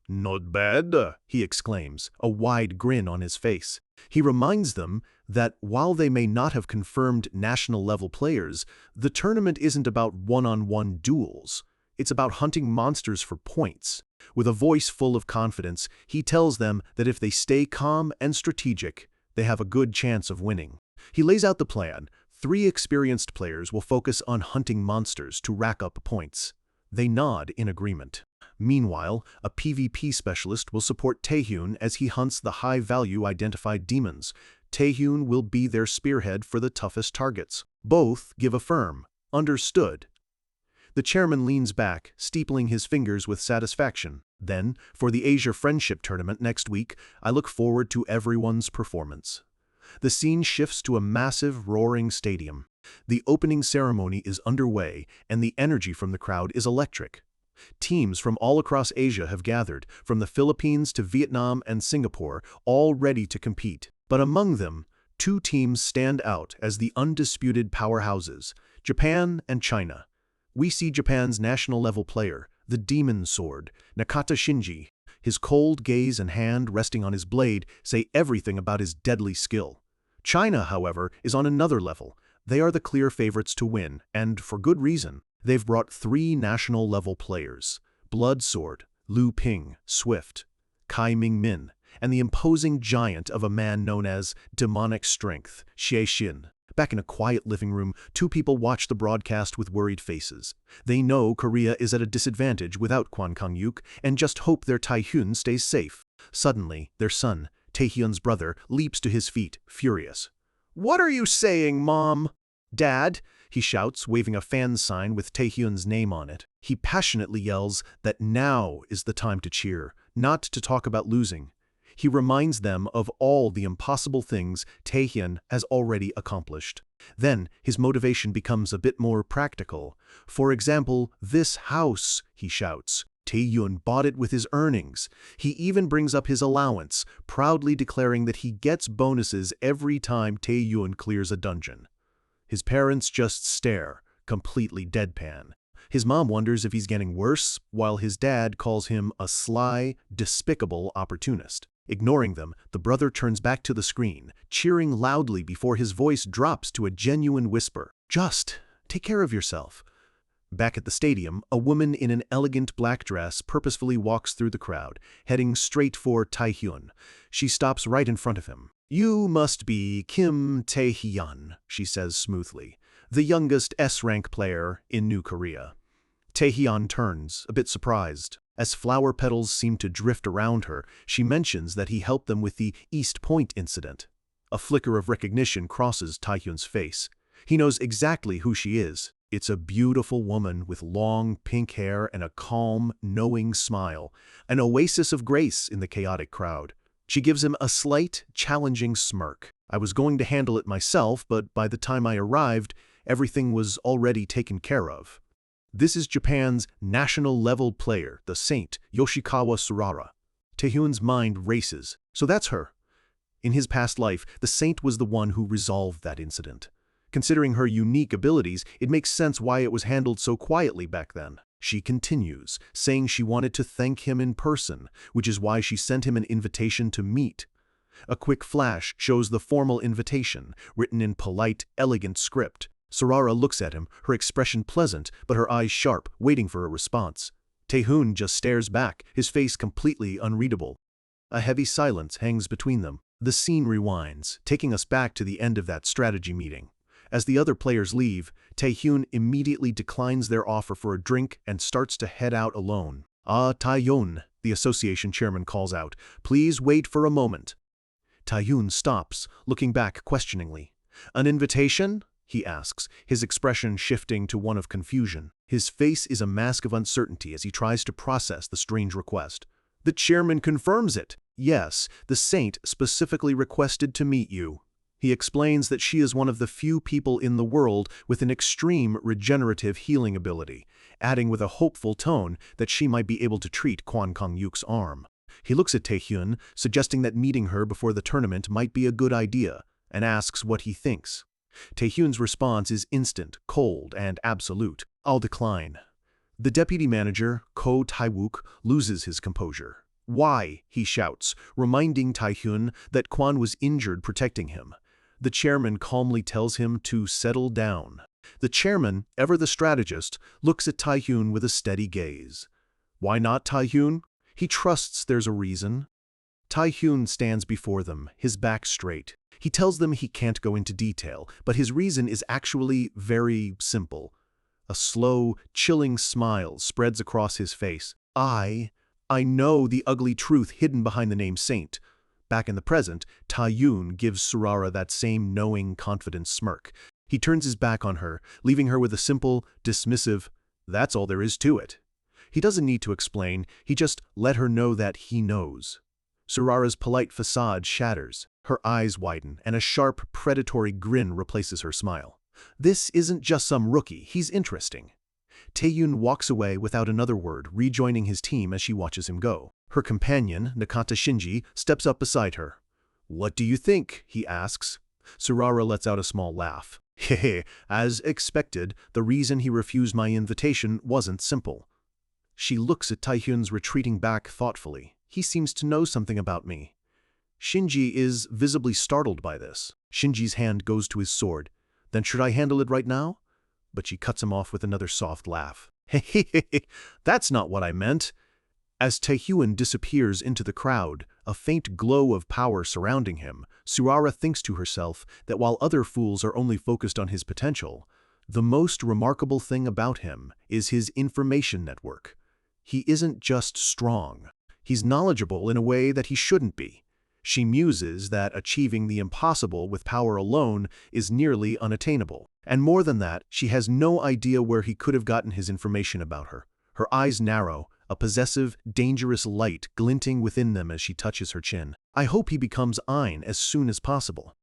"Not bad," he exclaims, a wide grin on his face. He reminds them that while they may not have confirmed national-level players, the tournament isn't about one-on-one duels. It's about hunting monsters for points. With a voice full of confidence, he tells them that if they stay calm and strategic, they have a good chance of winning. He lays out the plan. 3 experienced players will focus on hunting monsters to rack up points. They nod in agreement. Meanwhile, a PvP specialist will support Tae-hyun as he hunts the high-value identified demons. Tae-hyun will be their spearhead for the toughest targets. Both give a firm, "Understood." The chairman leans back, steepling his fingers with satisfaction. Then, for the Asia Friendship Tournament next week, I look forward to everyone's performance. The scene shifts to a massive, roaring stadium. The opening ceremony is underway, and the energy from the crowd is electric. Teams from all across Asia have gathered, from the Philippines to Vietnam and Singapore, all ready to compete. But among them, 2 teams stand out as the undisputed powerhouses: Japan and China. We see Japan's national-level player, the Demon Sword, Nakata Shinji. His cold gaze and hand resting on his blade say everything about his deadly skill. China, however, is on another level. They are the clear favorites to win, and for good reason. They've brought 3 national-level players: Blood Sword, Lu Ping, Swift, Kai Ming-min, and the imposing giant of a man known as Demonic Strength, Xie Xin. Back in a quiet living room, 2 people watch the broadcast with worried faces. They know Korea is at a disadvantage without Kwon Kang-yuk and just hope their Tae-hyun stays safe. Suddenly, their son, Tae-hyun's brother, leaps to his feet, furious. "What are you saying, Mom?" "Dad," he shouts, waving a fan sign with Tae-hyun's name on it. He passionately yells that now is the time to cheer, not to talk about losing. He reminds them of all the impossible things Tae-hyun has already accomplished. Then his motivation becomes a bit more practical. "For example, this house," he shouts. Tae-hyun bought it with his earnings. He even brings up his allowance, proudly declaring that he gets bonuses every time Tae-hyun clears a dungeon. His parents just stare, completely deadpan. His mom wonders if he's getting worse, while his dad calls him a sly, despicable opportunist. Ignoring them, the brother turns back to the screen, cheering loudly before his voice drops to a genuine whisper. "Just take care of yourself." Back at the stadium, a woman in an elegant black dress purposefully walks through the crowd, heading straight for Tae-hyun. She stops right in front of him. "You must be Kim Tae-hyun," she says smoothly, "the youngest S-rank player in New Korea." Tae-hyun turns, a bit surprised. As flower petals seem to drift around her, she mentions that he helped them with the East Point incident. A flicker of recognition crosses Tae-hyun's face. He knows exactly who she is. It's a beautiful woman with long pink hair and a calm, knowing smile, an oasis of grace in the chaotic crowd. She gives him a slight, challenging smirk. "I was going to handle it myself, but by the time I arrived, everything was already taken care of." This is Japan's national-level player, the Saint, Yoshikawa Surara. Tae-hyun's mind races. So that's her. In his past life, the Saint was the one who resolved that incident. Considering her unique abilities, it makes sense why it was handled so quietly back then. She continues, saying she wanted to thank him in person, which is why she sent him an invitation to meet. A quick flash shows the formal invitation, written in polite, elegant script. Surara looks at him, her expression pleasant, but her eyes sharp, waiting for a response. Tae-hyun just stares back, his face completely unreadable. A heavy silence hangs between them. The scene rewinds, taking us back to the end of that strategy meeting. As the other players leave, Taehyun immediately declines their offer for a drink and starts to head out alone. "Ah, Taehyun," the association chairman calls out, "please wait for a moment." Taehyun stops, looking back questioningly. "An invitation?" he asks, his expression shifting to one of confusion. His face is a mask of uncertainty as he tries to process the strange request. The chairman confirms it. "Yes, the saint specifically requested to meet you." He explains that she is one of the few people in the world with an extreme regenerative healing ability, adding with a hopeful tone that she might be able to treat Kwon Kang-yuk's arm. He looks at Taehyun, suggesting that meeting her before the tournament might be a good idea, and asks what he thinks. Taehyun's response is instant, cold, and absolute. "I'll decline." The deputy manager, Ko Tae-wook, loses his composure. "Why?" he shouts, reminding Taehyun that Kwon was injured protecting him. The chairman calmly tells him to settle down. The chairman, ever the strategist, looks at Taehyun with a steady gaze. Why not Taehyun? He trusts there's a reason. Taehyun stands before them, his back straight. He tells them he can't go into detail, but his reason is actually very simple. A slow, chilling smile spreads across his face. I know the ugly truth hidden behind the name Saint." Back in the present, Taehyun gives Surara that same knowing, confident smirk. He turns his back on her, leaving her with a simple, dismissive, "That's all there is to it." He doesn't need to explain, he just let her know that he knows. Surara's polite facade shatters. Her eyes widen, and a sharp, predatory grin replaces her smile. This isn't just some rookie, he's interesting. Taehyun walks away without another word, rejoining his team as she watches him go. Her companion, Nakata Shinji, steps up beside her. "What do you think?" he asks. Surara lets out a small laugh. "Hehe, as expected, the reason he refused my invitation wasn't simple." She looks at Taehyun's retreating back thoughtfully. He seems to know something about me. Shinji is visibly startled by this. Shinji's hand goes to his sword. "Then should I handle it right now?" But she cuts him off with another soft laugh. "Hehehe, that's not what I meant." As Taehyun disappears into the crowd, a faint glow of power surrounding him, Surara thinks to herself that while other fools are only focused on his potential, the most remarkable thing about him is his information network. He isn't just strong. He's knowledgeable in a way that he shouldn't be. She muses that achieving the impossible with power alone is nearly unattainable. And more than that, she has no idea where he could have gotten his information about her. Her eyes narrow, a possessive, dangerous light glinting within them as she touches her chin. "I hope he becomes Ein as soon as possible."